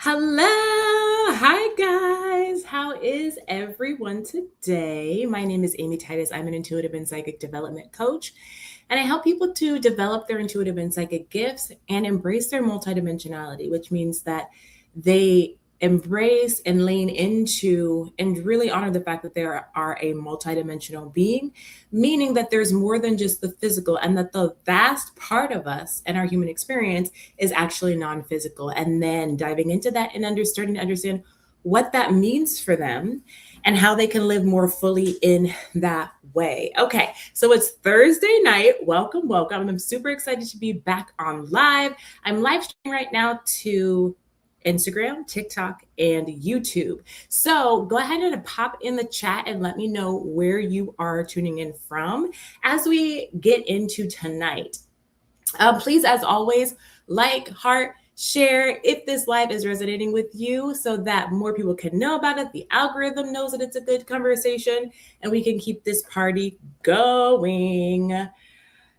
Hello. Hi, guys. How is everyone today? My name is Amy Titus. I'm an intuitive and psychic development coach, and I help people to develop their intuitive and psychic gifts and embrace their multidimensionality, which means that they embrace and lean into and really honor the fact that they are a multidimensional being, meaning that there's more than just the physical, and that the vast part of us and our human experience is actually non-physical. And then diving into that and starting to understand what that means for them and how they can live more fully in that way. Okay, so it's Thursday night. Welcome, welcome. I'm super excited to be back on live. I'm live streaming right now to Instagram, TikTok, and YouTube. So go ahead and pop in the chat and let me know where you are tuning in from as we get into tonight. Please, as always, like, heart, share if this live is resonating with you so that more people can know about it. The algorithm knows that it's a good conversation and we can keep this party going.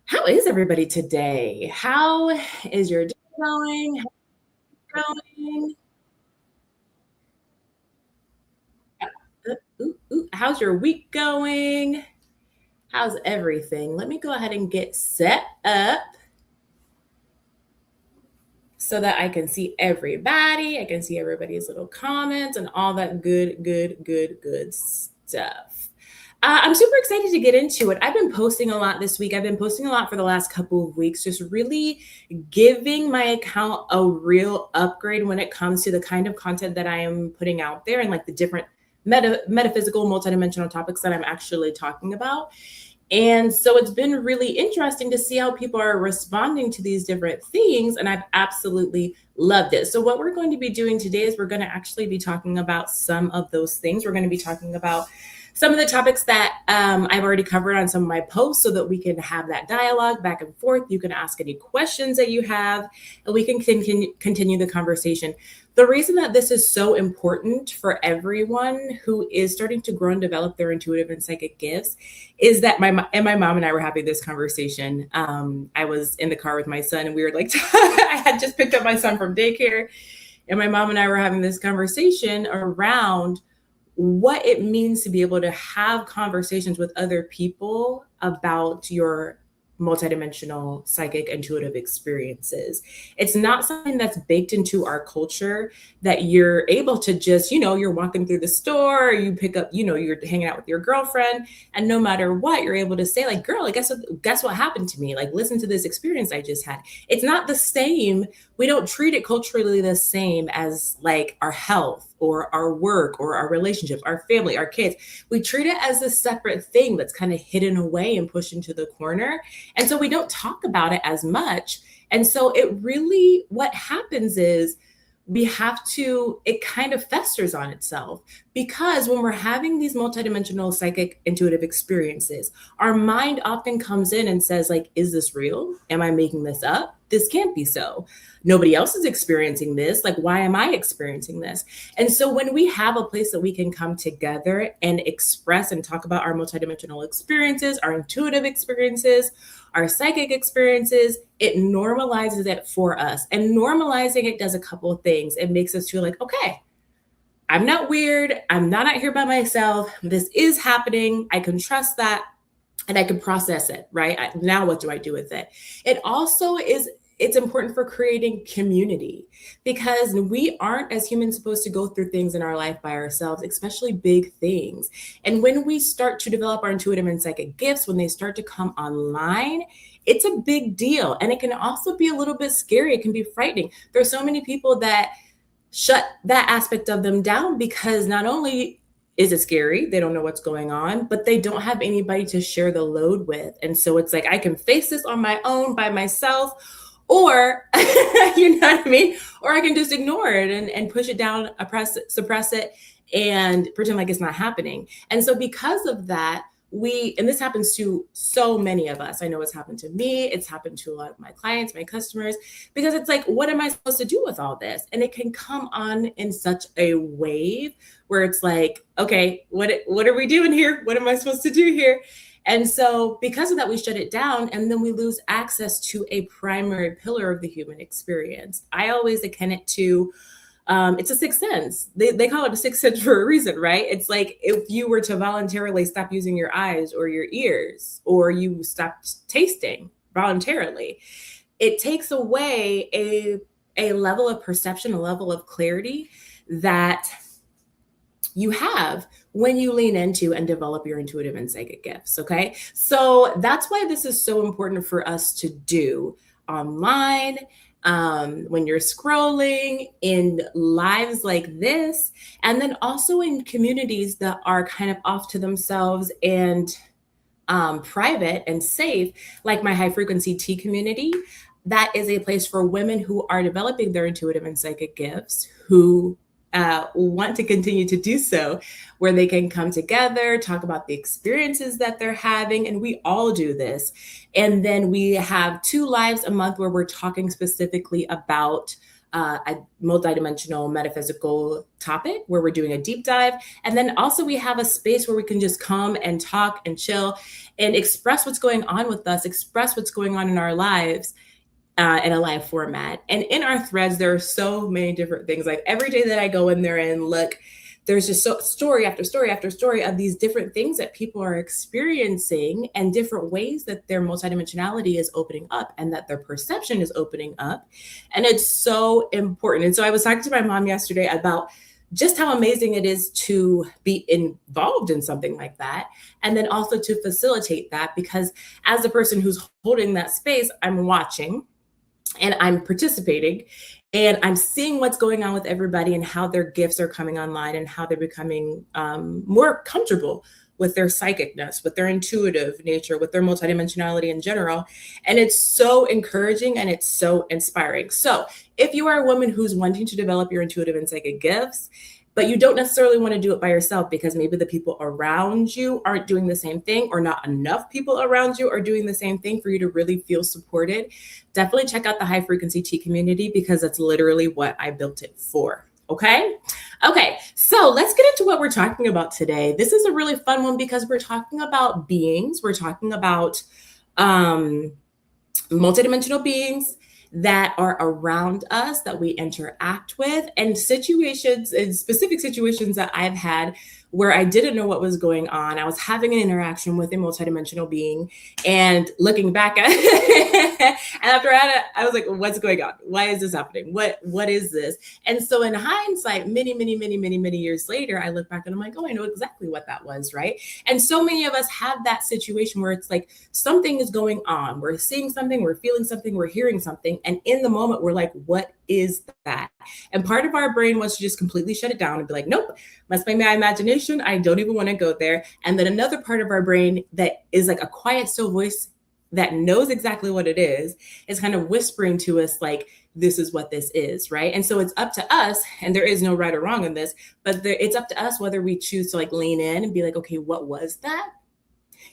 How is everybody today? How is your day going? Going? How's your week going? How's everything? Let me go ahead and get set up so that I can see everybody. I can see everybody's little comments and all that good stuff. I'm super excited to get into it. I've been posting a lot this week. I've been posting a lot for the last couple of weeks, just really giving my account a real upgrade when it comes to the kind of content that I am putting out there and like the different metaphysical, multidimensional topics that I'm actually talking about. And so it's been really interesting to see how people are responding to these different things. And I've absolutely loved it. So, what we're going to be doing today is we're going to actually be talking about some of those things. We're going to be talking about some of the topics that I've already covered on some of my posts so that we can have that dialogue back and forth. You can ask any questions that you have, and we can continue the conversation. The reason that this is so important for everyone who is starting to grow and develop their intuitive and psychic gifts is that my mom and I were having this conversation. I was in the car with my son and we were like, I had just picked up my son from daycare, and my mom and I were having this conversation around what it means to be able to have conversations with other people about your multidimensional psychic intuitive experiences. It's not something that's baked into our culture that you're able to just, you're walking through the store, you pick up, you're hanging out with your girlfriend, and no matter what, you're able to say like, girl, guess what happened to me? Like, listen to this experience I just had. It's not the same. We don't treat it culturally the same as like our health or our work or our relationships, our family, our kids. We treat it as a separate thing that's kind of hidden away and pushed into the corner. And so we don't talk about it as much. And so what happens is it kind of festers on itself, because when we're having these multidimensional psychic intuitive experiences, our mind often comes in and says like, is this real? Am I making this up? This can't be so. Nobody else is experiencing this. Like, why am I experiencing this? And so when we have a place that we can come together and express and talk about our multidimensional experiences, our intuitive experiences, our psychic experiences, it normalizes it for us. And normalizing it does a couple of things. It makes us feel like, okay, I'm not weird. I'm not out here by myself. This is happening. I can trust that and I can process it, right? Now what do I do with it? It's important for creating community, because we aren't as humans supposed to go through things in our life by ourselves, especially big things. And when we start to develop our intuitive and psychic gifts, when they start to come online, it's a big deal. And it can also be a little bit scary. It can be frightening. There's so many people that shut that aspect of them down because not only is it scary, they don't know what's going on, but they don't have anybody to share the load with. And so it's like, I can face this on my own by myself, or you know what I mean? Or I can just ignore it and push it down, suppress it, and pretend like it's not happening. And so because of that, and this happens to so many of us. I know it's happened to me. It's happened to a lot of my clients, my customers, because it's like, what am I supposed to do with all this? And it can come on in such a wave where it's like, okay, what are we doing here? What am I supposed to do here? And so because of that, we shut it down, and then we lose access to a primary pillar of the human experience. I always akin it to It's a sixth sense. They call it a sixth sense for a reason, right? It's like if you were to voluntarily stop using your eyes or your ears, or you stopped tasting voluntarily, it takes away a level of perception, a level of clarity that you have when you lean into and develop your intuitive and psychic gifts. Okay. So that's why this is so important for us to do online, when you're scrolling, in lives like this, and then also in communities that are kind of off to themselves and private and safe, like my high frequency tea community. That is a place for women who are developing their intuitive and psychic gifts, who want to continue to do so, where they can come together, talk about the experiences that they're having. And we all do this. And then we have 2 lives a month where we're talking specifically about a multidimensional metaphysical topic, where we're doing a deep dive. And then also we have a space where we can just come and talk and chill and express what's going on with us, express what's going on in our lives, in a live format. And in our threads, there are so many different things. Like every day that I go in there and look, there's just story after story after story of these different things that people are experiencing, and different ways that their multidimensionality is opening up and that their perception is opening up. And it's so important. And so I was talking to my mom yesterday about just how amazing it is to be involved in something like that. And then also to facilitate that, because as the person who's holding that space, I'm watching and I'm participating, and I'm seeing what's going on with everybody and how their gifts are coming online and how they're becoming more comfortable with their psychicness, with their intuitive nature, with their multidimensionality in general. And it's so encouraging and it's so inspiring. So if you are a woman who's wanting to develop your intuitive and psychic gifts, but you don't necessarily want to do it by yourself because maybe the people around you aren't doing the same thing, or not enough people around you are doing the same thing for you to really feel supported, definitely check out the high frequency tea community, because that's literally what I built it for. Okay. So let's get into what we're talking about today. This is a really fun one because we're talking about beings. We're talking about multidimensional beings that are around us, that we interact with, and situations, and specific situations that I've had where I didn't know what was going on. I was having an interaction with a multidimensional being, and looking back at it, and after I was like, what's going on? Why is this happening? What is this? And so in hindsight, many years later, I look back and I'm like, oh, I know exactly what that was, right? And so many of us have that situation where it's like something is going on. We're seeing something, we're feeling something, we're hearing something. And in the moment, we're like, what is that? And part of our brain wants to just completely shut it down and be like, nope, must be my imagination. I don't even want to go there. And then another part of our brain that is like a quiet, still voice that knows exactly what it is kind of whispering to us like, this is what this is, right? And so it's up to us, and there is no right or wrong in this, but it's up to us whether we choose to like lean in and be like, okay, what was that?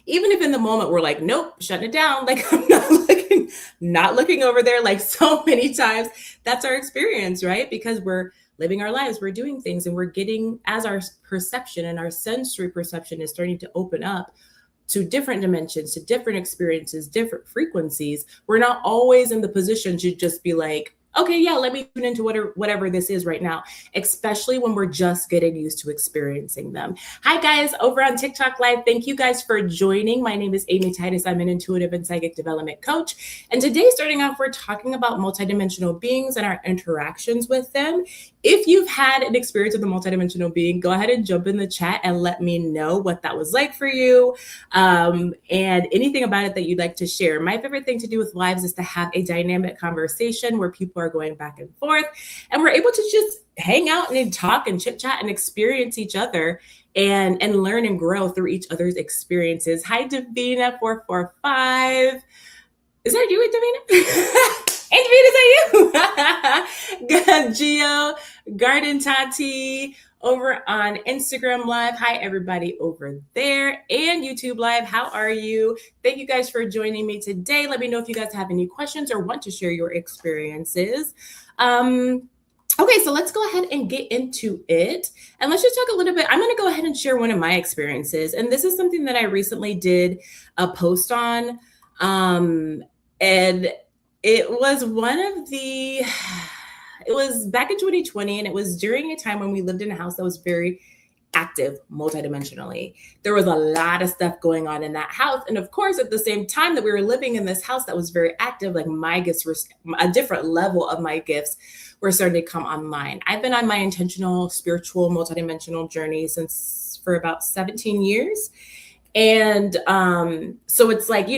Even if in the moment we're like, nope, shutting it down, like I'm not looking over there, like so many times. That's our experience, right? Because we're living our lives, we're doing things, and we're getting, as our perception and our sensory perception is starting to open up to different dimensions, to different experiences, different frequencies, we're not always in the position to just be like, okay, yeah, let me tune into whatever this is right now, especially when we're just getting used to experiencing them. Hi, guys, over on TikTok Live. Thank you guys for joining. My name is Amy Titus. I'm an intuitive and psychic development coach. And today, starting off, we're talking about multidimensional beings and our interactions with them. If you've had an experience with a multidimensional being, go ahead and jump in the chat and let me know what that was like for you, and anything about it that you'd like to share. My favorite thing to do with lives is to have a dynamic conversation where people are going back and forth, and we're able to just hang out and talk and chit chat and experience each other and learn and grow through each other's experiences. Hi, Davina445. Is that you, Davina? Hey, Davina, is that you? Gio, Garden Tati, over on Instagram Live. Hi, everybody over there, and YouTube Live. How are you? Thank you guys for joining me today. Let me know if you guys have any questions or want to share your experiences. Okay, so let's go ahead and get into it. And let's just talk a little bit. I'm going to go ahead and share one of my experiences. And this is something that I recently did a post on. And it was one of the it was back in 2020, and it was during a time when we lived in a house that was very active multidimensionally. There was a lot of stuff going on in that house. And of course, at the same time that we were living in this house that was very active, like my gifts were a different level of my gifts were starting to come online. I've been on my intentional, spiritual, multidimensional journey since for about 17 years. And so it's like,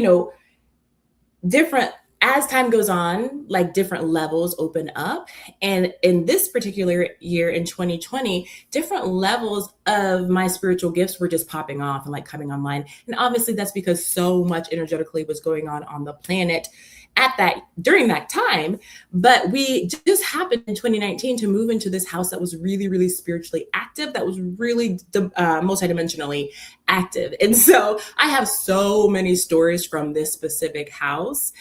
different as time goes on, like different levels open up. And in this particular year in 2020, different levels of my spiritual gifts were just popping off and like coming online. And obviously that's because so much energetically was going on the planet during that time. But we just happened in 2019 to move into this house that was really, really spiritually active, that was really multidimensionally active. And so I have so many stories from this specific house.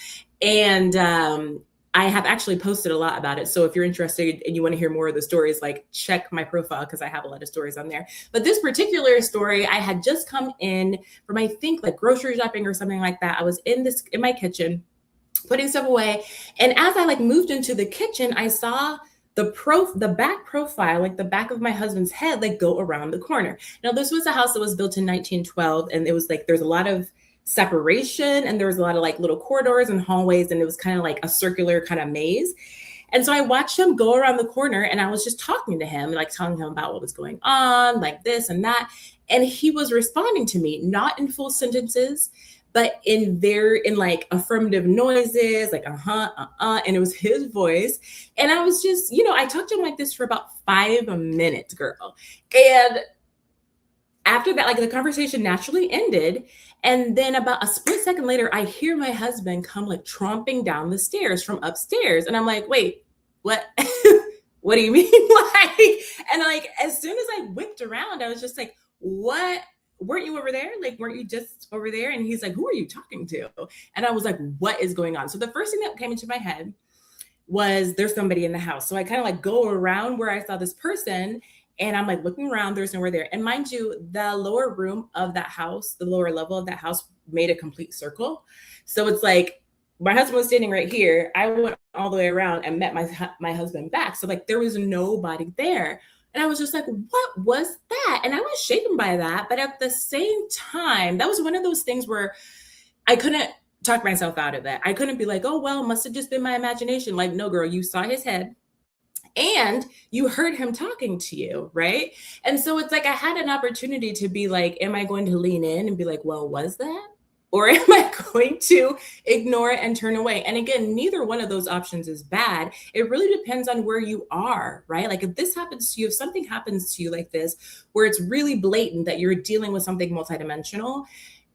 And I have actually posted a lot about it. So if you're interested and you want to hear more of the stories, like check my profile because I have a lot of stories on there. But this particular story, I had just come in from, I think, like grocery shopping or something like that. I was in my kitchen putting stuff away. And as I like moved into the kitchen, I saw the back profile, like the back of my husband's head, like go around the corner. Now, this was a house that was built in 1912. And it was like, there's a lot of separation and there was a lot of like little corridors and hallways. And it was kind of like a circular kind of maze. And so I watched him go around the corner and I was just talking to him, like telling him about what was going on, like this and that. And he was responding to me, not in full sentences, but in like affirmative noises, like and it was his voice. And I was just, I talked to him like this for about 5 minutes, girl. And after that, like the conversation naturally ended. And then about a split second later, I hear my husband come like tromping down the stairs from upstairs. And I'm like, wait, what? What do you mean? And like, as soon as I whipped around, I was just like, what? Weren't you over there? Like, weren't you just over there? And he's like, who are you talking to? And I was like, what is going on? So the first thing that came into my head was there's somebody in the house. So I kind of like go around where I saw this person and I'm like looking around, there's nowhere there. And mind you, the lower room of that house, the lower level of that house made a complete circle. So it's like, my husband was standing right here. I went all the way around and met my husband back. So like there was nobody there. And I was just like, what was that? And I was shaken by that. But at the same time, that was one of those things where I couldn't talk myself out of it. I couldn't be like, oh, well, must have just been my imagination. Like, no, girl, you saw his head and you heard him talking to you, right? And so it's like I had an opportunity to be like, am I going to lean in and be like, well, was that? Or am I going to ignore it and turn away? And again, neither one of those options is bad. It really depends on where you are, right? Like if this happens to you, if something happens to you like this, where it's really blatant that you're dealing with something multidimensional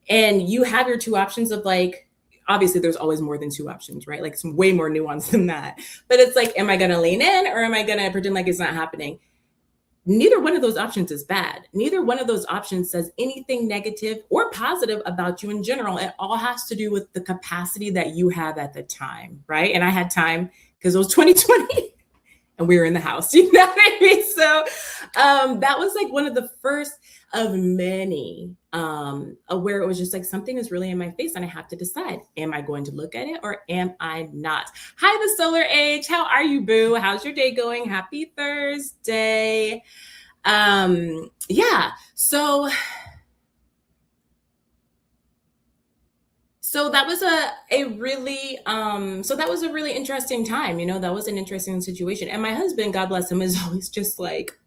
and you have your two options of like, obviously there's always more than two options, right? Like some way more nuance than that. But it's like, am I going to lean in or am I going to pretend like it's not happening? Neither one of those options is bad. Neither one of those options says anything negative or positive about you in general. It all has to do with the capacity that you have at the time, right? And I had time because it was 2020 and we were in the house, you know what I mean? So that was like one of the first of many where it was just like something is really in my face and I have to decide, am I going to look at it or am I not? Hi, the Solar Age. How are you, boo? How's your day going? Happy Thursday. Yeah. So that was a really interesting time, that was an interesting situation. And my husband, God bless him, is always just like,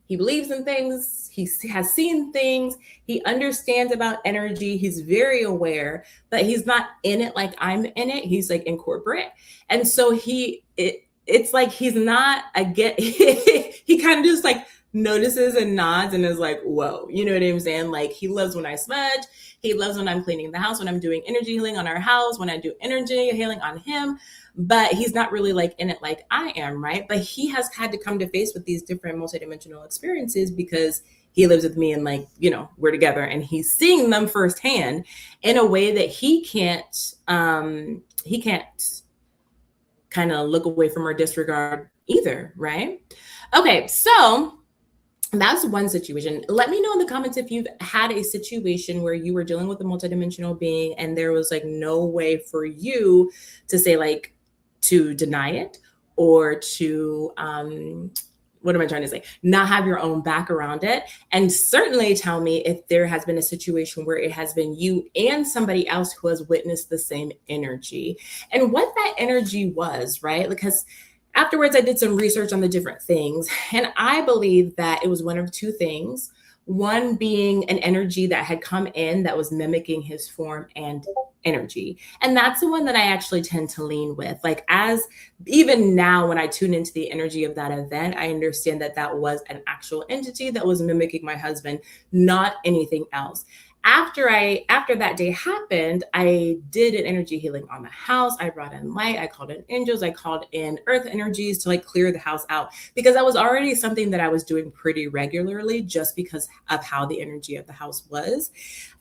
he believes in things. He has seen things. He understands about energy. He's very aware, but he's not in it like I'm in it. He's like in corporate. And so it's like, he's not he kind of just like notices and nods and is like, whoa, you know what I'm saying? Like he loves when I smudge. He loves when I'm cleaning the house, when I'm doing energy healing on our house, when I do energy healing on him. But he's not really like in it like I am, right? But he has had to come to face with these different multidimensional experiences because he lives with me and like, we're together and he's seeing them firsthand in a way that he can't kind of look away from or disregard either, right? Okay, so that's one situation. Let me know in the comments if you've had a situation where you were dealing with a multidimensional being and there was like no way for you to say like, to deny it or to, what am I trying to say? Not have your own back around it. And certainly tell me if there has been a situation where it has been you and somebody else who has witnessed the same energy and what that energy was, right? Because afterwards, I did some research on the different things. And I believe that it was one of two things. One being an energy that had come in that was mimicking his form and energy. And that's the one that I actually tend to lean with. Like, as even now, when I tune into the energy of that event, I understand that that was an actual entity that was mimicking my husband, not anything else. After that day happened, I did an energy healing on the house. I brought in light, I called in angels, I called in earth energies to like clear the house out, because that was already something that I was doing pretty regularly just because of how the energy of the house was.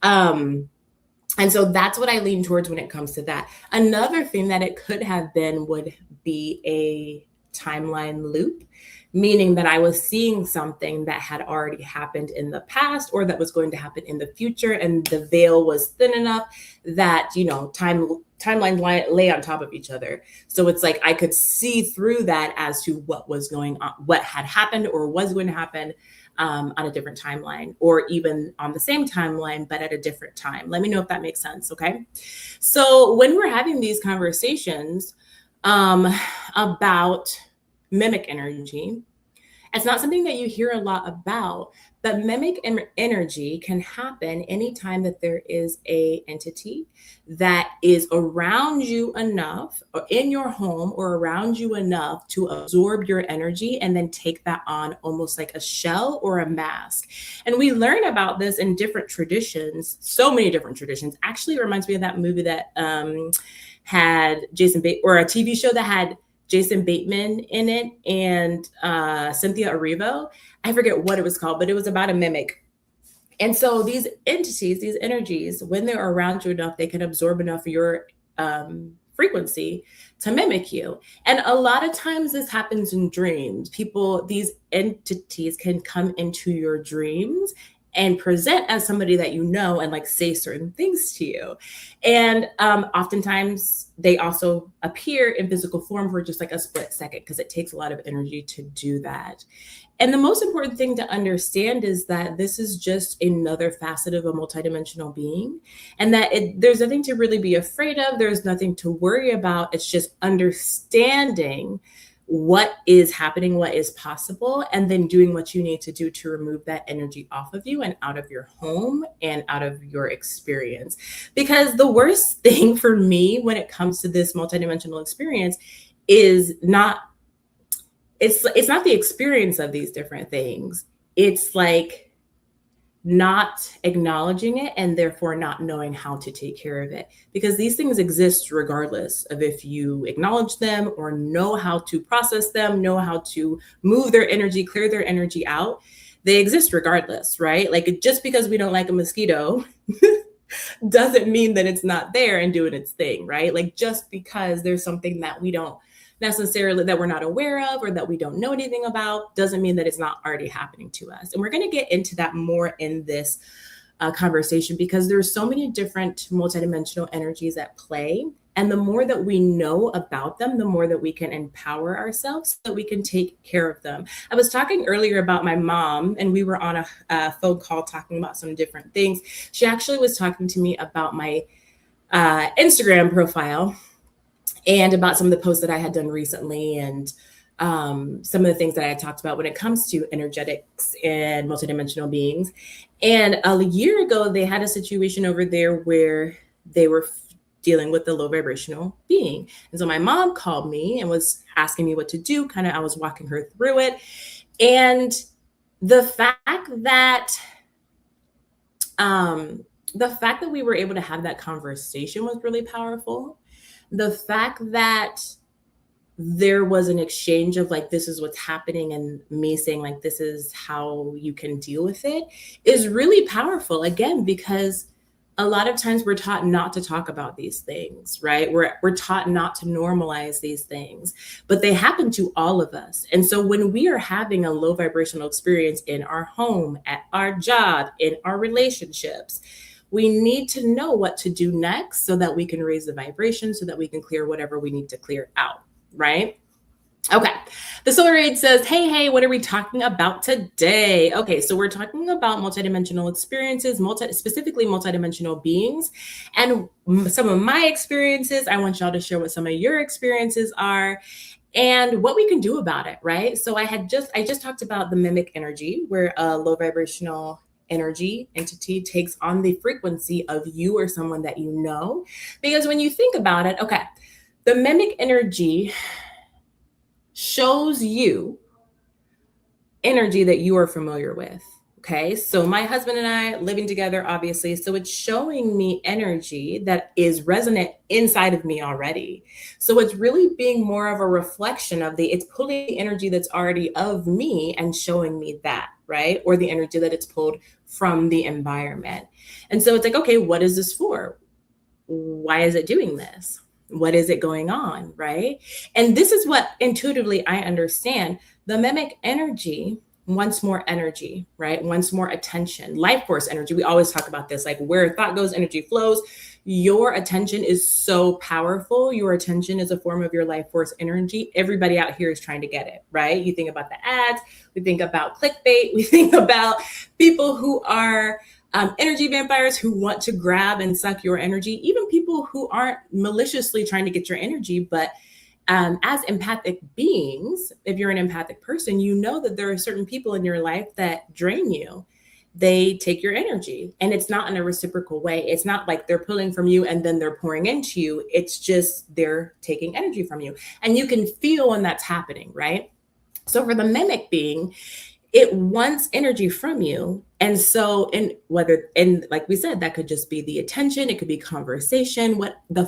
And so that's what I lean towards when it comes to that. Another thing that it could have been would be a timeline loop, meaning that I was seeing something that had already happened in the past or that was going to happen in the future, and the veil was thin enough that, you know, timelines lay on top of each other. So it's like I could see through that as to what was going on, what had happened or was going to happen on a different timeline, or even on the same timeline, but at a different time. Let me know if that makes sense. Okay. So when we're having these conversations about mimic energy, it's not something that you hear a lot about, but mimic energy can happen anytime that there is a entity that is around you enough, or in your home or around you enough to absorb your energy and then take that on almost like a shell or a mask. And we learn about this in different traditions, so many different traditions. Actually, it reminds me of that movie that had Jason Bateman, or a TV show that had Jason Bateman in it, and Cynthia Erivo. I forget what it was called, but it was about a mimic. And so these entities, these energies, when they're around you enough, they can absorb enough of your frequency to mimic you. And a lot of times this happens in dreams. These entities can come into your dreams and present as somebody that you know and like say certain things to you. And oftentimes they also appear in physical form for just like a split second, because it takes a lot of energy to do that. And the most important thing to understand is that this is just another facet of a multidimensional being, and that there's nothing to really be afraid of. There's nothing to worry about. It's just understanding what is happening, what is possible, and then doing what you need to do to remove that energy off of you and out of your home and out of your experience. Because the worst thing for me when it comes to this multidimensional experience is it's not the experience of these different things. It's like not acknowledging it and therefore not knowing how to take care of it, because these things exist regardless of if you acknowledge them or know how to process them, know how to move their energy, clear their energy out. They exist regardless, right? Like, just because we don't like a mosquito doesn't mean that it's not there and doing its thing, right? Like, just because there's something that we don't necessarily, that we're not aware of or that we don't know anything about, doesn't mean that it's not already happening to us. And we're going to get into that more in this conversation, because there's so many different multidimensional energies at play. And the more that we know about them, the more that we can empower ourselves so that we can take care of them. I was talking earlier about my mom, and we were on a phone call talking about some different things. She actually was talking to me about my Instagram profile and about some of the posts that I had done recently, and some of the things that I had talked about when it comes to energetics and multidimensional beings. And a year ago, they had a situation over there where they were dealing with the low vibrational being. And so my mom called me and was asking me what to do. I was walking her through it. And the fact that we were able to have that conversation was really powerful. The fact that there was an exchange of like, this is what's happening, and me saying like, this is how you can deal with it, is really powerful. Again, because a lot of times we're taught not to talk about these things, right? We're taught not to normalize these things, but they happen to all of us. And so when we are having a low vibrational experience in our home, at our job, in our relationships, we need to know what to do next so that we can raise the vibration, so that we can clear whatever we need to clear out, right? Okay. The Solar Age says, hey, what are we talking about today? Okay, so we're talking about multidimensional experiences, specifically multidimensional beings. And some of my experiences, I want y'all to share what some of your experiences are and what we can do about it, right? So I just talked about the mimic energy, where a low vibrational energy entity takes on the frequency of you or someone that you know. Because when you think about it, okay, the mimic energy shows you energy that you are familiar with. Okay. So my husband and I living together, obviously. So it's showing me energy that is resonant inside of me already. So it's really being more of a reflection of it's pulling the energy that's already of me and showing me that, right? Or the energy that it's pulled from the environment. And so it's like, okay, what is this for? Why is it doing this? What is it going on? Right. And this is what intuitively I understand. The mimic energy wants more energy, right? Wants more attention, life force energy. We always talk about this, like where thought goes, energy flows. Your attention is so powerful. Your attention is a form of your life force energy. Everybody out here is trying to get it, right? You think about the ads, we think about clickbait, we think about people who are energy vampires who want to grab and suck your energy, even people who aren't maliciously trying to get your energy, but as empathic beings, if you're an empathic person, you know that there are certain people in your life that drain you. They take your energy, and it's not in a reciprocal way. It's not like they're pulling from you and then they're pouring into you. It's just they're taking energy from you. And you can feel when that's happening, right? So for the mimic being, it wants energy from you. And so, and like we said, that could just be the attention, it could be conversation, it's the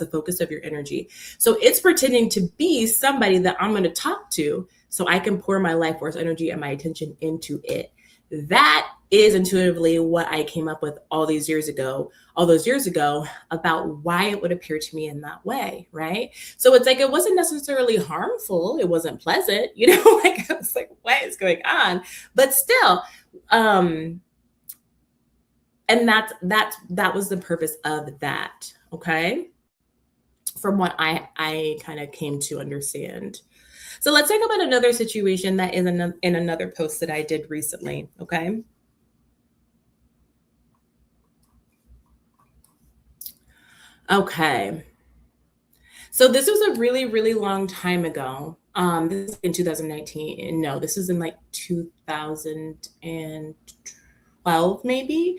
focus of your energy. So it's pretending to be somebody that I'm going to talk to so I can pour my life force energy and my attention into it. That is intuitively what I came up with all those years ago, about why it would appear to me in that way, right? So it's like it wasn't necessarily harmful, it wasn't pleasant, like I was like, what is going on? But still, and that was the purpose of that, okay? From what I kind of came to understand. So let's talk about another situation that is in another post that I did recently, okay? Okay. So this was a really, really long time ago. This is in 2019. No, this is in like 2012 maybe.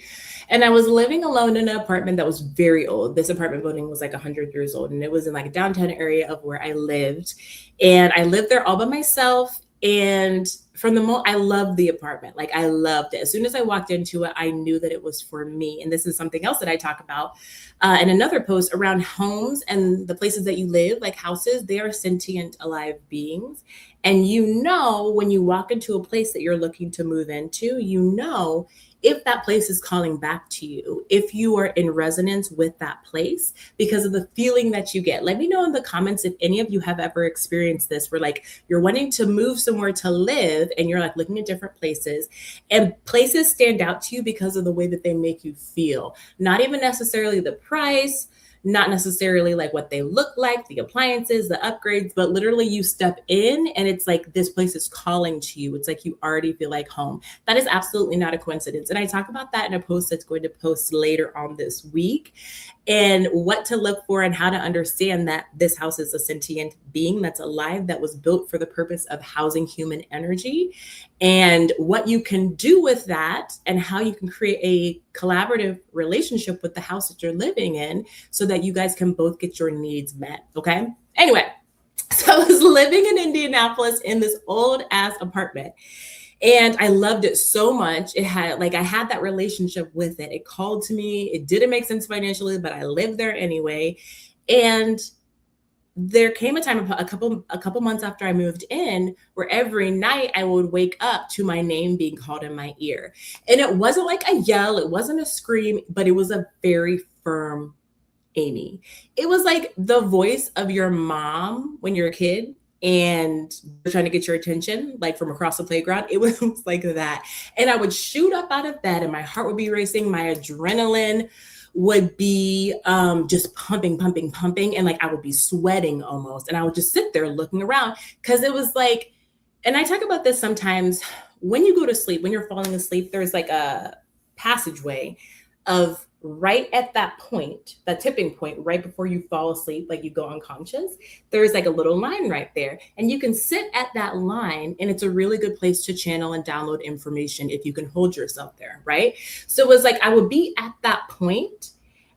And I was living alone in an apartment that was very old. This apartment building was like 100 years old, and it was in like a downtown area of where I lived. And I lived there all by myself. And from the moment I loved the apartment, like I loved it. As soon as I walked into it, I knew that it was for me. And this is something else that I talk about in another post around homes and the places that you live, like houses. They are sentient, alive beings. And when you walk into a place that you're looking to move into, if that place is calling back to you, if you are in resonance with that place because of the feeling that you get. Let me know in the comments if any of you have ever experienced this, where like you're wanting to move somewhere to live and you're like looking at different places, and places stand out to you because of the way that they make you feel. Not even necessarily the price, not necessarily like what they look like, the appliances, the upgrades, but literally you step in and it's like this place is calling to you. It's like you already feel like home. That is absolutely not a coincidence. And I talk about that in a post that's going to post later on this week, and what to look for and how to understand that this house is a sentient being that's alive, that was built for the purpose of housing human energy, and what you can do with that and how you can create a collaborative relationship with the house that you're living in so that you guys can both get your needs met. Okay. Anyway, so I was living in Indianapolis in this old ass apartment, and I loved it so much. I had that relationship with it. It called to me. It didn't make sense financially, but I lived there anyway. And there came a time, a couple months after I moved in, where every night I would wake up to my name being called in my ear. And it wasn't like a yell, it wasn't a scream, but it was a very firm Amy. It was like the voice of your mom when you're a kid and they're trying to get your attention, like from across the playground. It was like that. And I would shoot up out of bed and my heart would be racing, my adrenaline would be just pumping, pumping, pumping. And like I would be sweating almost. And I would just sit there looking around because it was like, and I talk about this sometimes when you go to sleep, when you're falling asleep, there's like a passageway of right at that point, that tipping point, right before you fall asleep, like you go unconscious, there's like a little line right there. And you can sit at that line, and it's a really good place to channel and download information if you can hold yourself there, right? So it was like I would be at that point,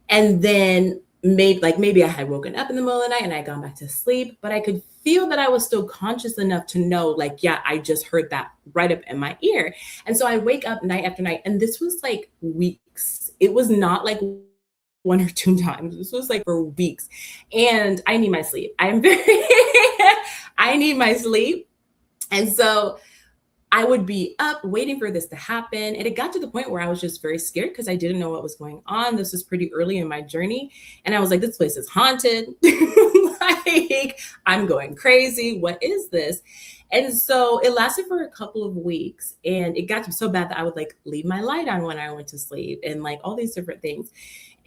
and then maybe I had woken up in the middle of the night and I had gone back to sleep, but I could feel that I was still conscious enough to know, like, yeah, I just heard that right up in my ear. And so I wake up night after night, and this was like weeks. It was not like one or two times. This was like for weeks. And I need my sleep. I need my sleep. And so I would be up waiting for this to happen. And it got to the point where I was just very scared because I didn't know what was going on. This was pretty early in my journey. And I was like, this place is haunted. Like, I'm going crazy. What is this? And so it lasted for a couple of weeks. And it got so bad that I would like leave my light on when I went to sleep and like all these different things.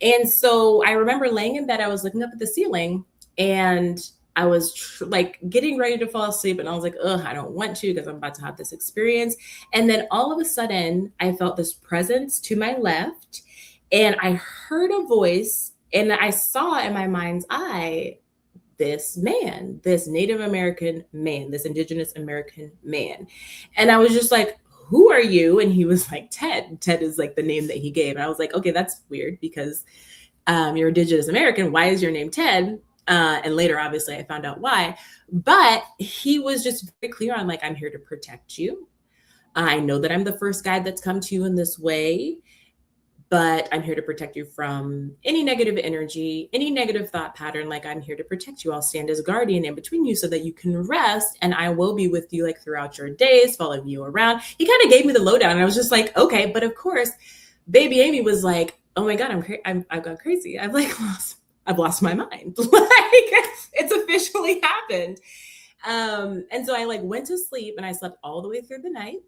And so I remember laying in bed, I was looking up at the ceiling, and I was like getting ready to fall asleep, and I was like, ugh, I don't want to because I'm about to have this experience. And then all of a sudden, I felt this presence to my left, and I heard a voice, and I saw in my mind's eye this man, this Native American man, this Indigenous American man. And I was just like, who are you? And he was like, Ted. Ted is like the name that he gave. And I was like, okay, that's weird because you're Indigenous American. Why is your name Ted? And later, obviously, I found out why. But he was just very clear on like, I'm here to protect you. I know that I'm the first guide that's come to you in this way, but I'm here to protect you from any negative energy, any negative thought pattern. Like, I'm here to protect you. I'll stand as a guardian in between you so that you can rest. And I will be with you like throughout your days, following you around. He kind of gave me the lowdown. And I was just like, okay. But of course, baby Amy was like, oh my God, I've gone crazy. I've lost my mind. Like, it's officially happened. And so I like went to sleep, and I slept all the way through the night.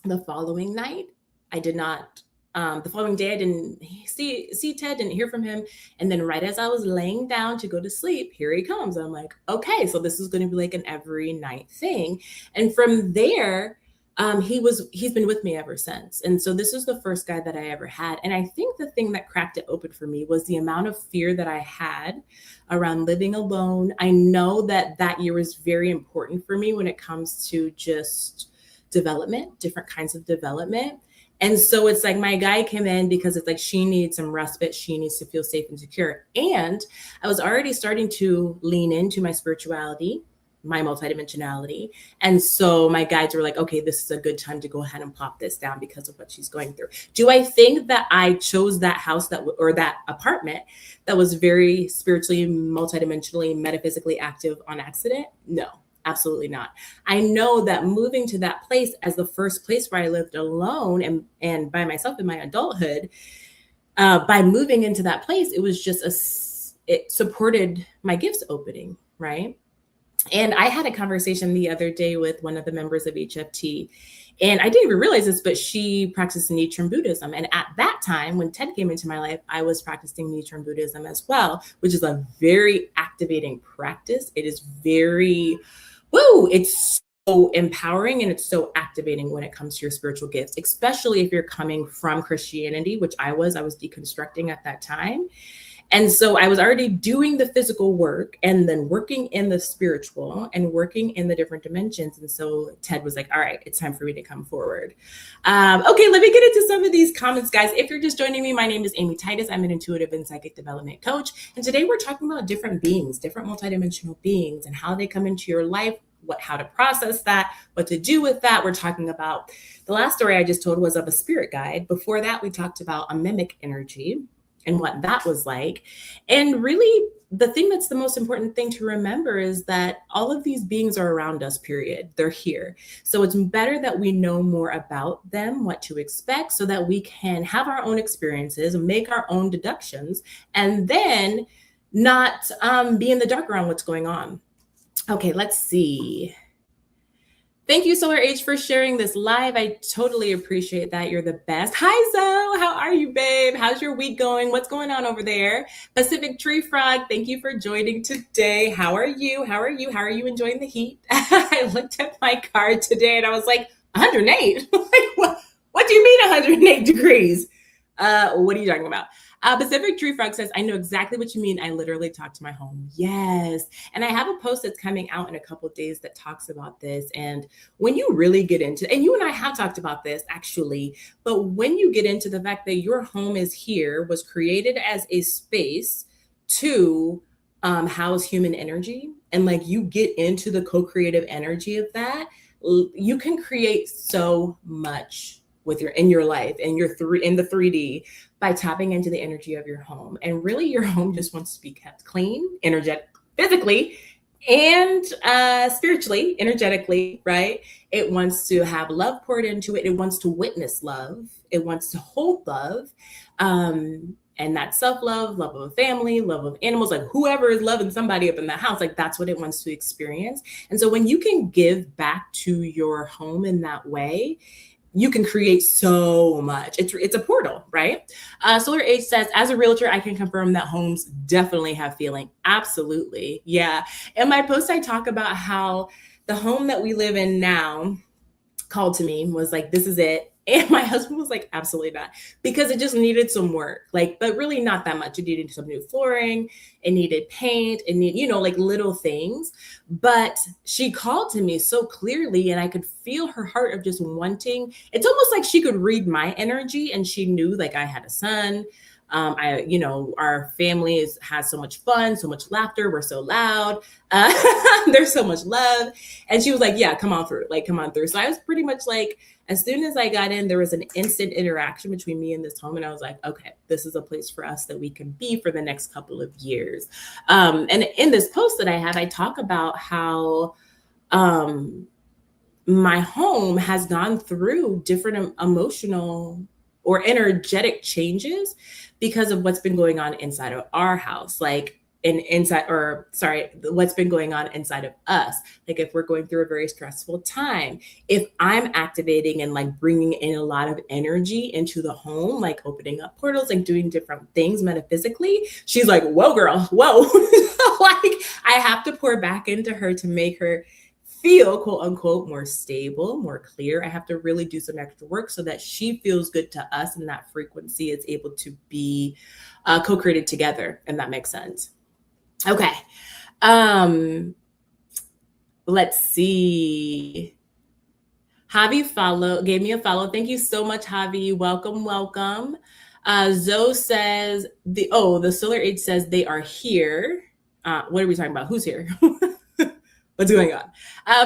The following night, I did not, the following day, I didn't see Ted, didn't hear from him. And then right as I was laying down to go to sleep, here he comes. I'm like, okay, so this is going to be like an every night thing. And from there, he's been with me ever since. And so this was the first guy that I ever had. And I think the thing that cracked it open for me was the amount of fear that I had around living alone. I know that that year was very important for me when it comes to just development, different kinds of development. And so it's like my guy came in because it's like she needs some respite. She needs to feel safe and secure. And I was already starting to lean into my spirituality, my multidimensionality. And so my guides were like, okay, this is a good time to go ahead and plop this down because of what she's going through. Do I think that I chose that house or that apartment that was very spiritually, multidimensionally, metaphysically active on accident? No, absolutely not. I know that moving to that place as the first place where I lived alone and by myself in my adulthood, by moving into that place, it was just it supported my gifts opening, right? And I had a conversation the other day with one of the members of HFT, and I didn't even realize this, but she practiced Nichiren Buddhism. And at that time, when Ted came into my life, I was practicing Nichiren Buddhism as well, which is a very activating practice. It is very, it's so empowering, and it's so activating when it comes to your spiritual gifts, especially if you're coming from Christianity, which I was deconstructing at that time. And so I was already doing the physical work and then working in the spiritual and working in the different dimensions. And so Ted was like, all right, it's time for me to come forward. Okay, let me get into some of these comments, guys. If you're just joining me, my name is Amy Titus. I'm an intuitive and psychic development coach. And today we're talking about different beings, different multidimensional beings, and how they come into your life, how to process that, what to do with that. We're talking about the last story I just told was of a spirit guide. Before that, we talked about a mimic energy and what that was like. And really, the thing that's the most important thing to remember is that all of these beings are around us, period. They're here. So it's better that we know more about them, what to expect, so that we can have our own experiences, make our own deductions, and then not be in the dark around what's going on. Okay, let's see. Thank you, Solar Age, for sharing this live. I totally appreciate that. You're the best. Hi, Zoe. How are you, babe? How's your week going? What's going on over there? Pacific Tree Frog, thank you for joining today. How are you? How are you? How are you enjoying the heat? I looked at my card today and I was like, 108? Like, what do you mean 108 degrees? What are you talking about? Pacific Tree Frog says, I know exactly what you mean. I literally talked to my home. Yes. And I have a post that's coming out in a couple of days that talks about this. And when you really get into, and you and I have talked about this actually, but when you get into the fact that your home is here, was created as a space to house human energy, and like you get into the co-creative energy of that, you can create so much with your in your life and in the 3D by tapping into the energy of your home. And really your home just wants to be kept clean, energetic, physically, and spiritually, energetically, right? It wants to have love poured into it. It wants to witness love. It wants to hold love. And that self-love, love of a family, love of animals, like whoever is loving somebody up in that house, like that's what it wants to experience. And so when you can give back to your home in that way, you can create so much. It's a portal, right? Solar Age says, as a realtor, I can confirm that homes definitely have feeling. Absolutely. Yeah. In my post, I talk about how the home that we live in now called to me, was like, this is it. And my husband was like, absolutely not, because it just needed some work, like, but really not that much. It needed some new flooring, it needed paint, it needed, like little things. But she called to me so clearly, and I could feel her heart of just wanting. It's almost like she could read my energy, and she knew like I had a son. Our family has so much fun, so much laughter. We're so loud. There's so much love. And she was like, yeah, come on through. Like, come on through. So I was pretty much like, as soon as I got in, there was an instant interaction between me and this home. And I was like, okay, this is a place for us that we can be for the next couple of years. And in this post that I have, I talk about how my home has gone through different emotional or energetic changes because of what's been going on inside of our house, like what's been going on inside of us. Like if we're going through a very stressful time, if I'm activating and like bringing in a lot of energy into the home, like opening up portals, like doing different things metaphysically, she's like, whoa, girl, whoa. Like I have to pour back into her to make her feel, quote unquote, more stable, more clear. I have to really do some extra work so that she feels good to us, and that frequency is able to be co-created together. And that makes sense. Okay. Let's see. Javi gave me a follow. Thank you so much, Javi. Welcome. Zoe says the Solar Age says they are here. What are we talking about? Who's here? What's going on?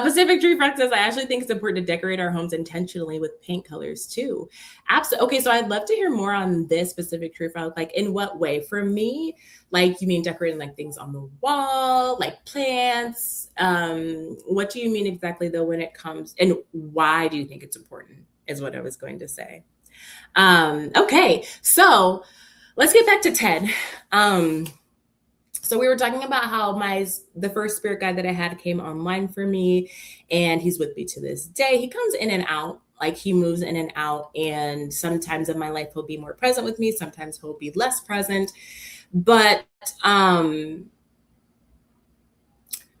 Pacific Tree Front says, I actually think it's important to decorate our homes intentionally with paint colors too. Absolutely. Okay, so I'd love to hear more on this Pacific Tree Front. Like in what way? For me, like you mean decorating like things on the wall, like plants? What do you mean exactly though when it comes, and why do you think it's important is what I was going to say. Okay, so let's get back to Ted. So we were talking about how the first spirit guide that I had came online for me, and he's with me to this day. He comes in and out, like he moves in and out, and sometimes in my life he'll be more present with me, sometimes he'll be less present. But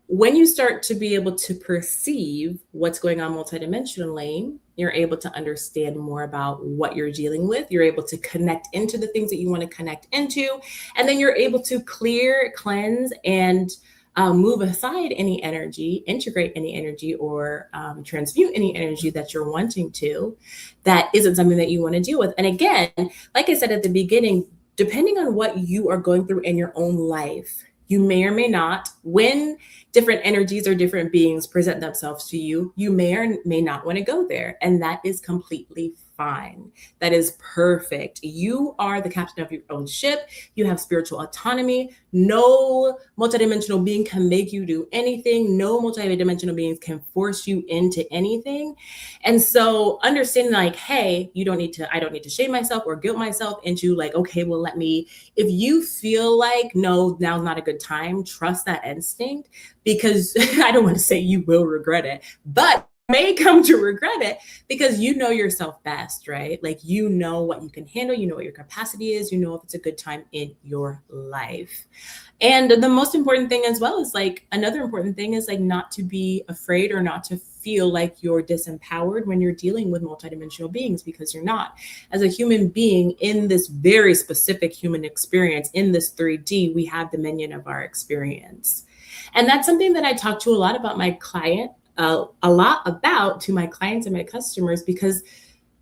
when you start to be able to perceive what's going on multidimensionally, you're able to understand more about what you're dealing with. You're able to connect into the things that you want to connect into. And then you're able to clear, cleanse, and move aside any energy, integrate any energy, or transmute any energy that you're wanting to, that isn't something that you want to deal with. And again, like I said at the beginning, depending on what you are going through in your own life, you may or may not, when different energies or different beings present themselves to you, you may or may not want to go there. And that is completely fine. That is perfect. You are the captain of your own ship. You have spiritual autonomy. No multidimensional being can make you do anything. No multidimensional beings can force you into anything. And so understanding like, hey, I don't need to shame myself or guilt myself into like, okay, well, if you feel like, no, now's not a good time, trust that instinct, because I don't want to say you will regret it, but may come to regret it because you know yourself best, right? Like, you know what you can handle, you know what your capacity is, you know if it's a good time in your life. And the most important thing as well is like, another important thing is like not to be afraid or not to feel like you're disempowered when you're dealing with multidimensional beings, because you're not. As a human being in this very specific human experience, in this 3D, we have dominion of our experience. And that's something that I talk to a lot about my client, a lot about to my clients and my customers, because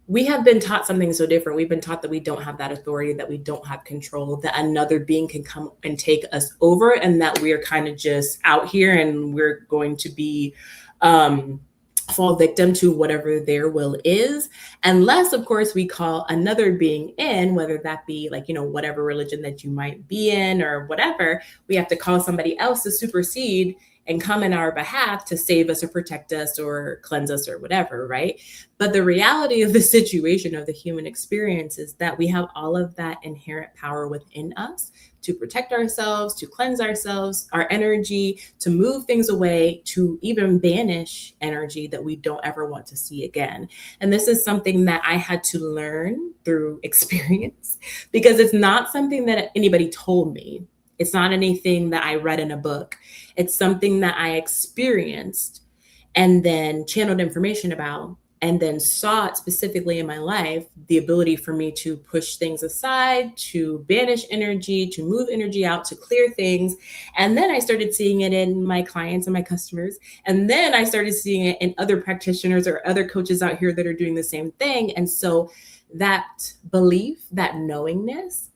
we have been taught something so different. We've been taught that we don't have that authority, that we don't have control, that another being can come and take us over, and that we're kind of just out here and we're going to be fall victim to whatever their will is, unless of course we call another being in, whether that be like, you know, whatever religion that you might be in or whatever. We have to call somebody else to supersede and come in our behalf to save us or protect us or cleanse us or whatever, right? But the reality of the situation of the human experience is that we have all of that inherent power within us to protect ourselves, to cleanse ourselves, our energy, to move things away, to even banish energy that we don't ever want to see again. And this is something that I had to learn through experience, because it's not something that anybody told me. It's not anything that I read in a book. It's something that I experienced and then channeled information about, and then saw it specifically in my life, the ability for me to push things aside, to banish energy, to move energy out, to clear things. And then I started seeing it in my clients and my customers. And then I started seeing it in other practitioners or other coaches out here that are doing the same thing. And so that belief, that knowingness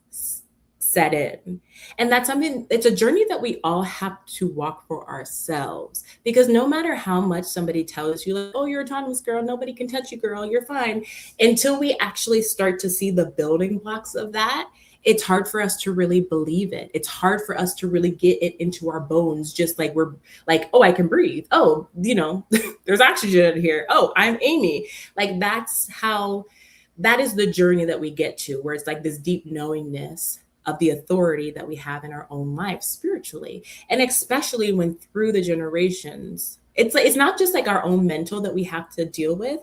set in. And that's something, it's a journey that we all have to walk for ourselves, because no matter how much somebody tells you like, oh, you're autonomous, girl, nobody can touch you, girl, you're fine, until we actually start to see the building blocks of that, it's hard for us to really believe it. It's hard for us to really get it into our bones. Just like we're like, oh, I can breathe. Oh, you know, there's oxygen in here. Oh, I'm Amy. Like, that's how, that is the journey that we get to, where it's like this deep knowingness of the authority that we have in our own life spiritually. And especially when through the generations, it's not just like our own mental that we have to deal with.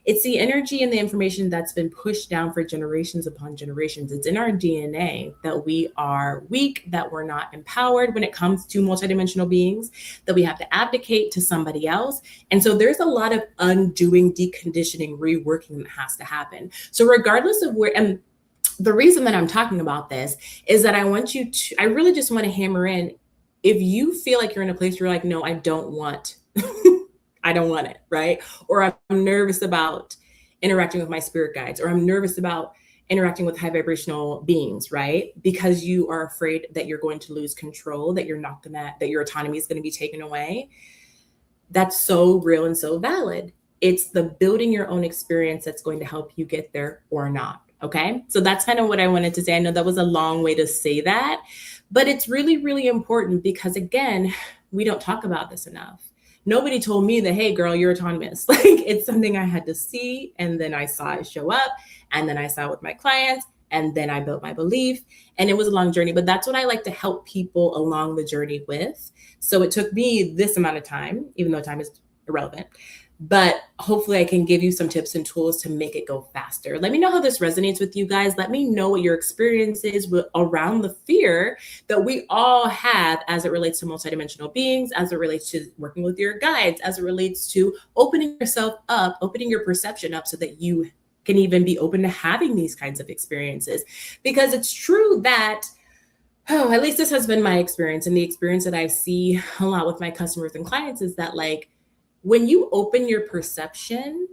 It's the energy and the information that's been pushed down for generations upon generations. It's in our DNA that we are weak, that we're not empowered when it comes to multidimensional beings, that we have to abdicate to somebody else. And so there's a lot of undoing, deconditioning, reworking that has to happen. So regardless of where, and the reason that I'm talking about this is that I really just want to hammer in, if you feel like you're in a place where you're like, no, I don't want, I don't want it, right? Or I'm nervous about interacting with my spirit guides, or I'm nervous about interacting with high vibrational beings, right? Because you are afraid that you're going to lose control, that that your autonomy is going to be taken away. That's so real and so valid. It's the building your own experience that's going to help you get there or not. Okay. So that's kind of what I wanted to say. I know that was a long way to say that, but it's really, really important, because again, we don't talk about this enough. Nobody told me that, hey girl, you're autonomous. Like, it's something I had to see. And then I saw it show up, and then I saw it with my clients, and then I built my belief, and it was a long journey, but that's what I like to help people along the journey with. So it took me this amount of time, even though time is irrelevant, but hopefully I can give you some tips and tools to make it go faster. Let me know how this resonates with you guys. Let me know what your experience is around the fear that we all have as it relates to multidimensional beings, as it relates to working with your guides, as it relates to opening yourself up, opening your perception up so that you can even be open to having these kinds of experiences. Because it's true that, at least this has been my experience, and the experience that I see a lot with my customers and clients is that, like, when you open your perception,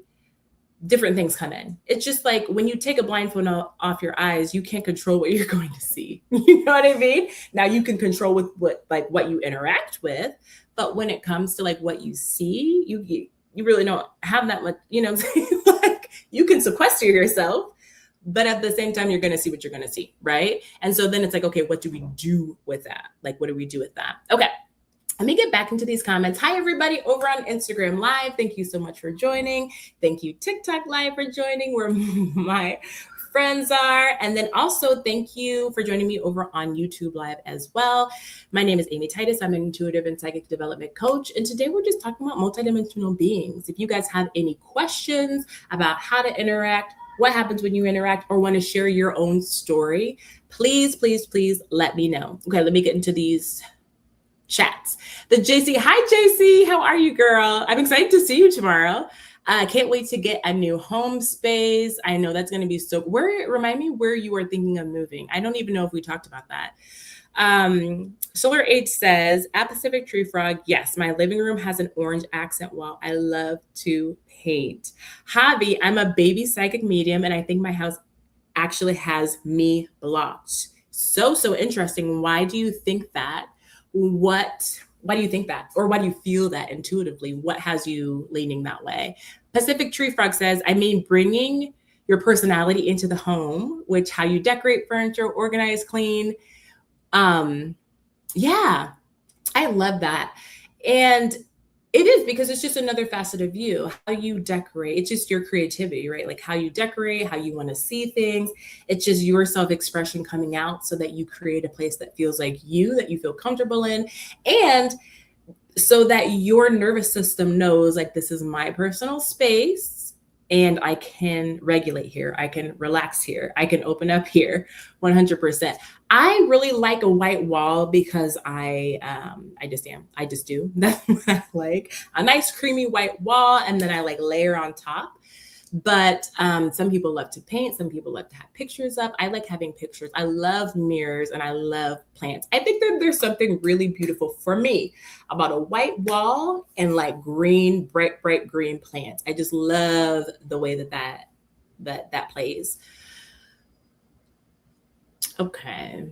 different things come in. It's just like when you take a blindfold off your eyes, you can't control what you're going to see. You know what I mean? Now you can control with what you interact with, but when it comes to like what you see, you really don't have that much, you know what I'm saying? Like, you can sequester yourself, but at the same time, you're going to see what you're going to see, right? And so then it's like, okay, what do we do with that? Like, what do we do with that? Okay. Let me get back into these comments. Hi, everybody over on Instagram Live. Thank you so much for joining. Thank you, TikTok Live, for joining, where my friends are. And then also thank you for joining me over on YouTube Live as well. My name is Amy Titus. I'm an intuitive and psychic development coach. And today we're just talking about multidimensional beings. If you guys have any questions about how to interact, what happens when you interact, or want to share your own story, please, please, please let me know. Okay, let me get into these chats. The JC, hi JC, how are you, girl? I'm excited to see you tomorrow. I can't wait to get a new home space. I know that's going to be so. Remind me where you were thinking of moving. I don't even know if we talked about that. Solar H says, at Pacific Tree Frog, yes, my living room has an orange accent wall. I love to paint. Javi, I'm a baby psychic medium, and I think my house actually has me blocked. So interesting. Why do you think that? Why do you think that? Or why do you feel that intuitively? What has you leaning that way? Pacific Tree Frog says, I mean, bringing your personality into the home, which how you decorate furniture, organize, clean. Yeah, I love that. And it is because it's just another facet of you, how you decorate. It's just your creativity, right? Like how you decorate, how you want to see things. It's just your self-expression coming out so that you create a place that feels like you, that you feel comfortable in. And so that your nervous system knows like this is my personal space and I can regulate here. I can relax here. I can open up here 100%. I really like a white wall because I just do. That's what I like. A nice creamy white wall, and then I like layer on top. But some people love to paint. Some people love to have pictures up. I like having pictures. I love mirrors and I love plants. I think that there's something really beautiful for me about a white wall and like green, bright green plants. I just love the way that plays. Okay.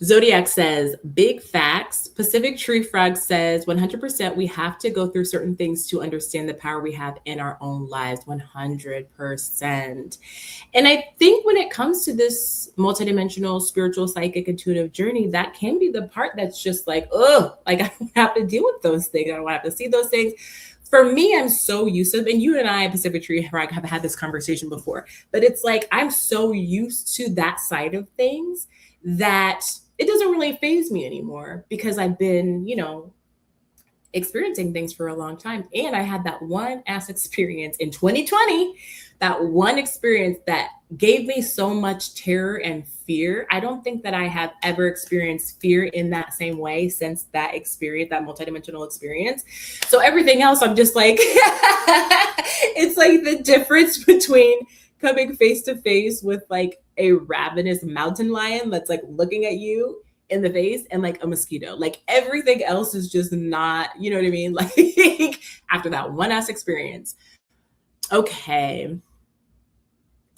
Zodiac says, big facts. Pacific Tree Frog says, 100%, we have to go through certain things to understand the power we have in our own lives, 100%. And I think when it comes to this multidimensional, spiritual, psychic, intuitive journey, that can be the part that's just like, oh, like I don't have to deal with those things. I don't have to see those things. For me, I'm so used to, and you and I, Pacific Tree Frog, have had this conversation before, but it's like, I'm so used to that side of things that it doesn't really faze me anymore because I've been, experiencing things for a long time. And I had that one ass experience in 2020, that one experience that gave me so much terror and fear. I don't think that I have ever experienced fear in that same way since that experience, that multidimensional experience. So everything else, I'm just like, it's like the difference between coming face to face with like a ravenous mountain lion that's like looking at you in the face and like a mosquito. Like everything else is just not, you know what I mean? Like after that one ass experience. Okay.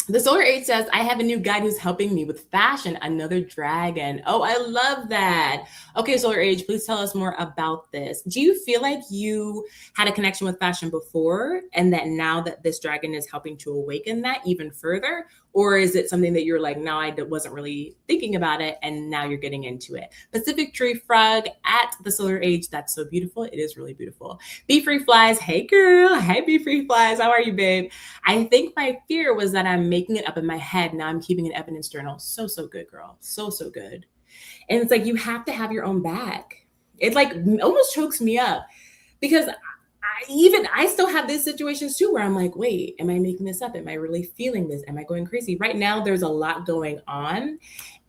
The Solar 8 says, I have a new guide who's helping me with fashion, another dragon. Oh, I love that. Okay, Solar Age, please tell us more about this. Do you feel like you had a connection with fashion before and that now that this dragon is helping to awaken that even further? Or is it something that you're like, no, I wasn't really thinking about it and now you're getting into it? Pacific Tree Frog at the Solar Age, that's so beautiful. It is really beautiful. Be Free Flies, hey girl. Hey, Be Free Flies, how are you, babe? I think my fear was that I'm making it up in my head. Now I'm keeping an evidence journal. So good, girl. So good. And it's like, you have to have your own bag. It like almost chokes me up because I still have these situations too, where I'm like, wait, am I making this up? Am I really feeling this? Am I going crazy? Right now, there's a lot going on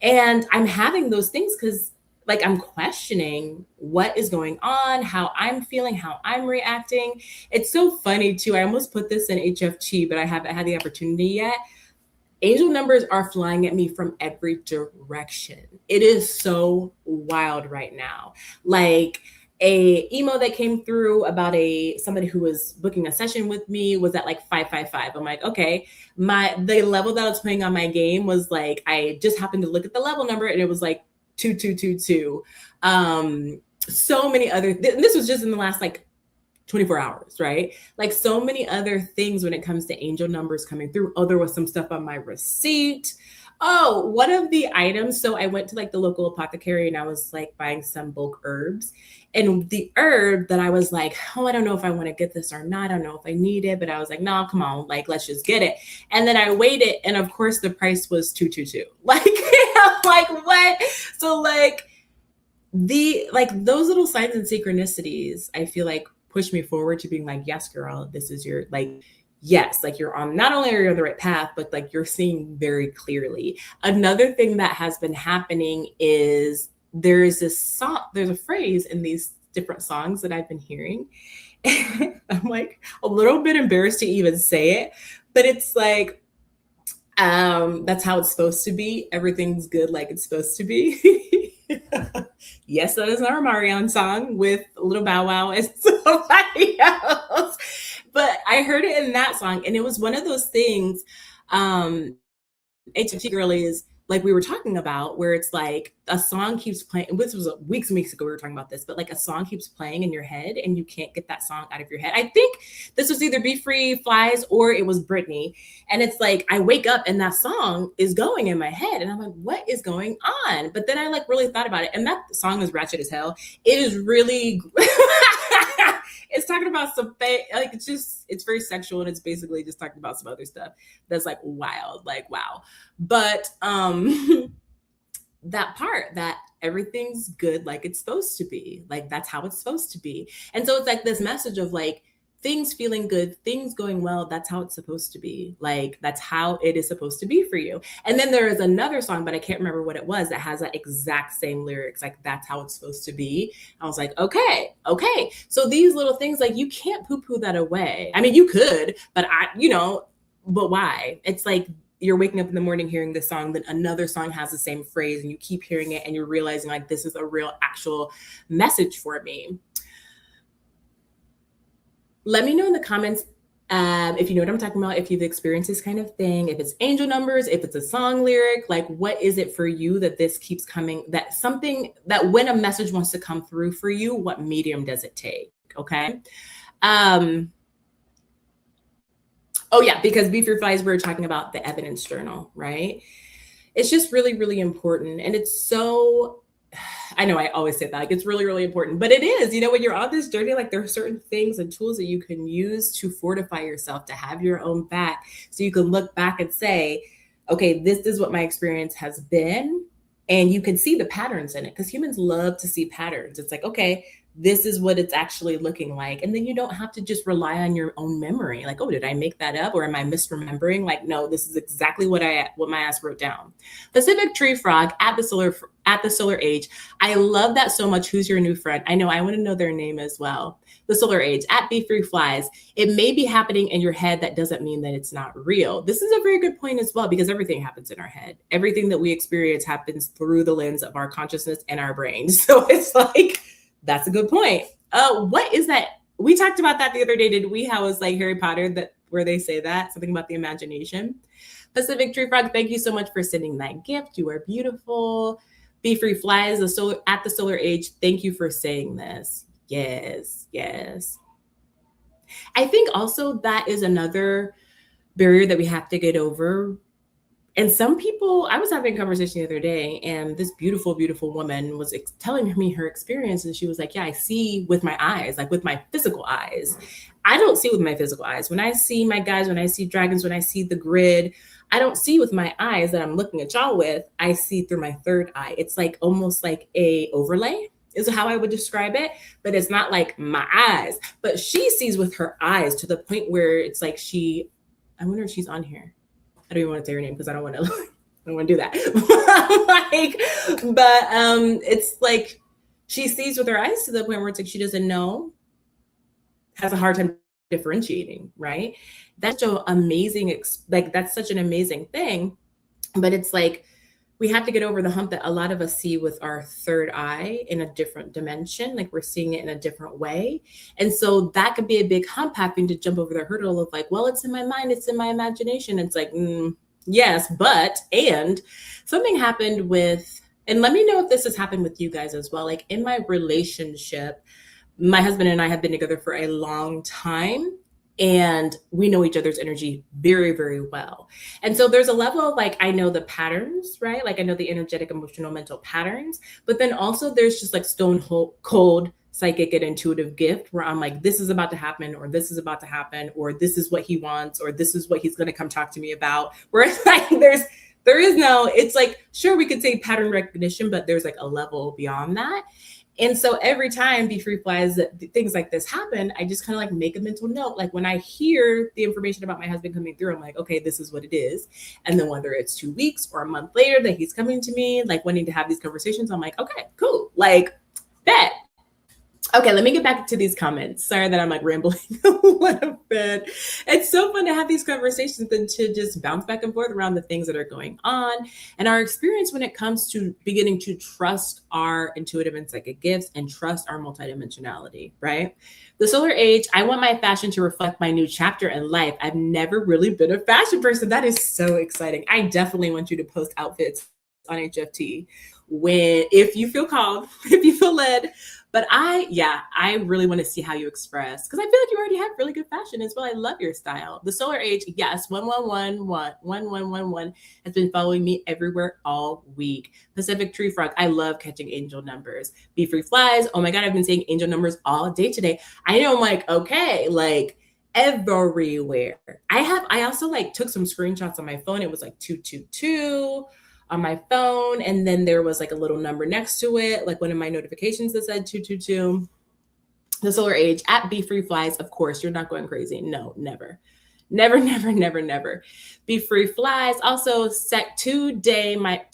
and I'm having those things because like I'm questioning what is going on, how I'm feeling, how I'm reacting. It's so funny too. I almost put this in HFT, but I haven't had the opportunity yet. Angel numbers are flying at me from every direction. It is so wild right now. Like a email that came through about somebody who was booking a session with me was at like 555. I'm like, okay, the level that I was playing on my game was like, I just happened to look at the level number and it was like 2222. So many other, this was just in the last like 24 hours, right? Like so many other things when it comes to angel numbers coming through. Oh, there was some stuff on my receipt. Oh, one of the items. So I went to like the local apothecary and I was like buying some bulk herbs. And the herb that I was like, oh, I don't know if I want to get this or not. I don't know if I need it, but I was like, no, come on, like let's just get it. And then I weighed it, and of course the price was 222. Like, I'm like what? So like those little signs and synchronicities, I feel like push me forward to being like, yes, girl, this is your like yes, like you're on not only are you on the right path, but like you're seeing very clearly. Another thing that has been happening is there's this song, there's a phrase in these different songs that I've been hearing. I'm like a little bit embarrassed to even say it, but it's like that's how it's supposed to be. Everything's good like it's supposed to be. Yes, that is our Marion song with Little Bow Wow and somebody else. But I heard it in that song, and it was one of those things. HFT girlies, like we were talking about, where it's like a song keeps playing. This was weeks and weeks ago we were talking about this, but like a song keeps playing in your head and you can't get that song out of your head. I think this was either Be Free Flies or it was Britney. And it's like I wake up and that song is going in my head and I'm like, what is going on? But then I like really thought about it, and that song is ratchet as hell. It is really it's talking about some like it's very sexual, and it's basically just talking about some other stuff that's like wild, like wow. But that part that everything's good like it's supposed to be, like that's how it's supposed to be. And so it's like this message of like things feeling good, things going well, that's how it's supposed to be, like that's how it is supposed to be for you. And then there is another song, but I can't remember what it was, that has that exact same lyrics, like that's how it's supposed to be. I was like, okay. So these little things, like you can't poo-poo that away. I mean, you could, but but why? It's like you're waking up in the morning hearing this song, then another song has the same phrase, and you keep hearing it and you're realizing like this is a real actual message for me. Let me know in the comments if you know what I'm talking about, if you've experienced this kind of thing, if it's angel numbers, if it's a song lyric, like what is it for you that this keeps coming, that something that when a message wants to come through for you, what medium does it take? Okay. Oh yeah, because Be Free Flies, we're talking about the evidence journal, right? It's just really, really important. And it's so, I know I always say that, like it's really, really important, but it is, when you're on this journey, like there are certain things and tools that you can use to fortify yourself, to have your own back. So you can look back and say, okay, this is what my experience has been. And you can see the patterns in it, because humans love to see patterns. It's like, okay, this is what it's actually looking like. And then you don't have to just rely on your own memory. Like, oh, did I make that up? Or am I misremembering? Like, no, this is exactly what my ass wrote down. Pacific Tree Frog at the Solar Age. I love that so much. Who's your new friend? I know, I want to know their name as well. The Solar Age at Be Free Flies. It may be happening in your head. That doesn't mean that it's not real. This is a very good point as well, because everything happens in our head. Everything that we experience happens through the lens of our consciousness and our brains. So it's like, that's a good point. What is that? We talked about that the other day. Did we? How was like Harry Potter, where they say that, something about the imagination. Pacific Tree Frog, thank you so much for sending that gift. You are beautiful. Be Free Flies at the Solar Age. Thank you for saying this. Yes. I think also that is another barrier that we have to get over. And some people, I was having a conversation the other day, and this beautiful, beautiful woman was telling me her experience. And she was like, yeah, I see with my eyes, like with my physical eyes. I don't see with my physical eyes. When I see my guys, when I see dragons, when I see the grid, I don't see with my eyes that I'm looking at y'all with. I see through my third eye. It's like almost like a overlay is how I would describe it, but it's not like my eyes. But she sees with her eyes to the point where it's like I wonder if she's on here. I don't even want to say her name because I don't want to do that. It's like she sees with her eyes to the point where it's like she doesn't know, has a hard time differentiating, right? That's so amazing. That's such an amazing thing. But it's like we have to get over the hump that a lot of us see with our third eye in a different dimension. Like we're seeing it in a different way. And so that could be a big hump, having to jump over the hurdle of like, well, it's in my mind, it's in my imagination. It's like, yes, and something happened and let me know if this has happened with you guys as well. Like in my relationship, my husband and I have been together for a long time. and we know each other's energy very, very well. And so there's a level of like, I know the patterns, right? Like I know the energetic, emotional, mental patterns, but then also there's just like stone cold psychic and intuitive gift where I'm like, this is about to happen, or this is about to happen, or this is what he wants, or this is what he's going to come talk to me about. Where it's like, there is no, it's like, sure, we could say pattern recognition, but there's like a level beyond that. And so every time Be Free flies, things like this happen, I just kind of like make a mental note. Like when I hear the information about my husband coming through, I'm like, okay, this is what it is. And then whether it's 2 weeks or a month later that he's coming to me, like wanting to have these conversations, I'm like, okay, cool. Like, bet. Okay, let me get back to these comments. Sorry that I'm like rambling a little bit. It's so fun to have these conversations and to just bounce back and forth around the things that are going on and our experience when it comes to beginning to trust our intuitive and psychic gifts and trust our multidimensionality, right? The solar age, I want my fashion to reflect my new chapter in life. I've never really been a fashion person. That is so exciting. I definitely want you to post outfits on HFT if you feel called, if you feel led. But I really want to see how you express, because I feel like you already have really good fashion as well. I love your style. The solar age, yes, 1111 has been following me everywhere all week. Pacific Tree Frog, I love catching angel numbers. Be Free flies, oh my God, I've been seeing angel numbers all day today. I know, I'm like, okay, like everywhere. I also like took some screenshots on my phone. It was like 222 on my phone, and then there was like a little number next to it, like one of my notifications that said 222. The solar age at Be Free flies, of course, you're not going crazy. No, never. Be Free flies. Also, today my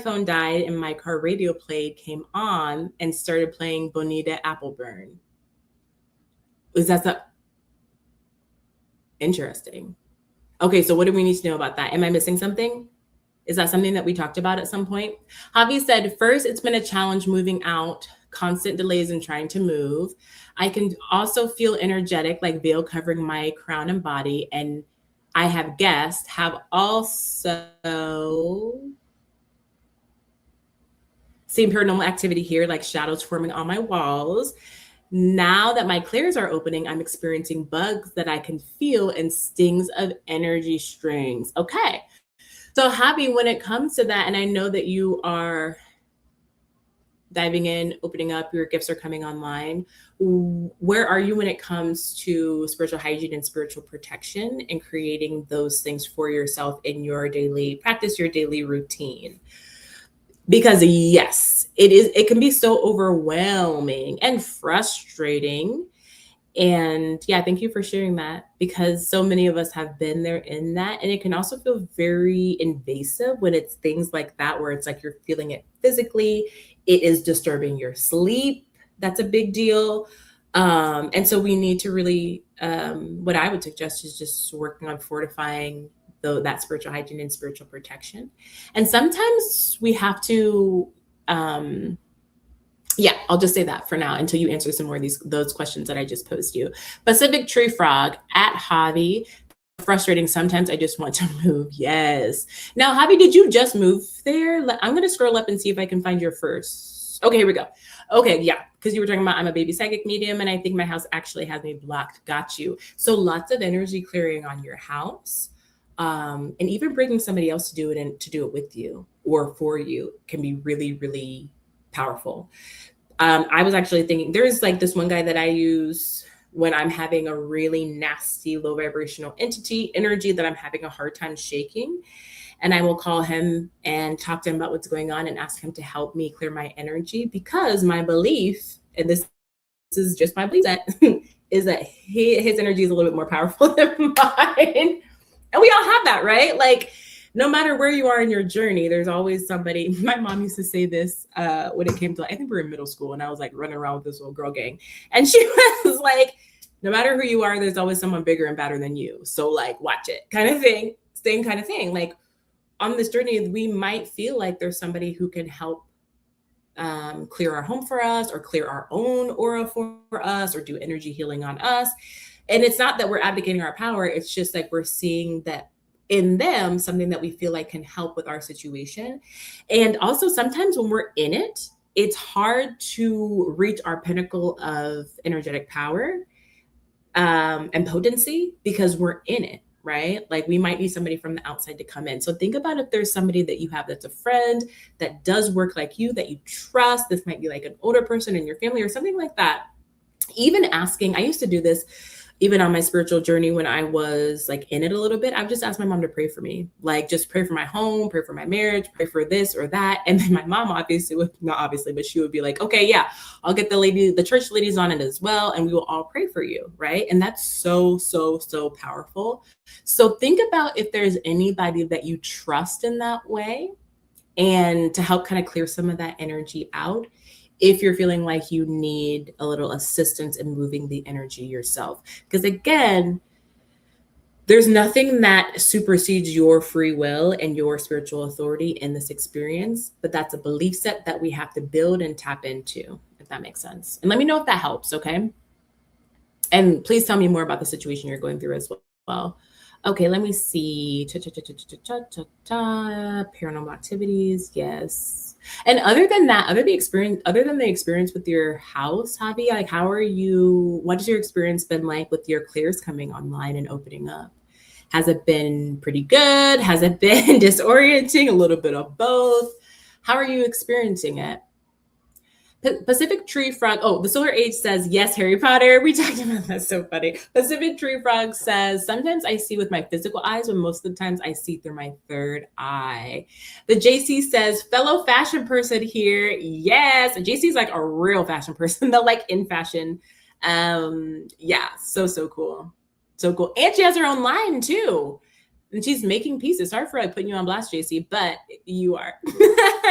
phone died and my car radio came on and started playing Bonita Appleburn. Is that interesting? Okay, so what do we need to know about that? Am I missing something? Is that something that we talked about at some point? Javi said, first, it's been a challenge moving out, constant delays in trying to move. I can also feel energetic, like veil covering my crown and body. And I have guests have also seen paranormal activity here, like shadows forming on my walls. Now that my clairs are opening, I'm experiencing bugs that I can feel and stings of energy strings. Okay. So Javi, when it comes to that, and I know that you are diving in, opening up, your gifts are coming online. Where are you when it comes to spiritual hygiene and spiritual protection and creating those things for yourself in your daily practice, your daily routine? Because yes, it can be so overwhelming and frustrating. And yeah, thank you for sharing that, because so many of us have been there in that. And it can also feel very invasive when it's things like that, where it's like you're feeling it physically, it is disturbing your sleep. That's a big deal. And so we need to really, what I would suggest is just working on fortifying that spiritual hygiene and spiritual protection. And sometimes we have to, yeah, I'll just say that for now until you answer some more of those questions that I just posed you. Pacific Tree Frog at Javi. Frustrating. Sometimes I just want to move. Yes. Now, Javi, did you just move there? I'm going to scroll up and see if I can find your first. Okay, here we go. Okay, yeah, because you were talking about I'm a baby psychic medium, and I think my house actually has me blocked. Got you. So lots of energy clearing on your house. And even bringing somebody else to do it and to do it with you or for you can be really, really powerful. I was actually thinking there's like this one guy that I use when I'm having a really nasty low vibrational energy that I'm having a hard time shaking. And I will call him and talk to him about what's going on and ask him to help me clear my energy, because my belief, and this is just my belief, that is that his energy is a little bit more powerful than mine. And we all have that, right? Like, no matter where you are in your journey, there's always somebody. My mom used to say this when it came to, I think we were in middle school, and I was like running around with this little girl gang. And she was like, no matter who you are, there's always someone bigger and badder than you. So like, watch it kind of thing, same kind of thing. Like on this journey, we might feel like there's somebody who can help clear our home for us, or clear our own aura for us, or do energy healing on us. And it's not that we're abdicating our power. It's just like we're seeing that in them something that we feel like can help with our situation. And also sometimes when we're in it, it's hard to reach our pinnacle of energetic power and potency because we're in it, right? Like we might need somebody from the outside to come in. So think about if there's somebody that you have that's a friend that does work like you, that you trust. This might be like an older person in your family or something like that. Even asking, I used to do this even on my spiritual journey when I was like in it a little bit. I would just ask my mom to pray for me, like just pray for my home, pray for my marriage, pray for this or that. And then my mom obviously would, not obviously, but she would be like, okay, yeah, I'll get the church ladies on it as well. And we will all pray for you. Right. And that's so, so, so powerful. So think about if there's anybody that you trust in that way and to help kind of clear some of that energy out if you're feeling like you need a little assistance in moving the energy yourself. Because again, there's nothing that supersedes your free will and your spiritual authority in this experience, but that's a belief set that we have to build and tap into, if that makes sense. And let me know if that helps, okay? And please tell me more about the situation you're going through as well. Okay, let me see. Paranormal activities, yes. And other than that, other than the experience with your house, Javi, like what has your experience been like with your clears coming online and opening up? Has it been pretty good? Has it been disorienting? A little bit of both? How are you experiencing it? Pacific Tree Frog. Oh, the Solar Age says, yes, Harry Potter. We talked about that. So funny. Pacific Tree Frog says, sometimes I see with my physical eyes, but most of the times I see through my third eye. The JC says, fellow fashion person here. Yes. JC's like a real fashion person. They're like in fashion. Yeah. So cool. So cool. And she has her own line too. And she's making pieces. Sorry for like putting you on blast, JC, but you are.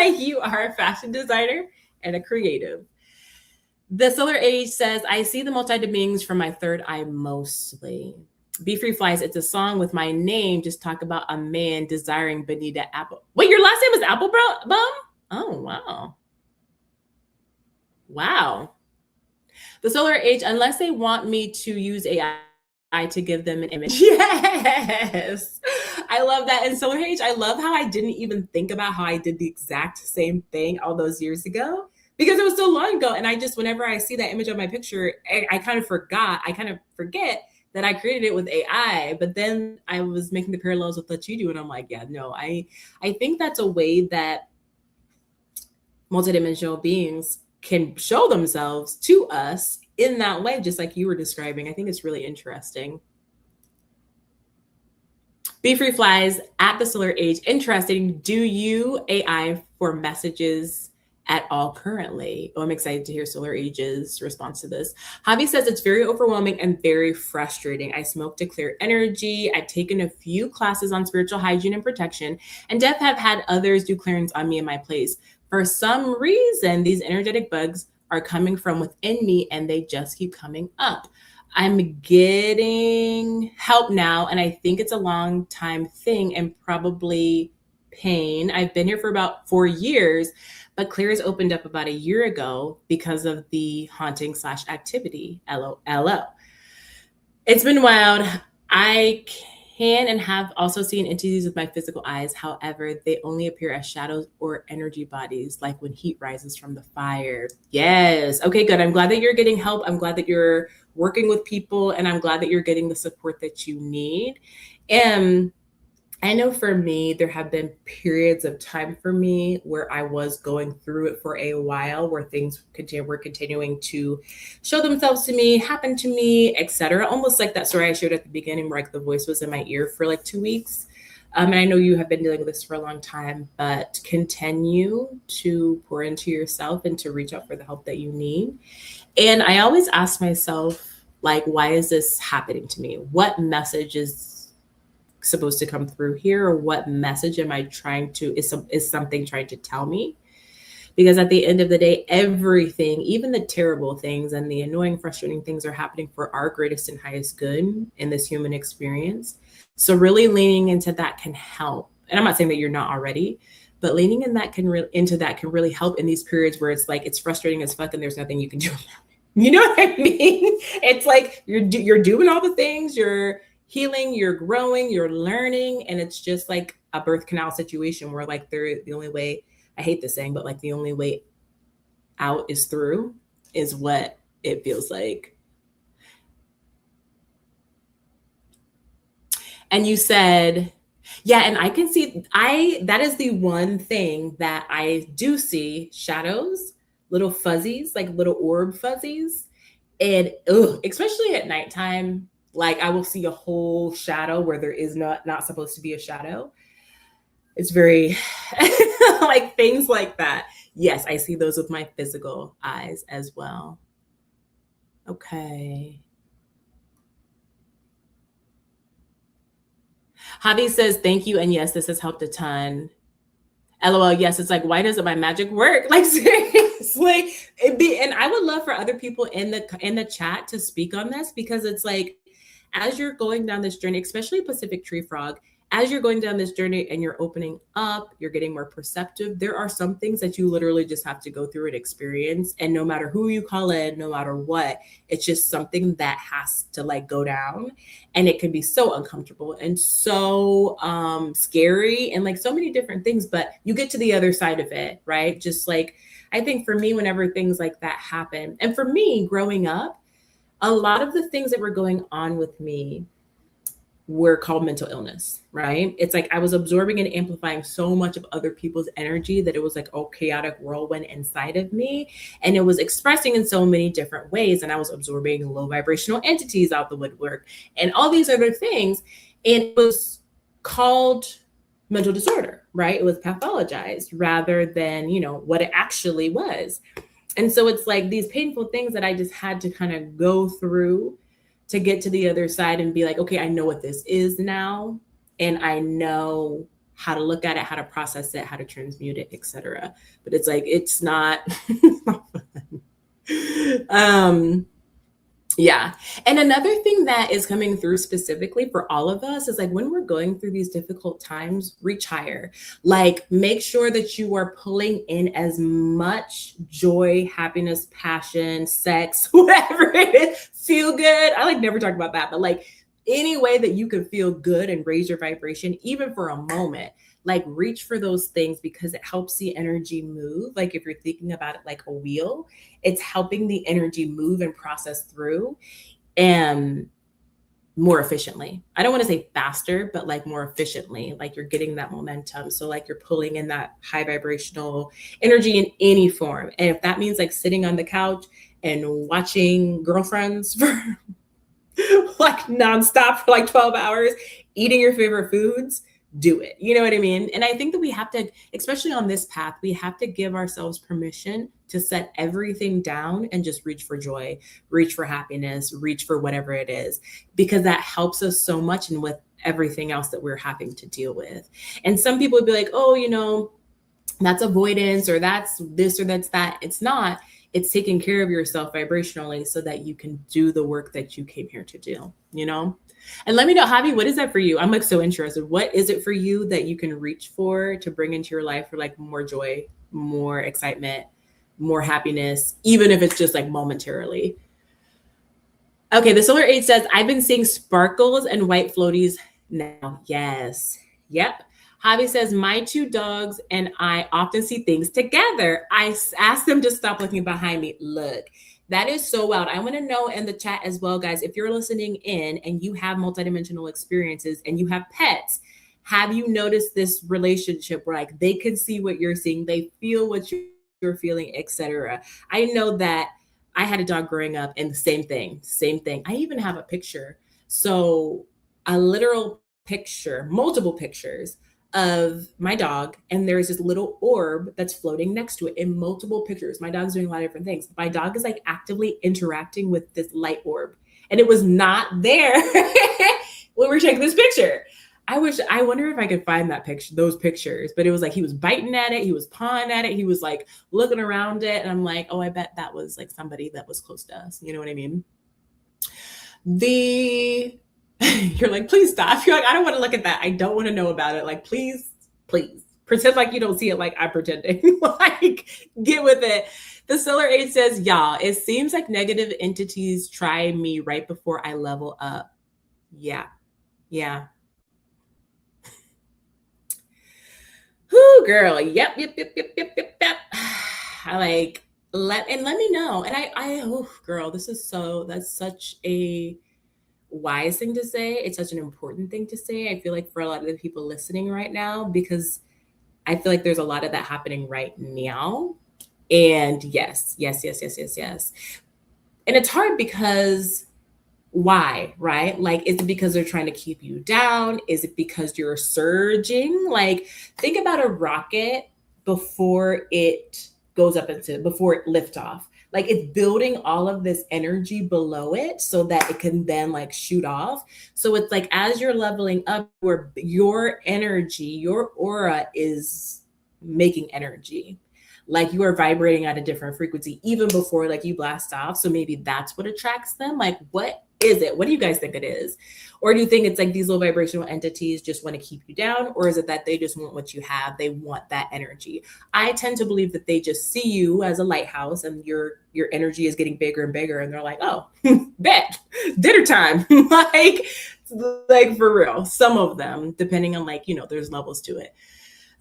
You are a fashion designer and a creative. The Solar Age says, I see the multi-beings from my third eye mostly. Be Free Flies, it's a song with my name. Just talk about a man desiring Benita Apple. Wait, your last name is Apple Bum? Oh, wow. Wow. The Solar Age, unless they want me to use AI to give them an image. Yes. I love that. And Solar Age, I love how I didn't even think about how I did the exact same thing all those years ago because it was so long ago. And I just, whenever I see that image of my picture, I kind of forget that I created it with AI. But then I was making the parallels with what you do. And I'm like, yeah, no, I think that's a way that multidimensional beings can show themselves to us in that way, just like you were describing. I think it's really interesting. Be Free Flies at the Solar Age. Interesting. Do you AI for messages at all currently? Oh, I'm excited to hear Solar Age's response to this. Javi says it's very overwhelming and very frustrating. I smoke to clear energy. I've taken a few classes on spiritual hygiene and protection, and Def have had others do clearings on me in my place. For some reason, these energetic bugs are coming from within me and they just keep coming up. I'm getting help now, and I think it's a long time thing and probably pain. I've been here for about 4 years, but Clear's opened up about a year ago because of the haunting / activity. LOL. It's been wild. I can and have also seen entities with my physical eyes. However, they only appear as shadows or energy bodies, like when heat rises from the fire. Yes. Okay, good. I'm glad that you're getting help. I'm glad that you're working with people, and I'm glad that you're getting the support that you need. And I know for me, there have been periods of time for me where I was going through it for a while, where things were continuing to show themselves to me, happen to me, etc. Almost like that story I shared at the beginning, where like the voice was in my ear for like 2 weeks. And I know you have been dealing with this for a long time, but continue to pour into yourself and to reach out for the help that you need. And I always ask myself, like, why is this happening to me? What message is supposed to come through here, or what message am I is something trying to tell me? Because at the end of the day, everything, even the terrible things and the annoying, frustrating things, are happening for our greatest and highest good in this human experience. So really leaning into that can help. And I'm not saying that you're not already, but leaning into that can really help in these periods where it's like it's frustrating as fuck and there's nothing you can do about it. You know what I mean? It's like you're doing all the things, you're healing, you're growing, you're learning, and it's just like a birth canal situation where like the only way, I hate this saying, but like the only way out is through, is what it feels like. And you said, yeah, and I can see, that is the one thing that I do see: shadows, little fuzzies, like little orb fuzzies. And ugh, especially at nighttime, like I will see a whole shadow where there is not supposed to be a shadow. It's very like things like that. Yes, I see those with my physical eyes as well. Okay. Javi says, thank you. And yes, this has helped a ton. LOL, yes, it's like, why doesn't my magic work? Like seriously. And I would love for other people in the chat to speak on this, because it's like, as you're going down this journey, especially Pacific Tree Frog, as you're going down this journey and you're opening up, you're getting more perceptive, there are some things that you literally just have to go through and experience. And no matter who you call in, no matter what, it's just something that has to like go down. And it can be so uncomfortable and so scary and like so many different things, but you get to the other side of it, right? Just like, I think for me, whenever things like that happen, and for me growing up, a lot of the things that were going on with me were called mental illness, right? It's like I was absorbing and amplifying so much of other people's energy that it was like a chaotic whirlwind inside of me. And it was expressing in so many different ways. And I was absorbing low vibrational entities out the woodwork and all these other things. And it was called mental disorder, right? It was pathologized rather than, what it actually was. And so it's like these painful things that I just had to kind of go through to get to the other side and be like, okay, I know what this is now. And I know how to look at it, how to process it, how to transmute it, etc. But it's like, it's not, it's not fun. Yeah. And another thing that is coming through specifically for all of us is like when we're going through these difficult times, reach higher. Like make sure that you are pulling in as much joy, happiness, passion, sex, whatever it is, feel good. I like never talk about that, but like any way that you can feel good and raise your vibration, even for a moment, like reach for those things because it helps the energy move. Like if you're thinking about it like a wheel, it's helping the energy move and process through and more efficiently. I don't want to say faster, but like more efficiently, like you're getting that momentum. So like you're pulling in that high vibrational energy in any form. And if that means like sitting on the couch and watching Girlfriends for like nonstop for like 12 hours, eating your favorite foods, do it. You know what I mean? And I think that we have to, especially on this path, we have to give ourselves permission to set everything down and just reach for joy, reach for happiness, reach for whatever it is, because that helps us so much and with everything else that we're having to deal with. And some people would be like, oh, that's avoidance or that's this or that's that. It's not. It's taking care of yourself vibrationally so that you can do the work that you came here to do, And let me know, Javi, what is that for you? I'm like so interested. What is it for you that you can reach for to bring into your life for like more joy, more excitement, more happiness, even if it's just like momentarily? Okay, the Solar Age says, I've been seeing sparkles and white floaties now. Yes. Yep. Javi says, my two dogs and I often see things together. I ask them to stop looking behind me. Look, that is so wild. I want to know in the chat as well, guys, if you're listening in and you have multidimensional experiences and you have pets, have you noticed this relationship where like they can see what you're seeing, they feel what you're feeling, etc. I know that I had a dog growing up and the same thing. I even have a picture. So a literal picture, multiple pictures of my dog, and there's this little orb that's floating next to it in multiple pictures. My dog's doing a lot of different things. My dog is like actively interacting with this light orb, and it was not there when we were taking this picture. I wonder if I could find that picture, those pictures, but it was like he was biting at it, he was pawing at it, he was like looking around it, and I'm like, oh, I bet that was like somebody that was close to us. You know what I mean? You're like, please stop. You're like, I don't want to look at that. I don't want to know about it. Like, please pretend like you don't see it like I'm pretending. Like, get with it. The Solar Age says, y'all, it seems like negative entities try me right before I level up. Yeah. Whoo, girl. Yep. I like, let me know. And I oh, girl, that's such a wise thing to say. It's such an important thing to say. I feel like for a lot of the people listening right now, because I feel like there's a lot of that happening right now. And yes, yes, yes, yes, yes, yes. And it's hard because why, right? Like, is it because they're trying to keep you down? Is it because you're surging? Like, think about a rocket before it before it lift off. Like, it's building all of this energy below it so that it can then like shoot off. So it's like as you're leveling up, your energy, your aura is making energy, like you are vibrating at a different frequency even before like you blast off. So maybe that's what attracts them. Like, what is it? What do you guys think it is? Or do you think it's like these low vibrational entities just want to keep you down? Or is it that they just want what you have? They want that energy. I tend to believe that they just see you as a lighthouse and your energy is getting bigger and bigger. And they're like, oh, bet dinner time. like for real. Some of them, depending on like, there's levels to it.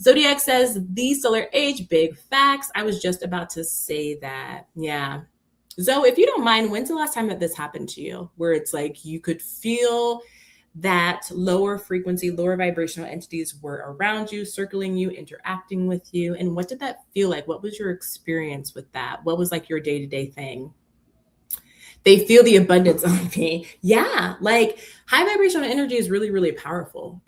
Zodiac says, the solar age, big facts. I was just about to say that. Yeah. Zoe, if you don't mind, when's the last time that this happened to you? Where it's like you could feel that lower frequency, lower vibrational entities were around you, circling you, interacting with you. And what did that feel like? What was your experience with that? What was like your day-to-day thing? They feel the abundance on me. Yeah. Like high vibrational energy is really, really powerful.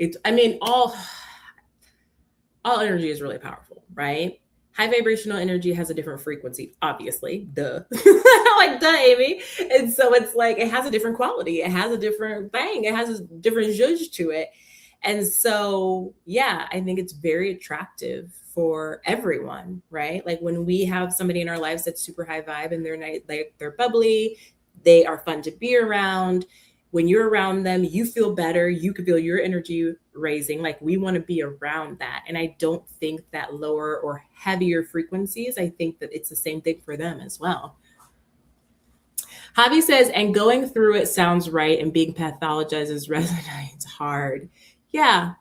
All energy is really powerful, right? High vibrational energy has a different frequency, obviously, duh. Like, duh, Amy. And so it's like, it has a different quality. It has a different thing. It has a different zhuzh to it. And so, yeah, I think it's very attractive for everyone, right? Like when we have somebody in our lives that's super high vibe and they're bubbly, they are fun to be around. When you're around them, you feel better. You could feel your energy raising. Like we want to be around that. And I don't think that lower or heavier frequencies, I think that it's the same thing for them as well. Javi says, and going through it sounds right and being pathologized resonates hard. Yeah.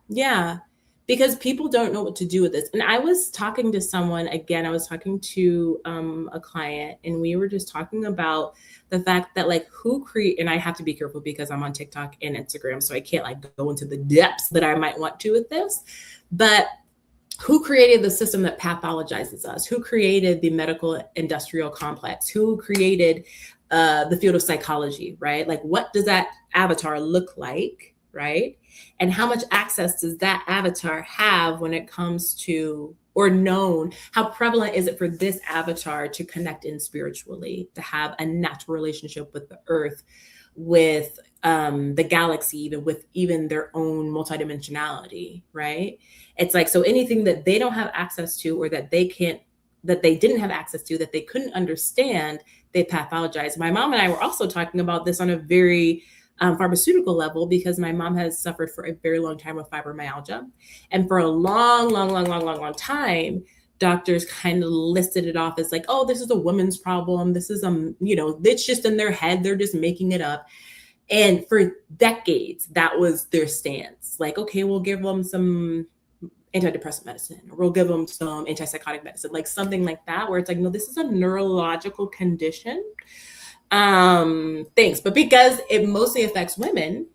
Because people don't know what to do with this. And I was talking to someone, again, I was talking to a client, and we were just talking about the fact that like and I have to be careful because I'm on TikTok and Instagram, so I can't like go into the depths that I might want to with this, but who created the system that pathologizes us? Who created the medical industrial complex? Who created the field of psychology, right? Like what does that avatar look like, right? And how much access does that avatar have when it comes to, or known, how prevalent is it for this avatar to connect in spiritually, to have a natural relationship with the earth, with the galaxy, with even their own multidimensionality, right? It's like, so anything that they don't have access to, or that they didn't have access to, that they couldn't understand, they pathologize. My mom and I were also talking about this on a very pharmaceutical level, because my mom has suffered for a very long time with fibromyalgia. And for a long time, doctors kind of listed it off as like, oh, this is a woman's problem. This is, it's just in their head. They're just making it up. And for decades, that was their stance. Like, okay, we'll give them some antidepressant medicine, or we'll give them some antipsychotic medicine, like something like that, where it's like, no, this is a neurological condition. Thanks. But because it mostly affects women,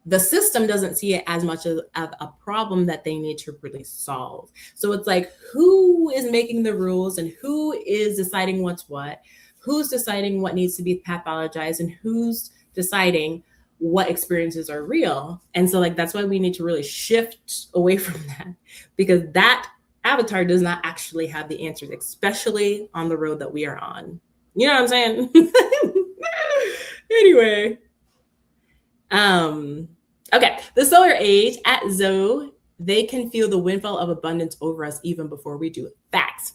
the system doesn't see it as much of a problem that they need to really solve. So it's like, who is making the rules and who is deciding what's what? Who's deciding what needs to be pathologized, and who's deciding what experiences are real? And so like, that's why we need to really shift away from that, because that avatar does not actually have the answers, especially on the road that we are on. You know what I'm saying? Anyway. Okay. The solar age at Zoe, they can feel the windfall of abundance over us even before we do it. Facts,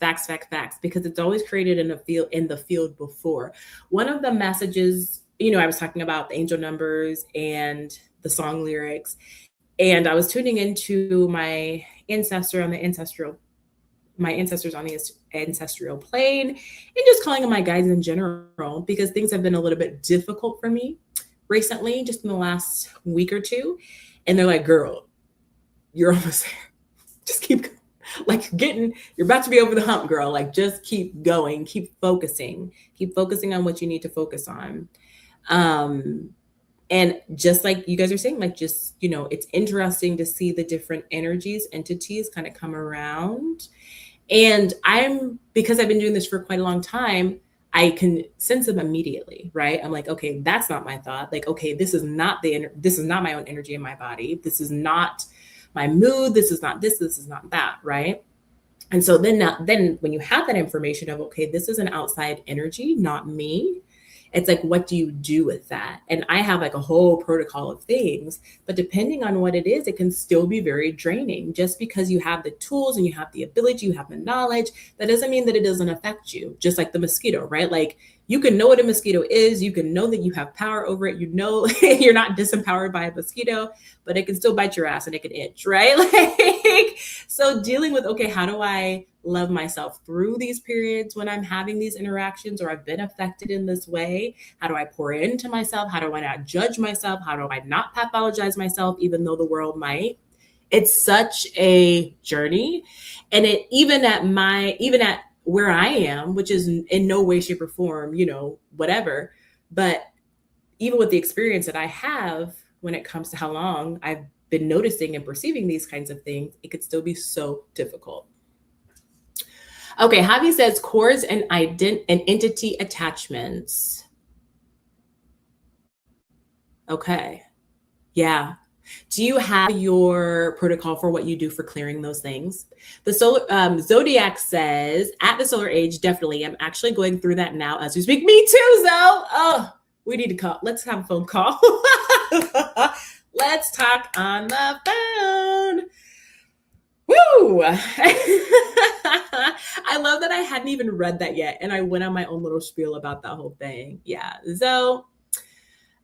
because it's always created in the field before. One of the messages, I was talking about the angel numbers and the song lyrics, and I was tuning into my ancestors on the ancestral plane, and just calling them my guides in general, because things have been a little bit difficult for me recently, just in the last week or two. And they're like, girl, you're almost there. Just keep like you're about to be over the hump, girl. Like, just keep going, keep focusing on what you need to focus on. And just like you guys are saying, like, just, it's interesting to see the different energies, entities kind of come around. And because I've been doing this for quite a long time, I can sense them immediately, right? I'm like, okay, that's not my thought. Like, okay, this is not my own energy in my body. This is not my mood. This is not this. This is not that, right? And so then when you have that information of, okay, this is an outside energy, not me. It's like, what do you do with that? And I have like a whole protocol of things, but depending on what it is, it can still be very draining. Just because you have the tools and you have the ability, you have the knowledge, that doesn't mean that it doesn't affect you. Just like the mosquito, right? Like, you can know what a mosquito is. You can know that you have power over it. You're not disempowered by a mosquito, but it can still bite your ass and it can itch, right? Like, so dealing with, okay, how do I love myself through these periods when I'm having these interactions or I've been affected in this way? How do I pour into myself? How do I not judge myself? How do I not pathologize myself, even though the world might? It's such a journey. And even at where I am, which is in no way, shape, or form, whatever. But even with the experience that I have when it comes to how long I've been noticing and perceiving these kinds of things, it could still be so difficult. Okay, Javi says cores and entity attachments. Okay, yeah. Do you have your protocol for what you do for clearing those things? The Zodiac says, at the solar age, definitely. I'm actually going through that now as we speak. Me too, Zoe. Oh, we need to call. Let's have a phone call. Let's talk on the phone. Woo! I love that I hadn't even read that yet. And I went on my own little spiel about that whole thing. Yeah. So,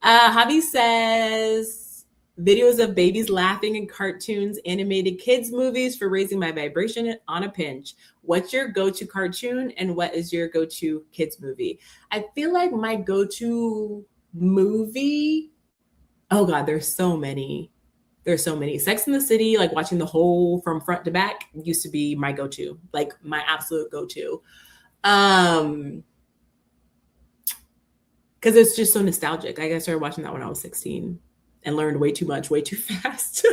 Javi says, videos of babies laughing in cartoons, animated kids movies for raising my vibration on a pinch. What's your go-to cartoon and what is your go-to kids movie? I feel like my go-to movie, oh God, there's so many. Sex in the City, like watching the whole from front to back used to be my go-to, like my absolute go-to. Because it's just so nostalgic. I started watching that when I was 16 and learned way too much, way too fast.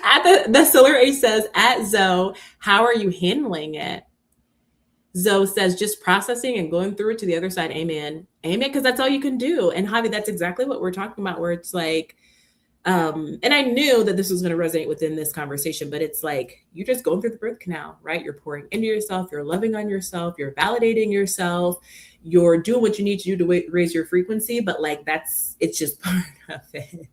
At the solar age says, at Zoe, how are you handling it? Zoe says, just processing and going through it to the other side. Amen. Because that's all you can do. And Javi, that's exactly what we're talking about, where it's like, and I knew that this was going to resonate within this conversation, but it's like, you're just going through the birth canal, right? You're pouring into yourself. You're loving on yourself. You're validating yourself. You're doing what you need to do to raise your frequency. But like, it's just part of it.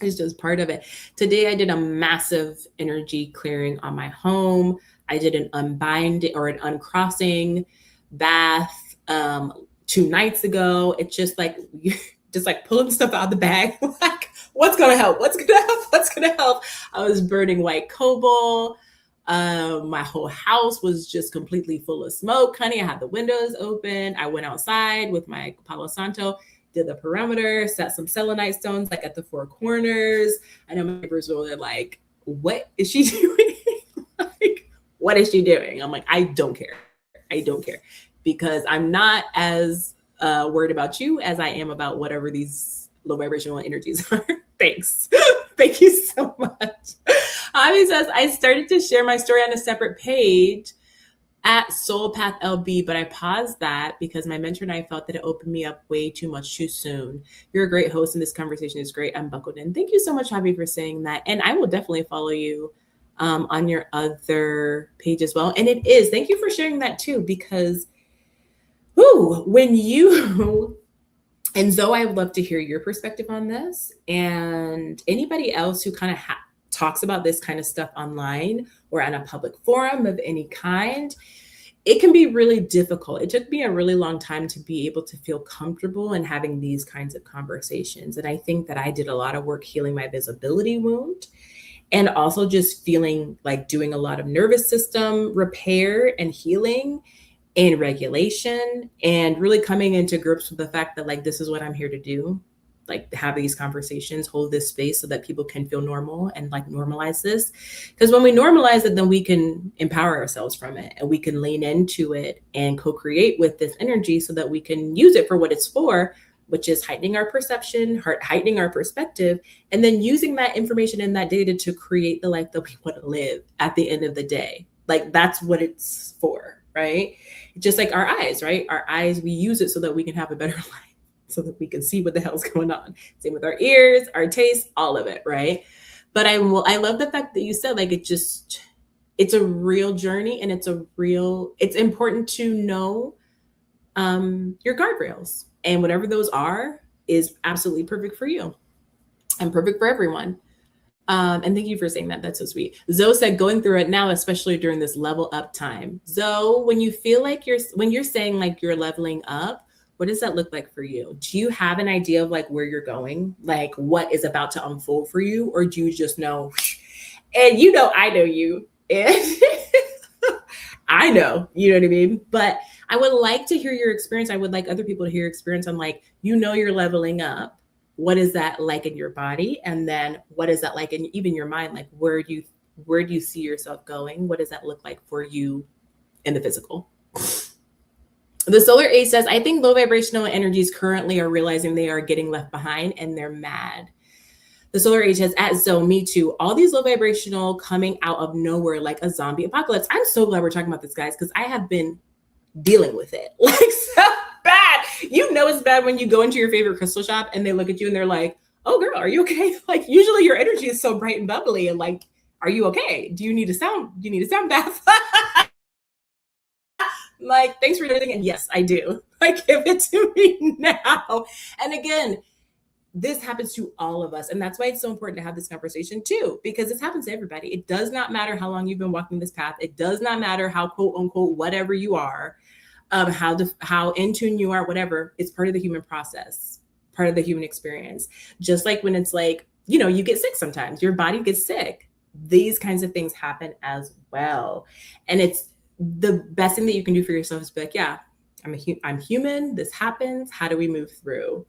It's just part of it. Today, I did a massive energy clearing on my home. I did an unbinding or an uncrossing bath 2 nights ago. It's just like pulling stuff out of the bag. Like, what's going to help? What's going to help? What's going to help? I was burning white cobalt. My whole house was just completely full of smoke, honey. I had the windows open. I went outside with my Palo Santo, did the perimeter, set some selenite stones like at the 4 corners. I know my neighbors were like, what is she doing? Like, what is she doing? I'm like, I don't care. Because I'm not as worried about you as I am about whatever these low vibrational energies are. Thanks. Thank you so much. Avi says, I started to share my story on a separate page at Soul Path LB, but I paused that because my mentor and I felt that it opened me up way too much too soon. You're a great host and this conversation is great. I'm buckled in. Thank you so much, Avi, for saying that. And I will definitely follow you on your other page as well. And it is. Thank you for sharing that too, because when you, and Zoe, I would love to hear your perspective on this, and anybody else who kind of talks about this kind of stuff online or on a public forum of any kind. It can be really difficult. It took me a really long time to be able to feel comfortable in having these kinds of conversations. And I think that I did a lot of work healing my visibility wound, and also just feeling like doing a lot of nervous system repair and healing and regulation, and really coming into grips with the fact that like, this is what I'm here to do. Like, have these conversations, hold this space so that people can feel normal and like normalize this. Because when we normalize it, then we can empower ourselves from it, and we can lean into it and co-create with this energy so that we can use it for what it's for, which is heightening our perception, heightening our perspective, and then using that information and that data to create the life that we want to live at the end of the day. Like that's what it's for, right? Just like our eyes, right? Our eyes, we use it so that we can have a better life, so that we can see what the hell's going on. Same with our ears, our taste, all of it, right? But I love the fact that you said like it's a real journey, and it's important to know your guardrails, and whatever those are is absolutely perfect for you and perfect for everyone. And thank you for saying that. That's so sweet. Zoe said, going through it now, especially during this level up time. Zoe, when you feel like when you're saying like you're leveling up, what does that look like for you? Do you have an idea of like where you're going, like what is about to unfold for you? Or do you just know? And you know, I know you. And I know, you know what I mean? But I would like to hear your experience. I would like other people to hear your experience on like, you know, you're leveling up. What is that like in your body? And then what is that like in even your mind? Like, where do you see yourself going? What does that look like for you in the physical? The solar age says, I think low vibrational energies currently are realizing they are getting left behind and they're mad. The solar age has at Zoe, me too. All these low vibrational coming out of nowhere like a zombie apocalypse. I'm so glad we're talking about this, guys, because I have been dealing with it like so bad. You know it's bad when you go into your favorite crystal shop and they look at you and they're like, oh girl, are you okay? Like usually your energy is so bright and bubbly and like, are you okay? Do you need a sound bath? Like, thanks for everything. And yes, I do. Like, give it to me now. And again, this happens to all of us. And that's why it's so important to have this conversation too, because this happens to everybody. It does not matter how long you've been walking this path. It does not matter how quote unquote, whatever you are, how in tune you are, whatever. It's part of the human process, part of the human experience. Just like when it's like, you know, you get sick sometimes, your body gets sick. These kinds of things happen as well. And it's the best thing that you can do for yourself is be like, yeah, I'm human. This happens. How do we move through?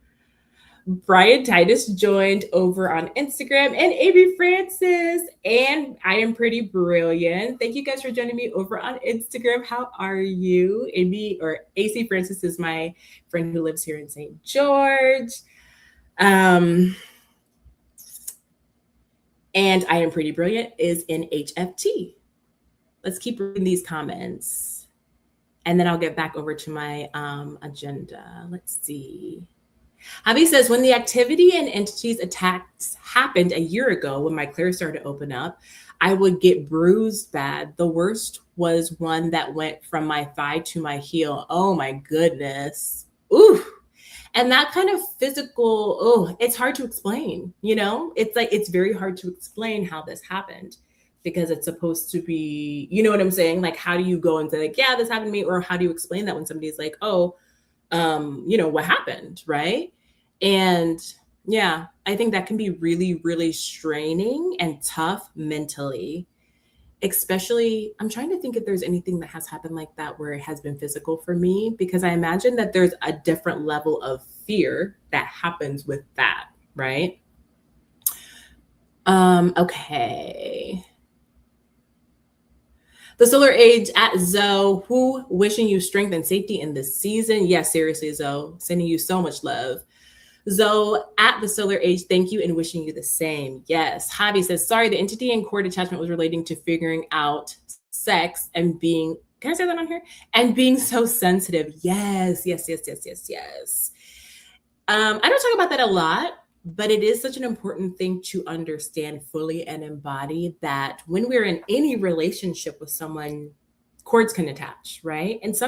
Brian Titus joined over on Instagram, and Amy Francis, and I am pretty brilliant. Thank you guys for joining me over on Instagram. How are you? Amy or AC Francis is my friend who lives here in St. George. And I am pretty brilliant is in HFT. Let's keep reading these comments, and then I'll get back over to my agenda. Let's see. Javi says, when the activity and entities attacks happened a year ago, when my clair started to open up, I would get bruised bad. The worst was one that went from my thigh to my heel. Oh my goodness. Ooh. And that kind of physical, it's hard to explain, you know? It's like, it's very hard to explain how this happened because it's supposed to be, you know what I'm saying? Like, how do you go and say like, yeah, this happened to me? Or how do you explain that when somebody's like, oh, you know, what happened, right? And yeah, I think that can be really, really straining and tough mentally, especially, I'm trying to think if there's anything that has happened like that where it has been physical for me, because I imagine that there's a different level of fear that happens with that, right? Okay. The solar age at Zoe, who wishing you strength and safety in this season. Yes, seriously, Zoe, sending you so much love. Zoe at the solar age, thank you and wishing you the same. Yes. Javi says, sorry, the entity and cord attachment was relating to figuring out sex and being, can I say that on here? And being so sensitive. Yes. I don't talk about that a lot, but it is such an important thing to understand fully and embody that when we're in any relationship with someone, cords can attach, right? And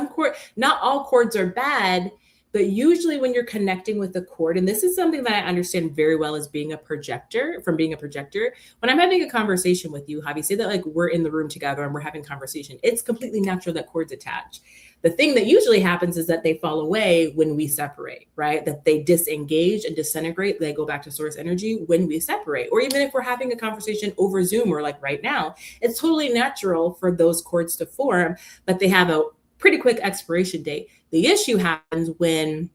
not all cords are bad, but usually when you're connecting with the cord, and this is something that I understand very well as being a projector, when I'm having a conversation with you, Javi, say that like we're in the room together and we're having conversation, it's completely natural that cords attach. The thing that usually happens is that they fall away when we separate, right? That they disengage and disintegrate. They go back to source energy when we separate. Or even if we're having a conversation over Zoom or like right now, it's totally natural for those cords to form, but they have a pretty quick expiration date. The issue happens when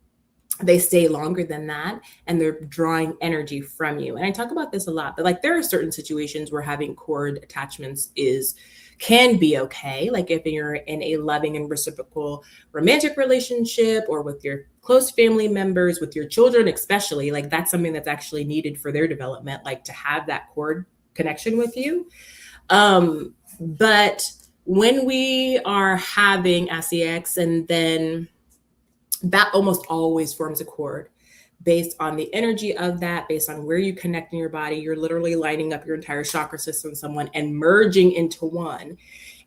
they stay longer than that and they're drawing energy from you. And I talk about this a lot, but like there are certain situations where having cord attachments is can be okay. Like if you're in a loving and reciprocal romantic relationship or with your close family members, with your children, especially, like that's something that's actually needed for their development, like to have that cord connection with you. But when we are having SEX, and then that almost always forms a cord based on the energy of that, based on where you connect in your body. You're literally lining up your entire chakra system, someone, and merging into one.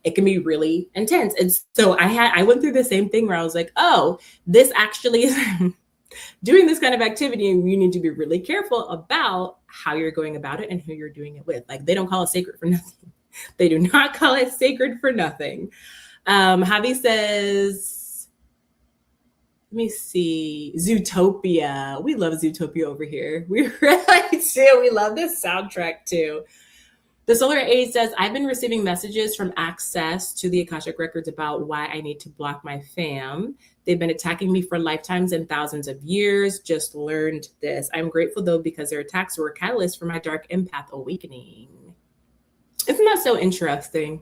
It can be really intense. And so I went through the same thing where I was like, oh, this actually is doing this kind of activity, and you need to be really careful about how you're going about it and who you're doing it with. Like they don't call it sacred for nothing. They do not call it sacred for nothing. Javi says, let me see, Zootopia. We love Zootopia over here. We really do. We love this soundtrack too. The Solar Age says, I've been receiving messages from Access to the Akashic Records about why I need to block my fam. They've been attacking me for lifetimes and thousands of years. Just learned this. I'm grateful though, because their attacks were a catalyst for my dark empath awakening. Isn't that so interesting?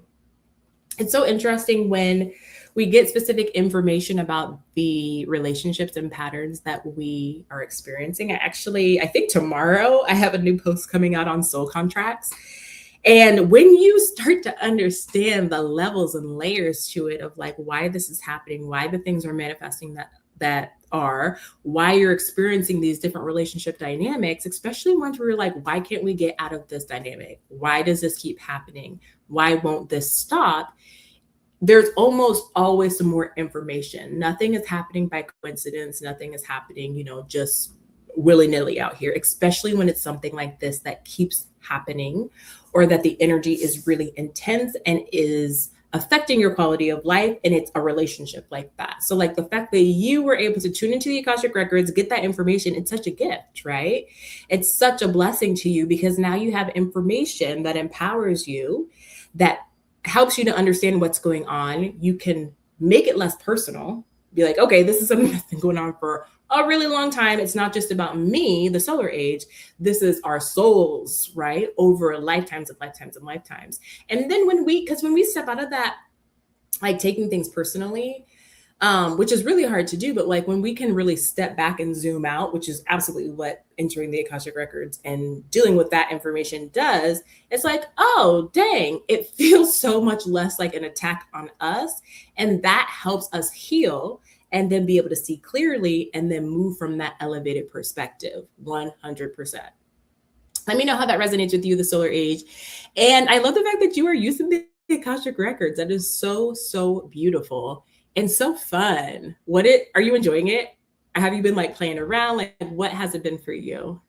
It's so interesting when we get specific information about the relationships and patterns that we are experiencing. I think tomorrow I have a new post coming out on soul contracts. And when you start to understand the levels and layers to it of like why this is happening, why the things are manifesting that are, why you're experiencing these different relationship dynamics, especially once we're like, why can't we get out of this dynamic? Why does this keep happening? Why won't this stop? There's almost always some more information. Nothing is happening by coincidence. Nothing is happening, just willy-nilly out here, especially when it's something like this that keeps happening, or that the energy is really intense and is affecting your quality of life, and it's a relationship like that. So like the fact that you were able to tune into the Akashic Records, get that information, it's such a gift, right? It's such a blessing to you, because now you have information that empowers you, that helps you to understand what's going on. You can make it less personal, be like, okay, this is something that's been going on for a really long time. It's not just about me, the Solar Age. This is our souls, right? Over lifetimes and lifetimes and lifetimes. And then when we step out of that, like taking things personally, which is really hard to do, but like when we can really step back and zoom out, which is absolutely what entering the Akashic Records and dealing with that information does, it's like, oh, dang, it feels so much less like an attack on us. And that helps us heal and then be able to see clearly and then move from that elevated perspective, 100%. Let me know how that resonates with you, the Solar Age. And I love the fact that you are using the Akashic Records. That is so, so beautiful and so fun. Are you enjoying it? Have you been like playing around? Like what has it been for you?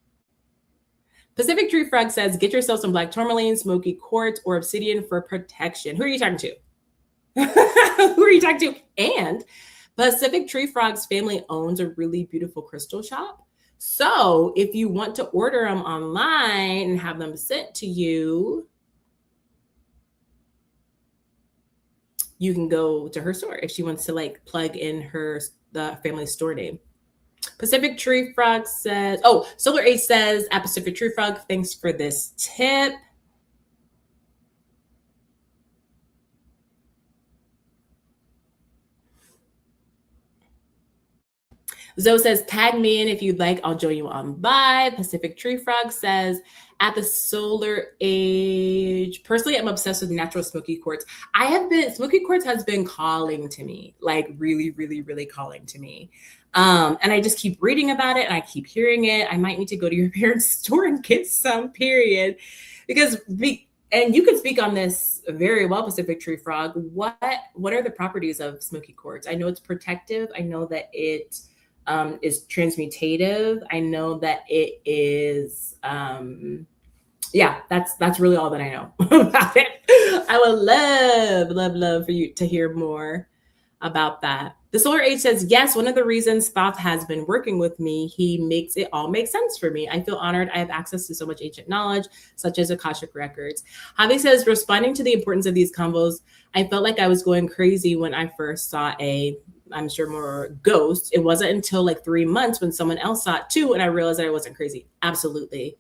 Pacific Tree Frog says, get yourself some black tourmaline, smoky quartz, or obsidian for protection. Who are you talking to? Who are you talking to? And Pacific Tree Frog's family owns a really beautiful crystal shop. So if you want to order them online and have them sent to you, you can go to her store if she wants to like plug in the family store name. Pacific Tree Frog says, Solar Age says at Pacific Tree Frog, thanks for this tip. Zoe says, tag me in if you'd like. I'll join you on by. Pacific Tree Frog says, at the Solar Age, personally, I'm obsessed with natural smoky quartz. Smoky quartz has been calling to me, like really, really, really calling to me. And I just keep reading about it and I keep hearing it. I might need to go to your parents' store and get some, period. And you can speak on this very well, Pacific Tree Frog. What are the properties of smoky quartz? I know it's protective. I know that it is transmutative. I know that it is, that's really all that I know about it. I would love for you to hear more about that. The Solar Age says, yes, one of the reasons Thoth has been working with me, he makes it all make sense for me. I feel honored. I have access to so much ancient knowledge, such as Akashic Records. Javi says, responding to the importance of these combos, I felt like I was going crazy when I first saw I'm sure more ghosts. It wasn't until like 3 months when someone else saw it too, and I realized that I wasn't crazy. Absolutely.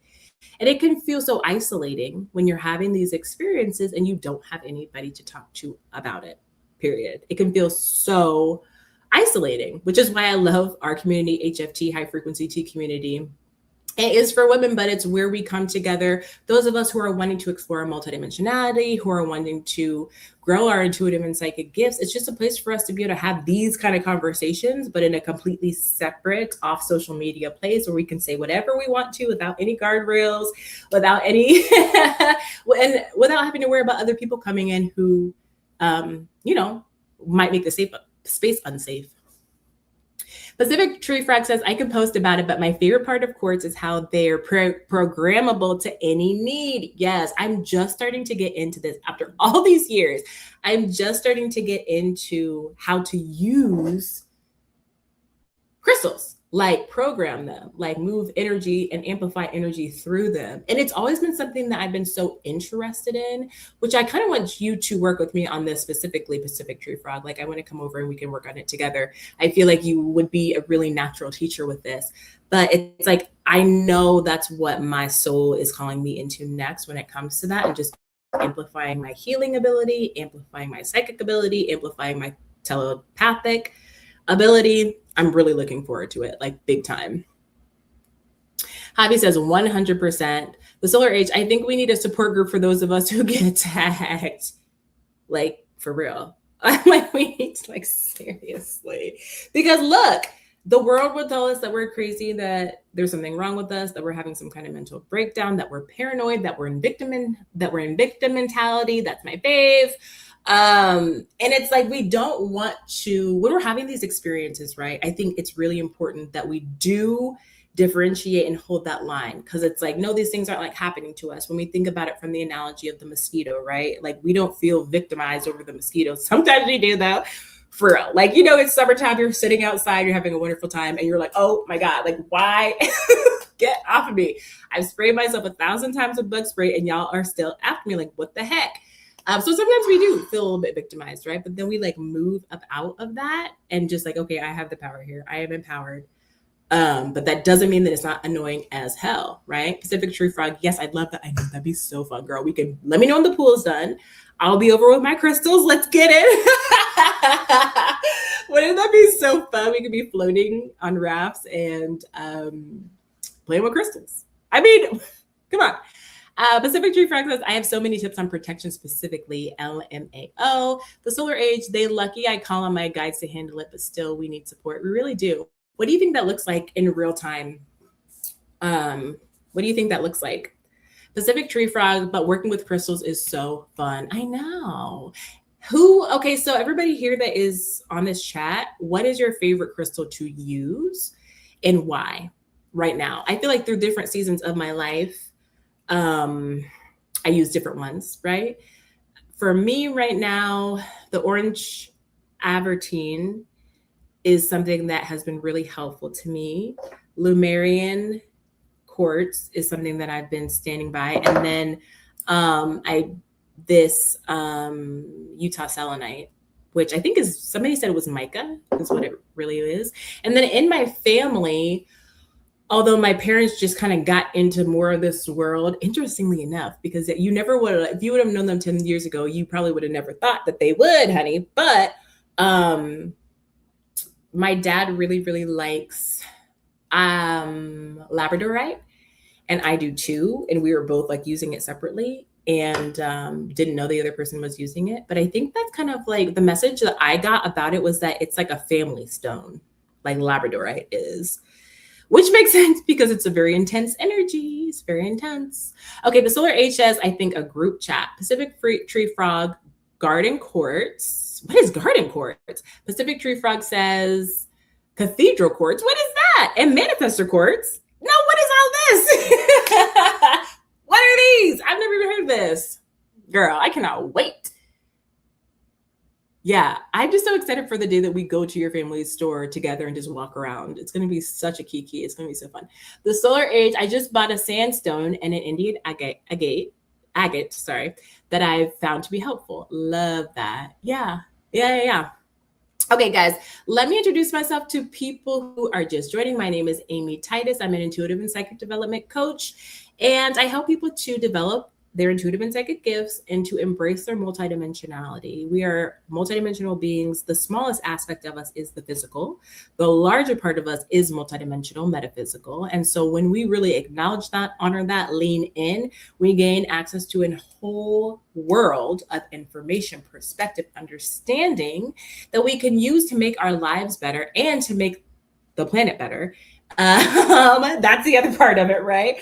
And it can feel so isolating when you're having these experiences and you don't have anybody to talk to about it, period. It can feel so isolating, which is why I love our community, HFT, high frequency T community. It is for women, but it's where we come together. Those of us who are wanting to explore multidimensionality, who are wanting to grow our intuitive and psychic gifts. It's just a place for us to be able to have these kind of conversations, but in a completely separate off social media place where we can say whatever we want to without any guardrails, without any, and without having to worry about other people coming in who, might make the space unsafe. Pacific Tree Frog says, I can post about it, but my favorite part of quartz is how they're programmable to any need. Yes, I'm just starting to get into this after all these years. I'm just starting to get into how to use crystals, like program them, like move energy and amplify energy through them. And it's always been something that I've been so interested in, which I kind of want you to work with me on this specifically, Pacific Tree Frog. Like I want to come over and we can work on it together. I feel like you would be a really natural teacher with this, but it's like, I know that's what my soul is calling me into next when it comes to that, and just amplifying my healing ability, amplifying my psychic ability, amplifying my telepathic ability. I'm really looking forward to it, like big time. Javi says 100%. The solar age, I think we need a support group for those of us who get attacked. Like, for real. I'm like, we need to, like, seriously. Because look, the world will tell us that we're crazy, that there's something wrong with us, that we're having some kind of mental breakdown, that we're paranoid, that we're in victim mentality. That's my fave. And it's like, we don't want to, when we're having these experiences, right? I think it's really important that we do differentiate and hold that line, because it's like, no, these things aren't like happening to us. When we think about it from the analogy of the mosquito, right? Like, we don't feel victimized over the mosquito. Sometimes we do, though, for real. Like, it's summertime, you're sitting outside, you're having a wonderful time, and you're like, oh my God, like, why? Get off of me. I've sprayed myself 1,000 times with bug spray and y'all are still after me. Like, what the heck? So sometimes we do feel a little bit victimized, right? But then we like move up out of that and just like, okay, I have the power here. I am empowered. But that doesn't mean that it's not annoying as hell, right? Pacific Tree Frog, yes, I'd love that. I know that'd be so fun, girl. Let me know when the pool's done. I'll be over with my crystals. Let's get it. Wouldn't that be so fun? We could be floating on rafts and playing with crystals. I mean, come on. Pacific Tree Frog says, I have so many tips on protection, specifically LMAO. The solar age, they lucky I call on my guides to handle it, but still we need support. We really do. What do you think that looks like in real time? What do you think that looks like? Pacific Tree Frog, but working with crystals is so fun. I know. Okay, so everybody here that is on this chat, what is your favorite crystal to use and why right now? I feel like through different seasons of my life, I use different ones, right? For me right now, the orange avertine is something that has been really helpful to me. Lumerian quartz is something that I've been standing by. And then Utah selenite, which I think is, somebody said it was mica, is what it really is. And then in my family, although my parents just kind of got into more of this world, interestingly enough, because you never would have, if you would have known them 10 years ago, you probably would have never thought that they would, honey. But my dad really, really likes labradorite, and I do too. And we were both like using it separately and didn't know the other person was using it. But I think that's kind of like the message that I got about it was that it's like a family stone, like labradorite is. Which makes sense because it's a very intense energy. It's very intense. Okay, the solar age says, I think a group chat. Pacific Tree Frog, garden quartz. What is garden quartz? Pacific Tree Frog says cathedral quartz. What is that? And manifestor quartz. No, what is all this? What are these? I've never even heard of this. Girl, I cannot wait. Yeah, I'm just so excited for the day that we go to your family's store together and just walk around. It's going to be such a kiki. It's going to be so fun. The solar age, I just bought a sandstone and an Indian agate, that I've found to be helpful. Love that. Yeah. Okay, guys, let me introduce myself to people who are just joining. My name is Amy Titus. I'm an intuitive and psychic development coach. And I help people to develop their intuitive and psychic gifts and to embrace their multidimensionality. We are multidimensional beings. The smallest aspect of us is the physical. The larger part of us is multidimensional, metaphysical. And so when we really acknowledge that, honor that, lean in, we gain access to a whole world of information, perspective, understanding that we can use to make our lives better and to make the planet better. That's the other part of it, right?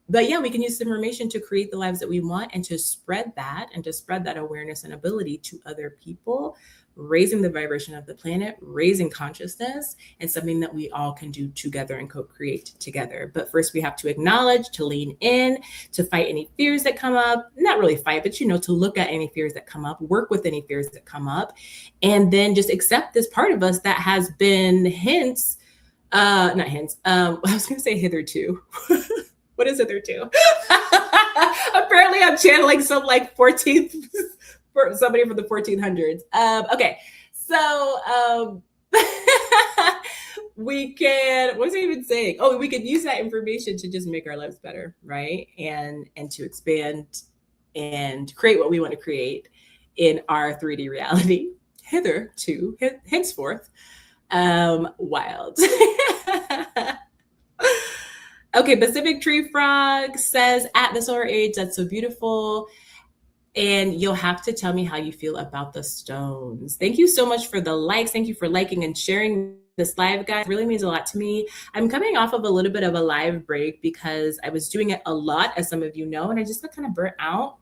But yeah, we can use this information to create the lives that we want and to spread that awareness and ability to other people, raising the vibration of the planet, raising consciousness, and something that we all can do together and co-create together. But first we have to acknowledge, to lean in, to fight any fears that come up, not really fight, but to look at any fears that come up, work with any fears that come up, and then just accept this part of us that has been not hints. I was going to say hitherto. What is hitherto? Apparently I'm channeling some like 14th, somebody from the 1400s. Okay. So we can, what was I even saying? Oh, we could use that information to just make our lives better, right? And to expand and create what we want to create in our 3D reality. Hitherto, henceforth. Wild. Okay, Pacific Tree Frog says, at the solar age, that's so beautiful. And you'll have to tell me how you feel about the stones. Thank you so much for the likes. Thank you for liking and sharing this live, guys. It really means a lot to me. I'm coming off of a little bit of a live break because I was doing it a lot, as some of you know, and I just got kind of burnt out.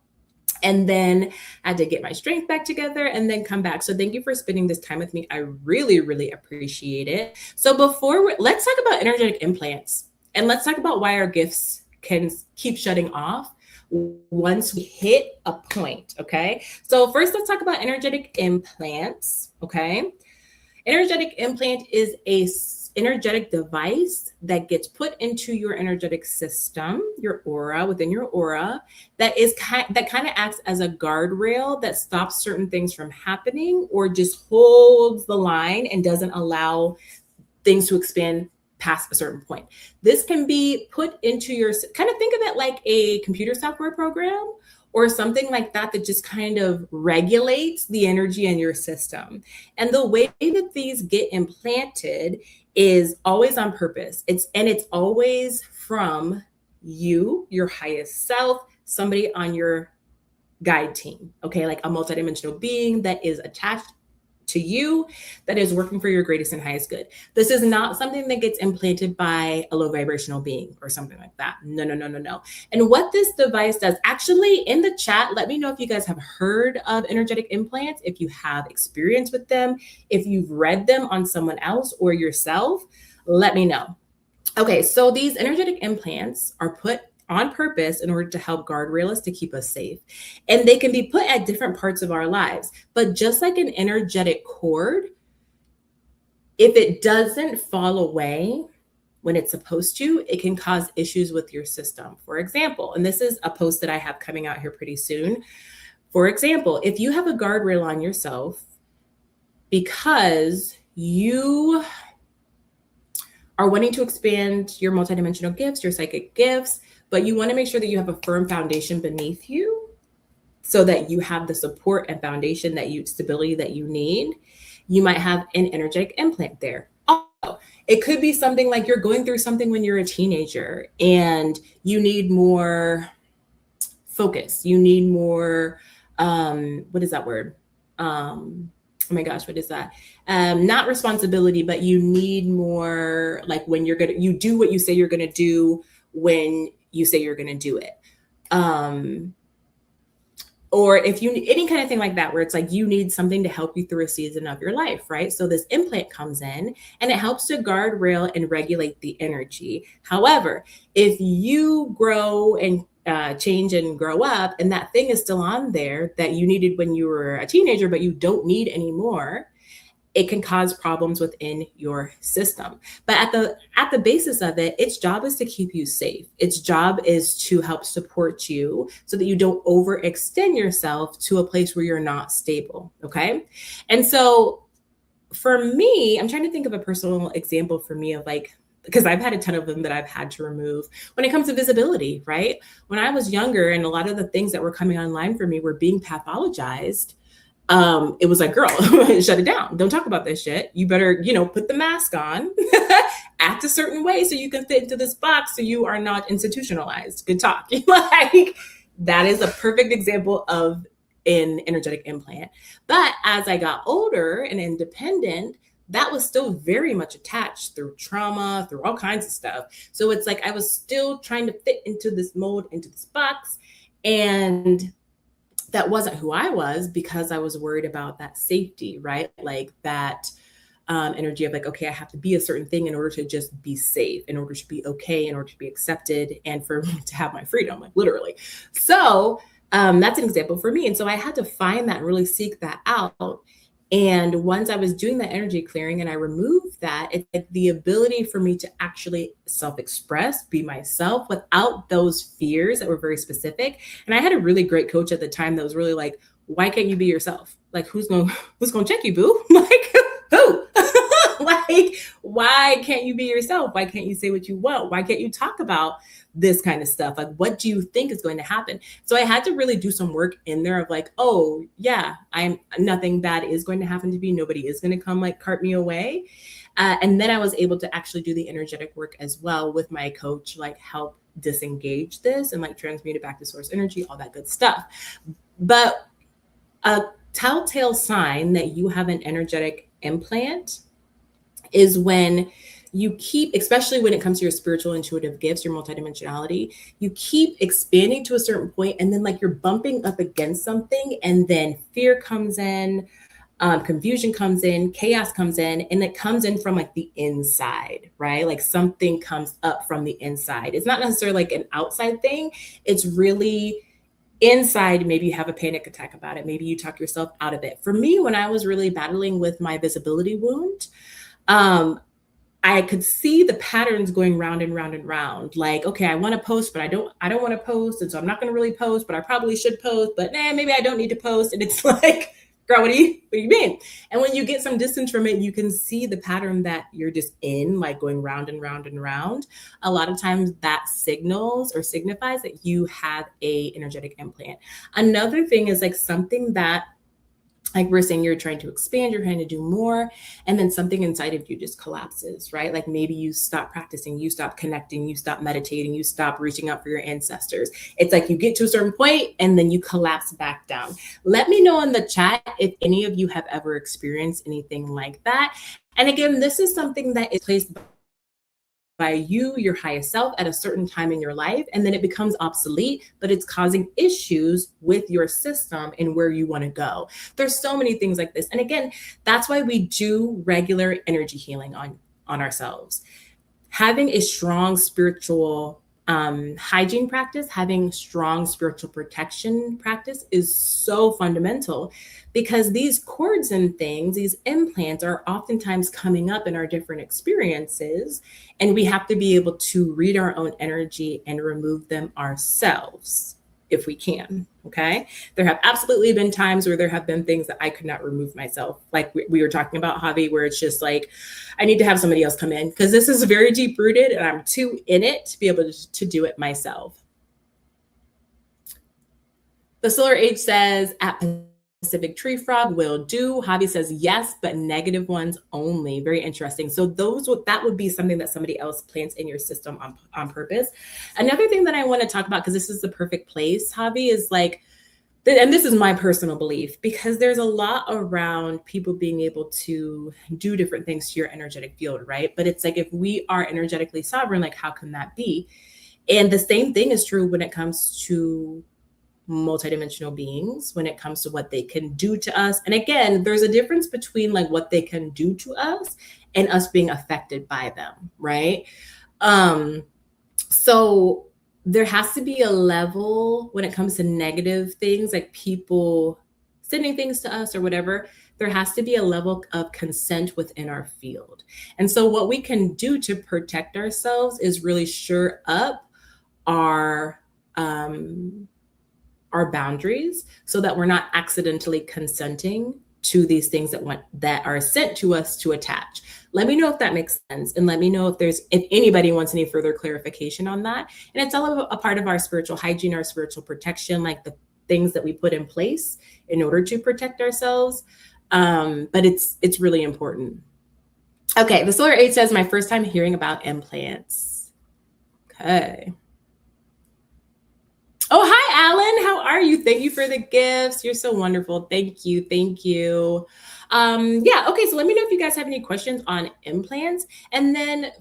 And then I had to get my strength back together and then come back. So thank you for spending this time with me. I really, really appreciate it. So let's talk about energetic implants. And let's talk about why our gifts can keep shutting off once we hit a point, okay? So first, let's talk about energetic implants, okay? Energetic implant is a energetic device that gets put into your energetic system, your aura, within your aura, that kind of acts as a guardrail that stops certain things from happening or just holds the line and doesn't allow things to expand past a certain point. This can be put into kind of think of it like a computer software program or something like that just kind of regulates the energy in your system. And the way that these get implanted is always on purpose. It's always from you, your highest self, somebody on your guide team, okay? Like a multidimensional being that is attached to you, that is working for your greatest and highest good. This is not something that gets implanted by a low vibrational being or something like that. No. And what this device does, actually in the chat, let me know if you guys have heard of energetic implants, if you have experience with them, if you've read them on someone else or yourself, let me know. Okay, so these energetic implants are put on purpose in order to help guardrail us, to keep us safe. And they can be put at different parts of our lives. But just like an energetic cord, if it doesn't fall away when it's supposed to, it can cause issues with your system. For example, and this is a post that I have coming out here pretty soon. For example, if you have a guardrail on yourself because you are wanting to expand your multidimensional gifts, your psychic gifts, but you want to make sure that you have a firm foundation beneath you so that you have the support and foundation stability that you need, you might have an energetic implant there. Also, it could be something like you're going through something when you're a teenager and you need more focus. You need more, what is that word? Oh my gosh, what is that? Not responsibility, but you need more like when you do what you say you're going to do when you say you're going to do it. Or if you need any kind of thing like that, where it's like you need something to help you through a season of your life, right? So this implant comes in and it helps to guardrail and regulate the energy. However, if you grow and change and grow up and that thing is still on there that you needed when you were a teenager, but you don't need anymore, it can cause problems within your system. But at the basis of it, its job is to keep you safe. Its job is to help support you so that you don't overextend yourself to a place where you're not stable, okay? And so for me, I'm trying to think of a personal example for me of like because I've had a ton of them that I've had to remove. When it comes to visibility, right? When I was younger and a lot of the things that were coming online for me were being pathologized, it was like, girl, shut it down. Don't talk about this shit. You better, put the mask on, act a certain way so you can fit into this box so you are not institutionalized. Good talk. Like, that is a perfect example of an energetic implant. But as I got older and independent, that was still very much attached through trauma, through all kinds of stuff. So it's like I was still trying to fit into this mold, into this box. And that wasn't who I was because I was worried about that safety, right? Like that energy of like, okay, I have to be a certain thing in order to just be safe, in order to be okay, in order to be accepted, and for me to have my freedom, like literally. So that's an example for me. And so I had to find that and really seek that out. And once I was doing that energy clearing and I removed that, it's like the ability for me to actually self-express, be myself without those fears that were very specific. And I had a really great coach at the time that was really like, why can't you be yourself? Like, who's gonna check you, boo? Like, who? Like, why can't you be yourself? Why can't you say what you want? Why can't you talk about this kind of stuff? Like, what do you think is going to happen? So I had to really do some work in there of like, oh yeah, nothing bad is going to happen to me. Nobody is going to come like cart me away. And then I was able to actually do the energetic work as well with my coach, like help disengage this and like transmute it back to source energy, all that good stuff. But a telltale sign that you have an energetic implant is when you keep, especially when it comes to your spiritual intuitive gifts, your multidimensionality, you keep expanding to a certain point and then like you're bumping up against something and then fear comes in, confusion comes in, chaos comes in, and it comes in from like the inside, right? Like something comes up from the inside. It's not necessarily like an outside thing. It's really inside. Maybe you have a panic attack about it. Maybe you talk yourself out of it. For me, when I was really battling with my visibility wound, I could see the patterns going round and round and round. Like, okay, I want to post, but I don't want to post. And so I'm not going to really post, but I probably should post, but maybe I don't need to post. And it's like, girl, what do you mean? And when you get some distance from it, you can see the pattern that you're just in, like going round and round and round. A lot of times that signals or signifies that you have a energetic implant. Another thing is like something that, like we're saying, you're trying to expand, you're trying to do more, and then something inside of you just collapses, right? Like maybe you stop practicing, you stop connecting, you stop meditating, you stop reaching out for your ancestors. It's like you get to a certain point and then you collapse back down. Let me know in the chat if any of you have ever experienced anything like that. And again, this is something that is placed by you, your highest self, at a certain time in your life, and then it becomes obsolete, but it's causing issues with your system and where you want to go. There's so many things like this. And again, that's why we do regular energy healing on ourselves. Having a strong spiritual hygiene practice, having strong spiritual protection practice is so fundamental, because these cords and things, these implants are oftentimes coming up in our different experiences, and we have to be able to read our own energy and remove them ourselves if we can. Okay. There have absolutely been times where there have been things that I could not remove myself. Like we were talking about, Javi, where it's just like, I need to have somebody else come in because this is very deep rooted and I'm too in it to be able to do it myself. The Solar Age says, at Pacific Tree Frog will do. Javi says yes, but negative ones only. Very interesting. So that would be something that somebody else plants in your system on purpose. Another thing that I want to talk about, because this is the perfect place, Javi, is like, and this is my personal belief, because there's a lot around people being able to do different things to your energetic field, right? But it's like, if we are energetically sovereign, like how can that be? And the same thing is true when it comes to multidimensional beings, when it comes to what they can do to us. And again, there's a difference between like what they can do to us and us being affected by them, right? So there has to be a level when it comes to negative things, like people sending things to us or whatever. There has to be a level of consent within our field. And so what we can do to protect ourselves is really shore up our boundaries so that we're not accidentally consenting to these things that are sent to us to attach. Let me know if that makes sense. And let me know if anybody wants any further clarification on that. And it's all a part of our spiritual hygiene, our spiritual protection, like the things that we put in place in order to protect ourselves. But it's really important. Okay, the Solar 8 says, my first time hearing about implants. Okay. Oh, hi, Alan. How are you? Thank you for the gifts. You're so wonderful. Thank you. Thank you. Yeah, okay, so let me know if you guys have any questions on implants. And then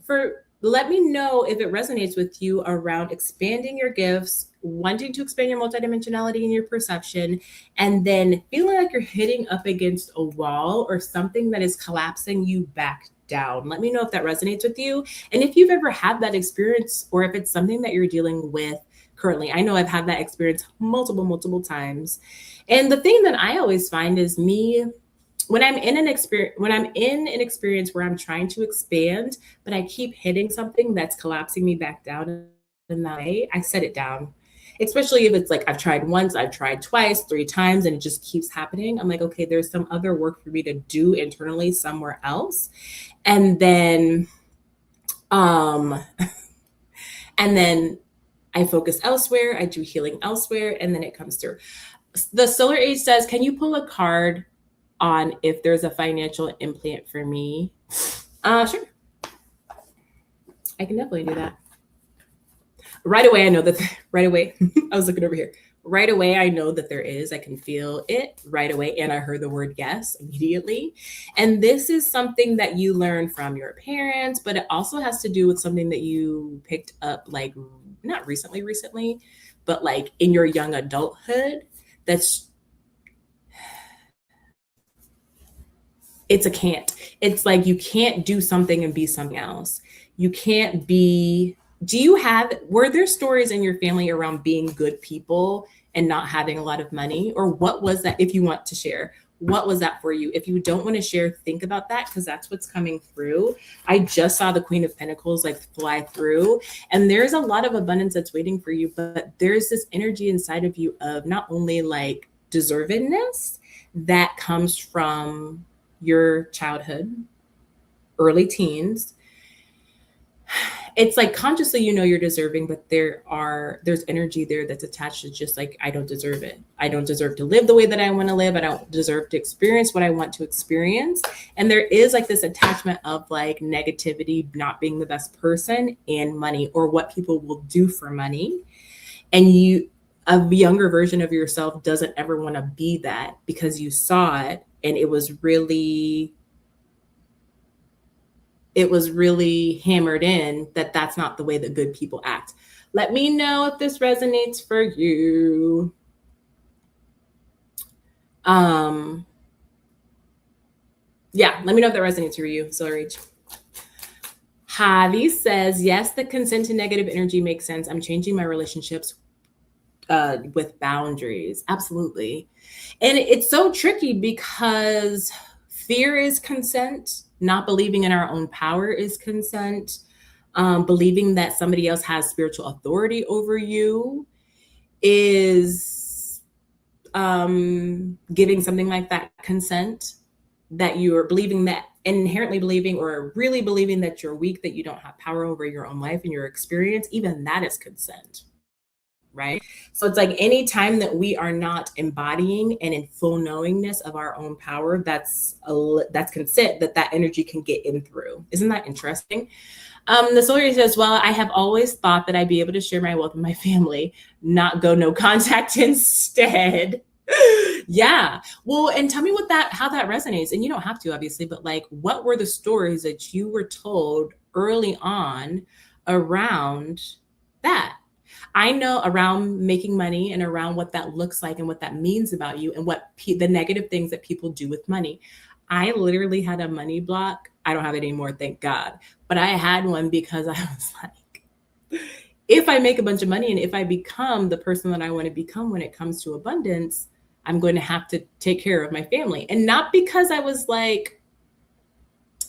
let me know if it resonates with you around expanding your gifts, wanting to expand your multidimensionality and your perception, and then feeling like you're hitting up against a wall or something that is collapsing you back down. Let me know if that resonates with you. And if you've ever had that experience, or if it's something that you're dealing with currently. I know I've had that experience multiple times. And the thing that I always find is when I'm in an experience where I'm trying to expand, but I keep hitting something that's collapsing me back down in that way, I set it down. Especially if it's like I've tried once, I've tried twice, 3 times, and it just keeps happening. I'm like, okay, there's some other work for me to do internally somewhere else. And then I focus elsewhere, I do healing elsewhere, and then it comes through. The Solar Age says, can you pull a card on if there's a financial implant for me? Sure. I can definitely do that. Right away, I know that, right away, I was looking over here. Right away, I know that there is. I can feel it right away. And I heard the word yes immediately. And this is something that you learn from your parents, but it also has to do with something that you picked up, like, not recently, but like in your young adulthood. It's a can't. It's like you can't do something and be something else. You can't be. Were there stories in your family around being good people and not having a lot of money? Or what was that, if you want to share? What was that for you? If you don't want to share, think about that, because that's what's coming through. I just saw the Queen of Pentacles like fly through, and there's a lot of abundance that's waiting for you, but there's this energy inside of you of not only like deservedness that comes from your childhood, early teens. It's like consciously you're deserving, but there's energy there that's attached to just like, I don't deserve it. I don't deserve to live the way that I want to live. I don't deserve to experience what I want to experience. And there is like this attachment of like negativity, not being the best person, and money, or what people will do for money. And a younger version of yourself doesn't ever want to be that, because you saw it and it was really hammered in that that's not the way that good people act. Let me know if this resonates for you. Yeah, let me know if that resonates for you. Sorry. Javi says, yes, the consent to negative energy makes sense. I'm changing my relationships with boundaries. Absolutely. And it's so tricky because fear is consent. Not believing in our own power is consent. Believing that somebody else has spiritual authority over you is giving something like that consent. That you're believing that, inherently believing or really believing that you're weak, that you don't have power over your own life and your experience, even that is consent. Right? So it's like any time that we are not embodying and in full knowingness of our own power, that's consent that energy can get in through. Isn't that interesting? The Solar says, well, I have always thought that I'd be able to share my wealth with my family, not go no contact instead. Yeah. Well, and tell me how that resonates. And you don't have to, obviously, but like, what were the stories that you were told early on around that? I know around making money and around what that looks like and what that means about you and what the negative things that people do with money. I literally had a money block. I don't have it anymore, thank God. But I had one because I was like, if I make a bunch of money and if I become the person that I want to become when it comes to abundance, I'm going to have to take care of my family. And not because I was like,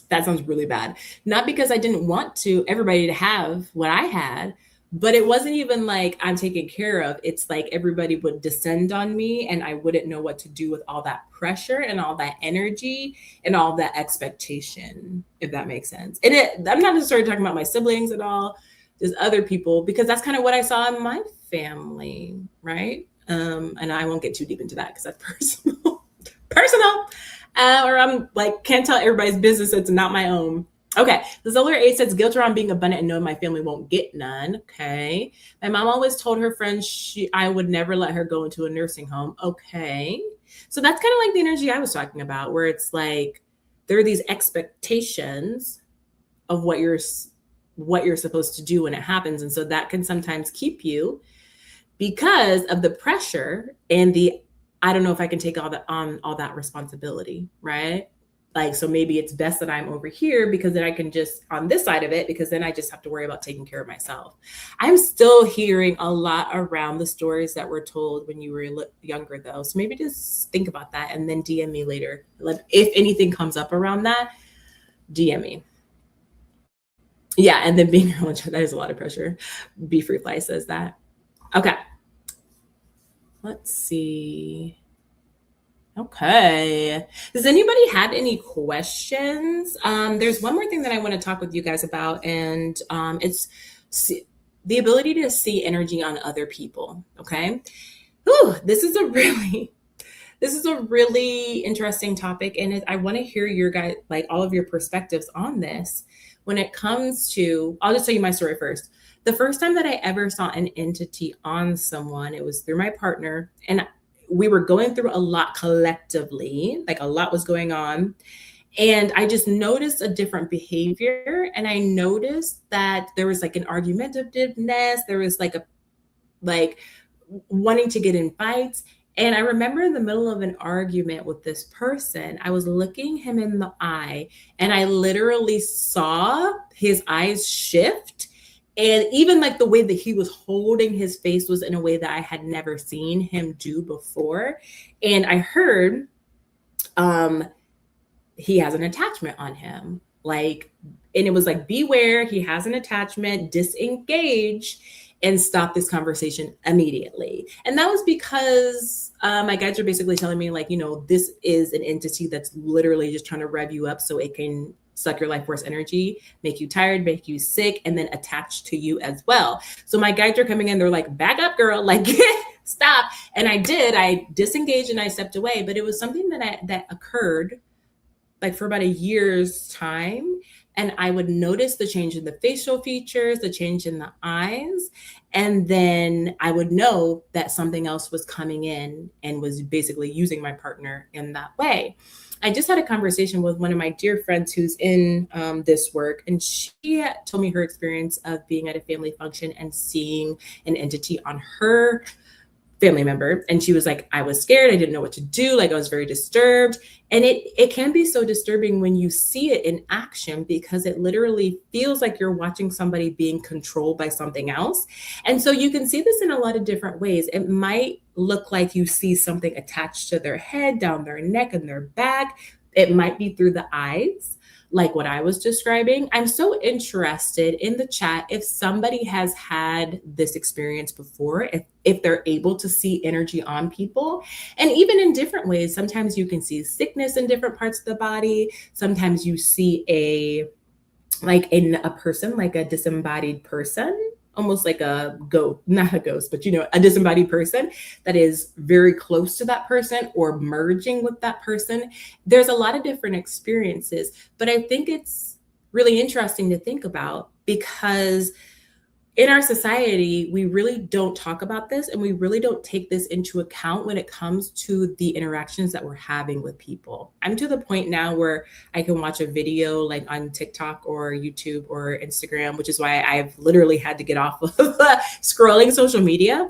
that sounds really bad. Not because I didn't want everybody to have what I had, But it wasn't even like I'm taken care of. It's like everybody would descend on me and I wouldn't know what to do with all that pressure and all that energy and all that expectation, if that makes sense. And I'm not necessarily talking about my siblings at all, just other people, because that's kind of what I saw in my family, right? And I won't get too deep into that because that's personal. Or I'm like, can't tell everybody's business. It's not my own. Okay, the solar 8 says guilt around being abundant and knowing my family won't get none. Okay, my mom always told her friends I would never let her go into a nursing home. Okay, so that's kind of like the energy I was talking about, where it's like there are these expectations of what you're supposed to do when it happens, and so that can sometimes keep you because of the pressure and the I don't know if I can take all that responsibility, right? Like, so maybe it's best that I'm over here because then I can just on this side of it, because then I just have to worry about taking care of myself. I'm still hearing a lot around the stories that were told when you were younger, though. So maybe just think about that and then DM me later. If anything comes up around that, DM me. Yeah, and then being your own child, that is a lot of pressure. Be Free Fly says that. Okay. Let's see. Okay. Does anybody have any questions? There's one more thing that I want to talk with you guys about, and it's the ability to see energy on other people. Okay. Ooh, this is a really interesting topic, and I want to hear your guys, like all of your perspectives on this. When it comes to, I'll just tell you my story first. The first time that I ever saw an entity on someone, it was through my partner, and we were going through a lot collectively, like a lot was going on. And I just noticed a different behavior. And I noticed that there was like an argumentativeness. There was like wanting to get in fights. And I remember in the middle of an argument with this person, I was looking him in the eye and I literally saw his eyes shift. And even like the way that he was holding his face was in a way that I had never seen him do before. And I heard he has an attachment on him. Like, and it was like, beware, he has an attachment, disengage and stop this conversation immediately. And that was because my guides are basically telling me, like, this is an entity that's literally just trying to rev you up so it can suck your life force energy, make you tired, make you sick, and then attach to you as well. So my guides are coming in, they're like, back up, girl, like, stop. And I disengaged and I stepped away, but it was something that occurred like for about a year's time. And I would notice the change in the facial features, the change in the eyes. And then I would know that something else was coming in and was basically using my partner in that way. I just had a conversation with one of my dear friends who's in this work, and she told me her experience of being at a family function and seeing an entity on her family member. And she was like, I was scared. I didn't know what to do. Like, I was very disturbed. And it can be so disturbing when you see it in action, because it literally feels like you're watching somebody being controlled by something else. And so you can see this in a lot of different ways. It might look like you see something attached to their head, down their neck and their back. It might be through the eyes, like what I was describing. I'm so interested in the chat if somebody has had this experience before, if they're able to see energy on people, and even in different ways. Sometimes you can see sickness in different parts of the body. Sometimes you see a person, like a disembodied person, almost like a ghost, not a ghost, but a disembodied person that is very close to that person or merging with that person. There's a lot of different experiences, but I think it's really interesting to think about, because in our society, we really don't talk about this, and we really don't take this into account when it comes to the interactions that we're having with people. I'm to the point now where I can watch a video like on TikTok or YouTube or Instagram, which is why I've literally had to get off of scrolling social media,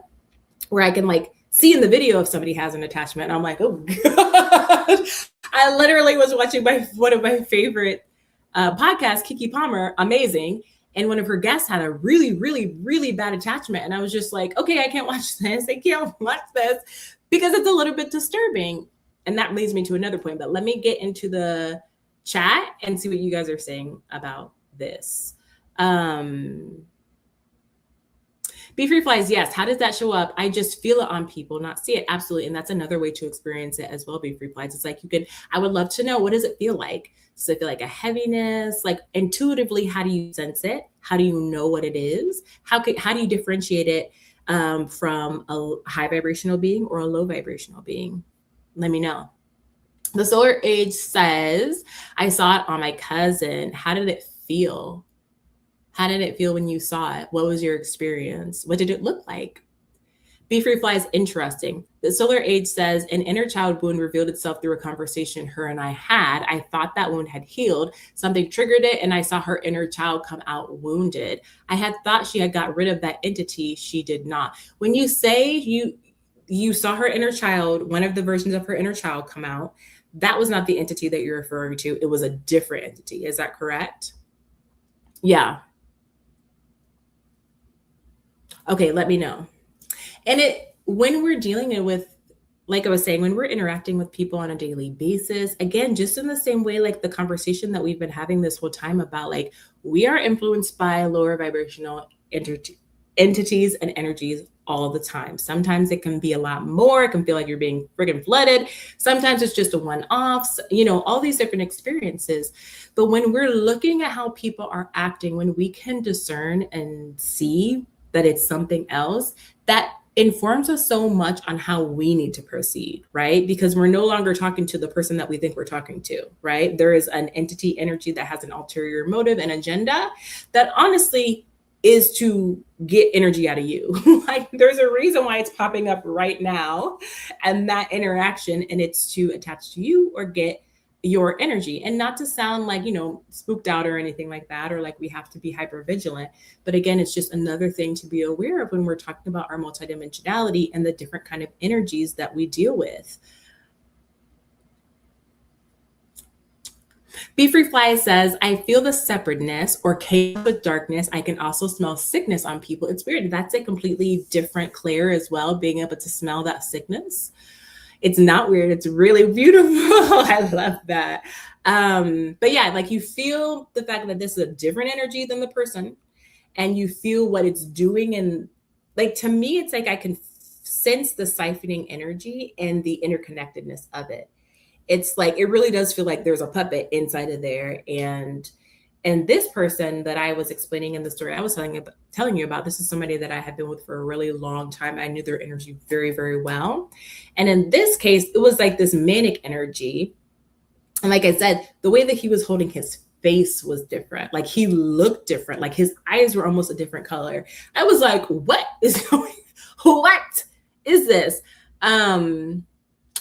where I can like see in the video if somebody has an attachment. And I'm like, oh God. I literally was watching one of my favorite podcasts, Kiki Palmer, amazing. And one of her guests had a really, really, really bad attachment. And I was just like, okay, I can't watch this. I can't watch this because it's a little bit disturbing. And that leads me to another point. But let me get into the chat and see what you guys are saying about this. Be free flies, yes. How does that show up? I just feel it on people, not see it. Absolutely. And that's another way to experience it as well. Be free flies. It's like I would love to know, what does it feel like? Does it feel like a heaviness? Like intuitively, how do you sense it? How do you know what it is? How do you differentiate it from a high vibrational being or a low vibrational being? Let me know. The solar age says, I saw it on my cousin. How did it feel? How did it feel when you saw it? What was your experience? What did it look like? Be free flies, interesting. The solar age says, an inner child wound revealed itself through a conversation her and I had. I thought that wound had healed. Something triggered it, and I saw her inner child come out wounded. I had thought she had got rid of that entity. She did not. When you say you saw her inner child, one of the versions of her inner child come out, that was not the entity that you're referring to. It was a different entity. Is that correct? Yeah. Okay, let me know. And when we're dealing with, like I was saying, when we're interacting with people on a daily basis, again, just in the same way, like the conversation that we've been having this whole time about, like, we are influenced by lower vibrational entities and energies all the time. Sometimes it can be a lot more. It can feel like you're being friggin' flooded. Sometimes it's just a one-off, all these different experiences. But when we're looking at how people are acting, when we can discern and see that it's something else, that informs us so much on how we need to proceed, right? Because we're no longer talking to the person that we think we're talking to, right? There is an entity energy that has an ulterior motive and agenda that honestly is to get energy out of you. Like, there's a reason why it's popping up right now, and that interaction, and it's to attach to you or get your energy. And not to sound like, spooked out or anything like that, or like we have to be hyper vigilant. But again, it's just another thing to be aware of when we're talking about our multidimensionality and the different kind of energies that we deal with. Be Free Fly says, I feel the separateness or chaos with darkness. I can also smell sickness on people. It's weird. That's a completely different Claire as well, being able to smell that sickness. It's not weird. It's really beautiful. I love that. But yeah, like you feel the fact that this is a different energy than the person, and you feel what it's doing. And like, to me, it's like I can sense the siphoning energy and the interconnectedness of it. It's like, it really does feel like there's a puppet inside of there. And this person that I was explaining in the story I was telling you about, this is somebody that I had been with for a really long time. I knew their energy very, very well. And in this case, it was like this manic energy. And like I said, the way that he was holding his face was different. Like, he looked different. Like, his eyes were almost a different color. I was like, what is this?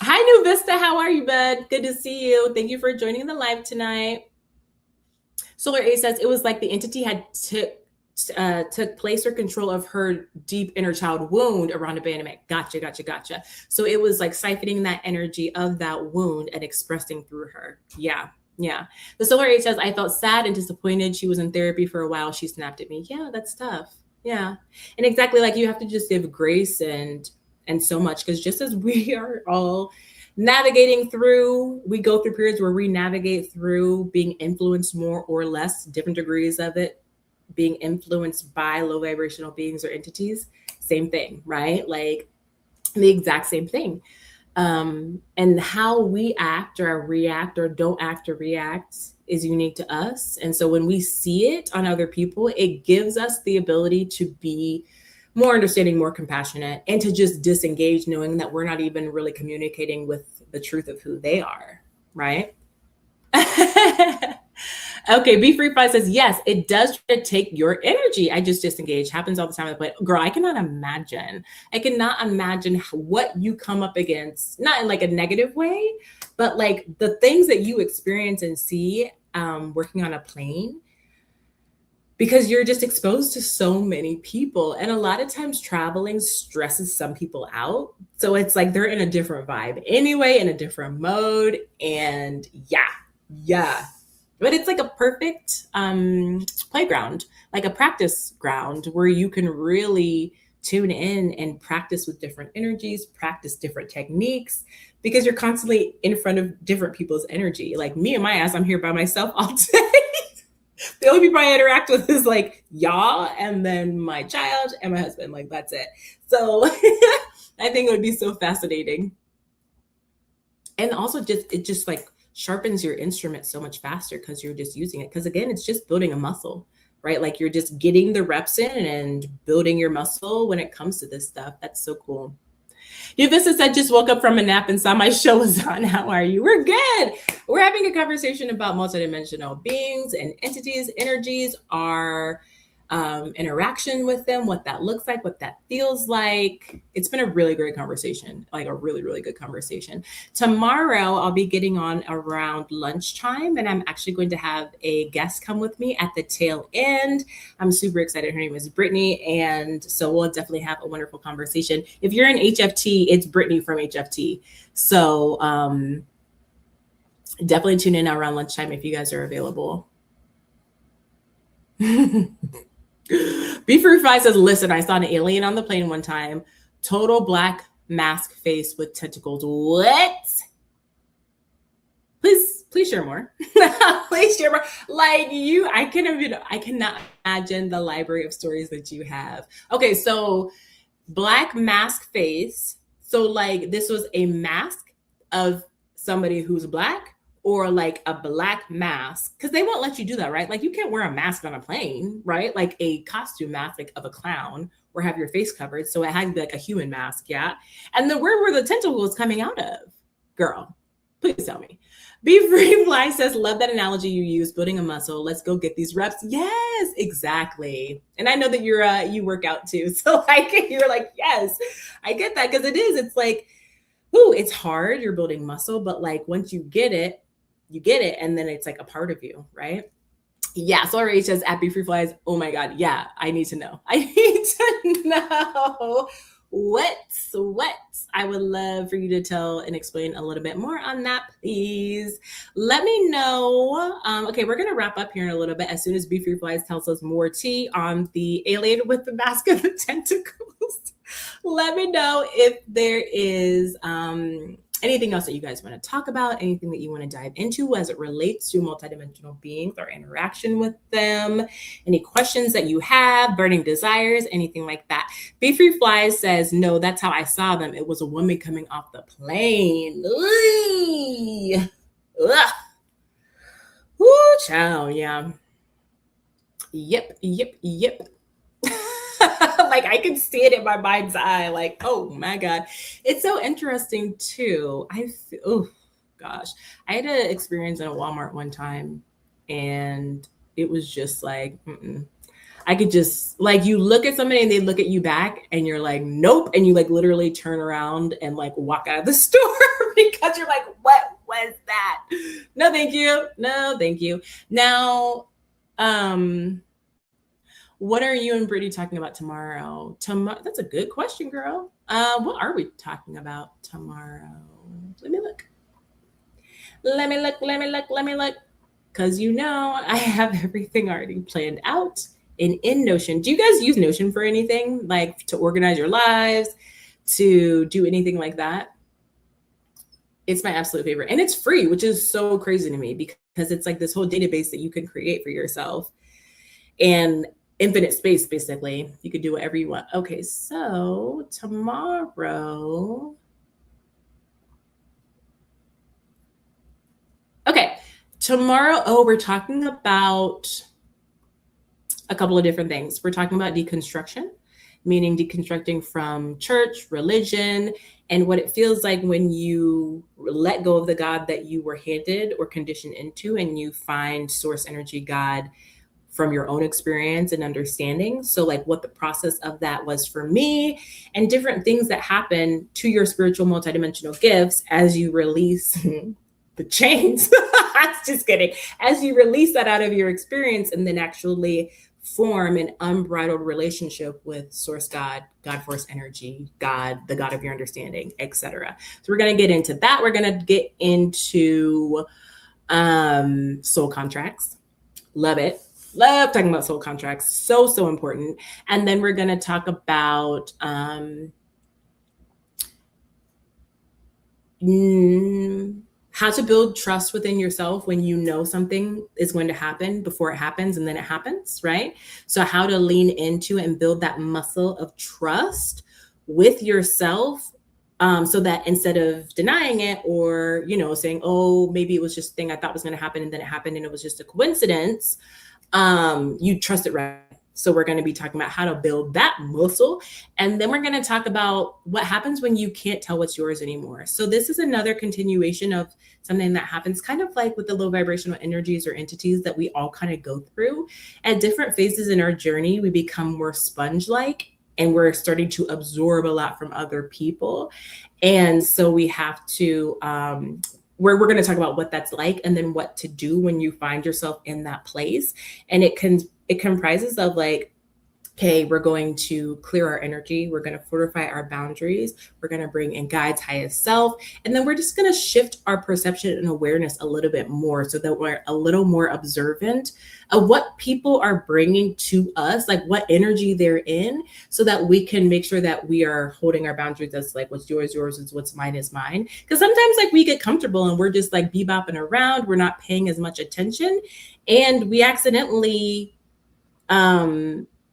Hi, New Vista. How are you, bud? Good to see you. Thank you for joining the live tonight. Solar A says it was like the entity had took place or control of her deep inner child wound around abandonment. Gotcha. So it was like siphoning that energy of that wound and expressing through her. Yeah. The Solar A says, I felt sad and disappointed. She was in therapy for a while. She snapped at me. Yeah, that's tough. Yeah. And exactly, like, you have to just give grace and so much, because just as we are all navigating through, we go through periods where we navigate through being influenced more or less, different degrees of it, being influenced by low vibrational beings or entities. Same thing, right? Like, the exact same thing. And how we act or react or don't act or react is unique to us. And so when we see it on other people, it gives us the ability to be more understanding, more compassionate, and to just disengage, knowing that we're not even really communicating with the truth of who they are, right? Okay, Be Free Fly says, yes, it does try to take your energy. I just disengage. Happens all the time. But girl, I cannot imagine what you come up against, not in like a negative way, but like the things that you experience and see working on a plane, because you're just exposed to so many people. And a lot of times traveling stresses some people out. So it's like they're in a different vibe anyway, in a different mode. And yeah. But it's like a perfect playground, like a practice ground where you can really tune in and practice with different energies, practice different techniques, because you're constantly in front of different people's energy. Like me and my ass, I'm here by myself all day. The only people I interact with is like y'all and then my child and my husband. Like that's it. So I think it would be so fascinating. And also just it just like sharpens your instrument so much faster because you're just using it. Because again, it's just building a muscle, right? Like you're just getting the reps in and building your muscle when it comes to this stuff. That's so cool. Yuvissa said, just woke up from a nap and saw my show was on. How are you? We're good. We're having a conversation about multidimensional beings and entities, energies, our interaction with them, what that looks like, what that feels like. It's been a really great conversation, like a really, really good conversation. Tomorrow, I'll be getting on around lunchtime, and I'm actually going to have a guest come with me at the tail end. I'm super excited. Her name is Brittany, and so we'll definitely have a wonderful conversation. If you're in HFT, it's Brittany from HFT. So definitely tune in around lunchtime if you guys are available. Be Fruit Fly says, listen, I saw an alien on the plane one time. Total black mask face with tentacles. What? Please share more. Please share more. Like I cannot imagine the library of stories that you have. Okay, so black mask face. So like this was a mask of somebody who's black, or like a black mask, because they won't let you do that, right? Like you can't wear a mask on a plane, right? Like a costume mask, like of a clown, or have your face covered. So it had to be like a human mask, yeah. And then where were the tentacles coming out of, girl? Please tell me. Be Free Fly says, love that analogy you use, building a muscle. Let's go get these reps. Yes, exactly. And I know that you work out too, so like you're like, yes, I get that, because it is. It's like, ooh, it's hard. You're building muscle, but like once you get it, and then it's like a part of you, right? Yeah. So RH says at Be Free Flies. Oh my God. Yeah. I need to know. I need to know what I would love for you to tell and explain a little bit more on that, please. Let me know. Okay, we're gonna wrap up here in a little bit as soon as Be Free Flies tells us more tea on the alien with the mask of the tentacles. Let me know if there is anything else that you guys want to talk about, anything that you want to dive into as it relates to multidimensional beings or interaction with them, any questions that you have, burning desires, anything like that. Be Free Flies says, no, that's how I saw them. It was a woman coming off the plane. Ugh. Woo, child, yeah. Yep. Like I can see it in my mind's eye. Like, oh my God. It's so interesting too. Oh gosh. I had an experience in a Walmart one time, and it was just like, I could just like, you look at somebody and they look at you back and you're like, nope. And you like literally turn around and like walk out of the store because you're like, what was that? No, thank you. No, thank you. Now, what are you and Brittany talking about tomorrow? That's a good question, girl. What are we talking about tomorrow? Let me look. Because I have everything already planned out and in Notion. Do you guys use Notion for anything? Like to organize your lives, to do anything like that? It's my absolute favorite. And it's free, which is so crazy to me, because it's like this whole database that you can create for yourself. And infinite space, basically. You could do whatever you want. Okay, so tomorrow. Okay, tomorrow, we're talking about a couple of different things. We're talking about deconstruction, meaning deconstructing from church, religion, and what it feels like when you let go of the God that you were handed or conditioned into, and you find source energy, God, from your own experience and understanding. So like what the process of that was for me, and different things that happen to your spiritual multidimensional gifts as you release the chains. Just kidding. As you release that out of your experience and then actually form an unbridled relationship with source God, God force energy, God, the God of your understanding, etc. So we're going to get into that. We're going to get into soul contracts. Love it. Love talking about soul contracts. So important. And then we're going to talk about how to build trust within yourself when you know something is going to happen before it happens and then it happens, right? So how to lean into and build that muscle of trust with yourself, so that instead of denying it or, saying, oh, maybe it was just a thing I thought was going to happen and then it happened and it was just a coincidence, you trust it, right? So we're going to be talking about how to build that muscle. And then we're going to talk about what happens when you can't tell what's yours anymore. So this is another continuation of something that happens kind of like with the low vibrational energies or entities that we all kind of go through. At different phases in our journey, we become more sponge-like and we're starting to absorb a lot from other people. And so we have to, we're going to talk about what that's like and then what to do when you find yourself in that place. And it comprises of like, okay, we're going to clear our energy. We're going to fortify our boundaries. We're going to bring in Guide's highest self. And then we're just going to shift our perception and awareness a little bit more so that we're a little more observant of what people are bringing to us, like what energy they're in, so that we can make sure that we are holding our boundaries. That's like what's yours is, what's mine is mine. Because sometimes like we get comfortable and we're just like bebopping around. We're not paying as much attention. And we accidentally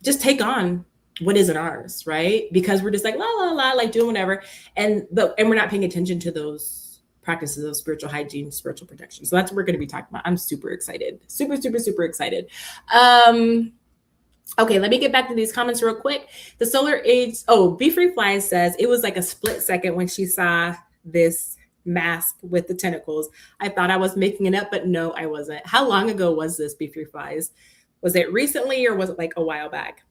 just take on what isn't ours, right? Because we're just like la la la, like doing whatever, and we're not paying attention to those practices of spiritual hygiene, spiritual protection. So that's what we're going to be talking about. I'm super excited, super excited. Okay, let me get back to these comments real quick. The solar age. Oh, Be Free Flies says it was like a split second when she saw this mask with the tentacles. I thought I was making it up, but no, I wasn't. How long ago was this, Be Free Flies? Was it recently or was it like a while back?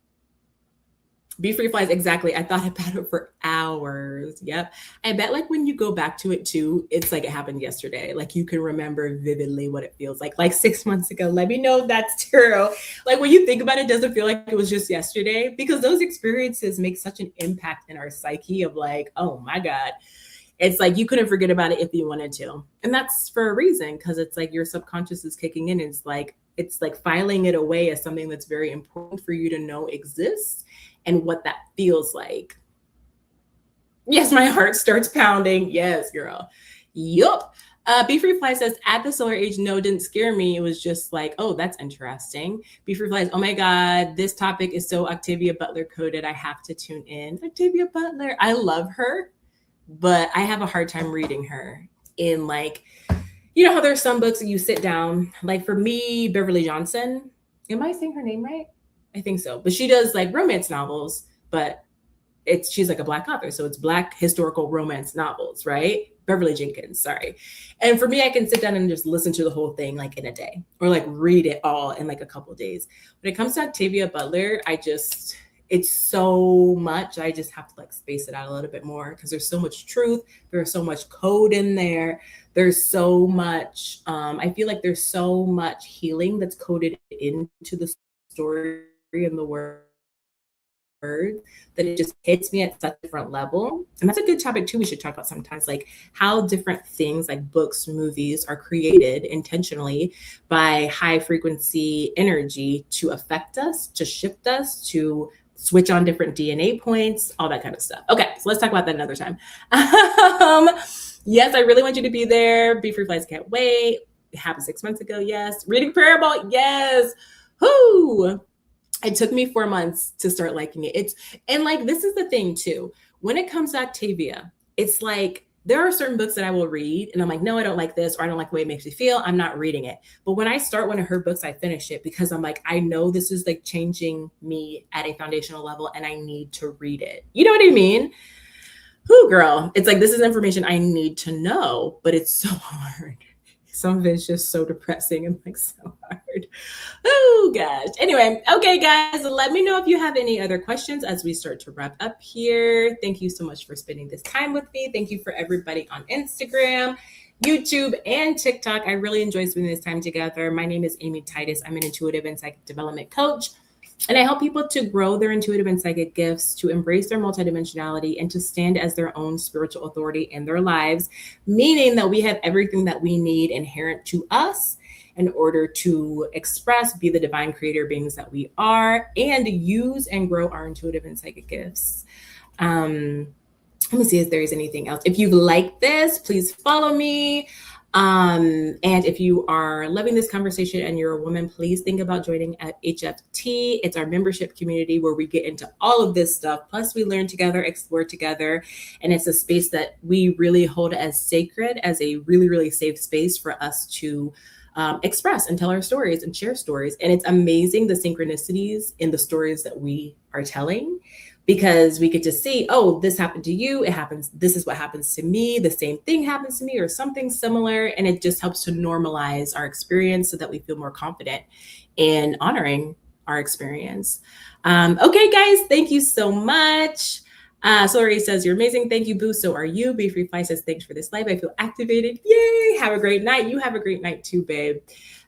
Be Free Flies, exactly. I thought about it for hours. Yep. I bet like when you go back to it too, it's like it happened yesterday. Like you can remember vividly what it feels like 6 months ago. Let me know if that's true. Like when you think about it, doesn't feel like it was just yesterday, because those experiences make such an impact in our psyche of like, oh my God. It's like you couldn't forget about it if you wanted to. And that's for a reason, because it's like your subconscious is kicking in. It's like filing it away as something that's very important for you to know exists and what that feels like. Yes, my heart starts pounding. Yes, girl. Yup. Be Free Fly says, at the solar age, no, didn't scare me. It was just like, oh, that's interesting. Be Free Flies, oh my God, this topic is so Octavia Butler coded. I have to tune in. Octavia Butler, I love her, but I have a hard time reading her in like, you know how there's some books that you sit down, like for me, Beverly Johnson, am I saying her name right? I think so. But she does like romance novels, but she's like a Black author. So it's Black historical romance novels, right? Beverly Jenkins, sorry. And for me, I can sit down and just listen to the whole thing like in a day or like read it all in like a couple of days. When it comes to Octavia Butler, it's so much. I just have to like space it out a little bit more because there's so much truth. There's so much code in there. There's so much, I feel like there's so much healing that's coded into the story and the word that it just hits me at such a different level. And that's a good topic too we should talk about sometimes, like how different things like books, movies are created intentionally by high frequency energy to affect us, to shift us, to switch on different DNA points, all that kind of stuff. Okay, so let's talk about that another time. Yes, I really want you to be there. Be Free Flies, can't wait. It happened 6 months ago, yes. Reading Parable, yes. Whoo! It took me 4 months to start liking it. And like, this is the thing too. When it comes to Octavia, it's like, there are certain books that I will read and I'm like, no, I don't like this, or I don't like the way it makes me feel. I'm not reading it. But when I start one of her books, I finish it because I'm like, I know this is like changing me at a foundational level and I need to read it. You know what I mean? Whoo, girl. It's like, this is information I need to know, but it's so hard. Some of it's just so depressing and like so hard. Oh gosh. Anyway, okay, guys, let me know if you have any other questions as we start to wrap up here. Thank you so much for spending this time with me. Thank you for everybody on Instagram, YouTube, and TikTok. I really enjoy spending this time together. My name is Amy Titus. I'm an intuitive and psychic development coach. And I help people to grow their intuitive and psychic gifts, to embrace their multidimensionality, and to stand as their own spiritual authority in their lives, meaning that we have everything that we need inherent to us in order to express, be the divine creator beings that we are, and use and grow our intuitive and psychic gifts. Let me see if there is anything else. If you've liked this, please follow me. And if you are loving this conversation and you're a woman, please think about joining at HFT. It's our membership community where we get into all of this stuff. Plus, we learn together, explore together. And it's a space that we really hold as sacred, as a really, really safe space for us to express and tell our stories and share stories. And it's amazing the synchronicities in the stories that we are telling, because we get to see, oh, this happened to you. It happens. This is what happens to me. The same thing happens to me or something similar. And it just helps to normalize our experience so that we feel more confident in honoring our experience. Okay, guys, thank you so much. Sorry says, you're amazing. Thank you, Boo. So are you. Be Free Fly says, thanks for this live. I feel activated. Yay. Have a great night. You have a great night too, babe.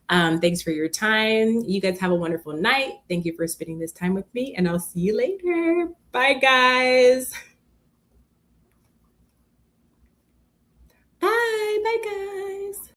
Thanks for your time. You guys have a wonderful night. Thank you for spending this time with me, and I'll see you later. Bye, guys. Bye. Bye, guys.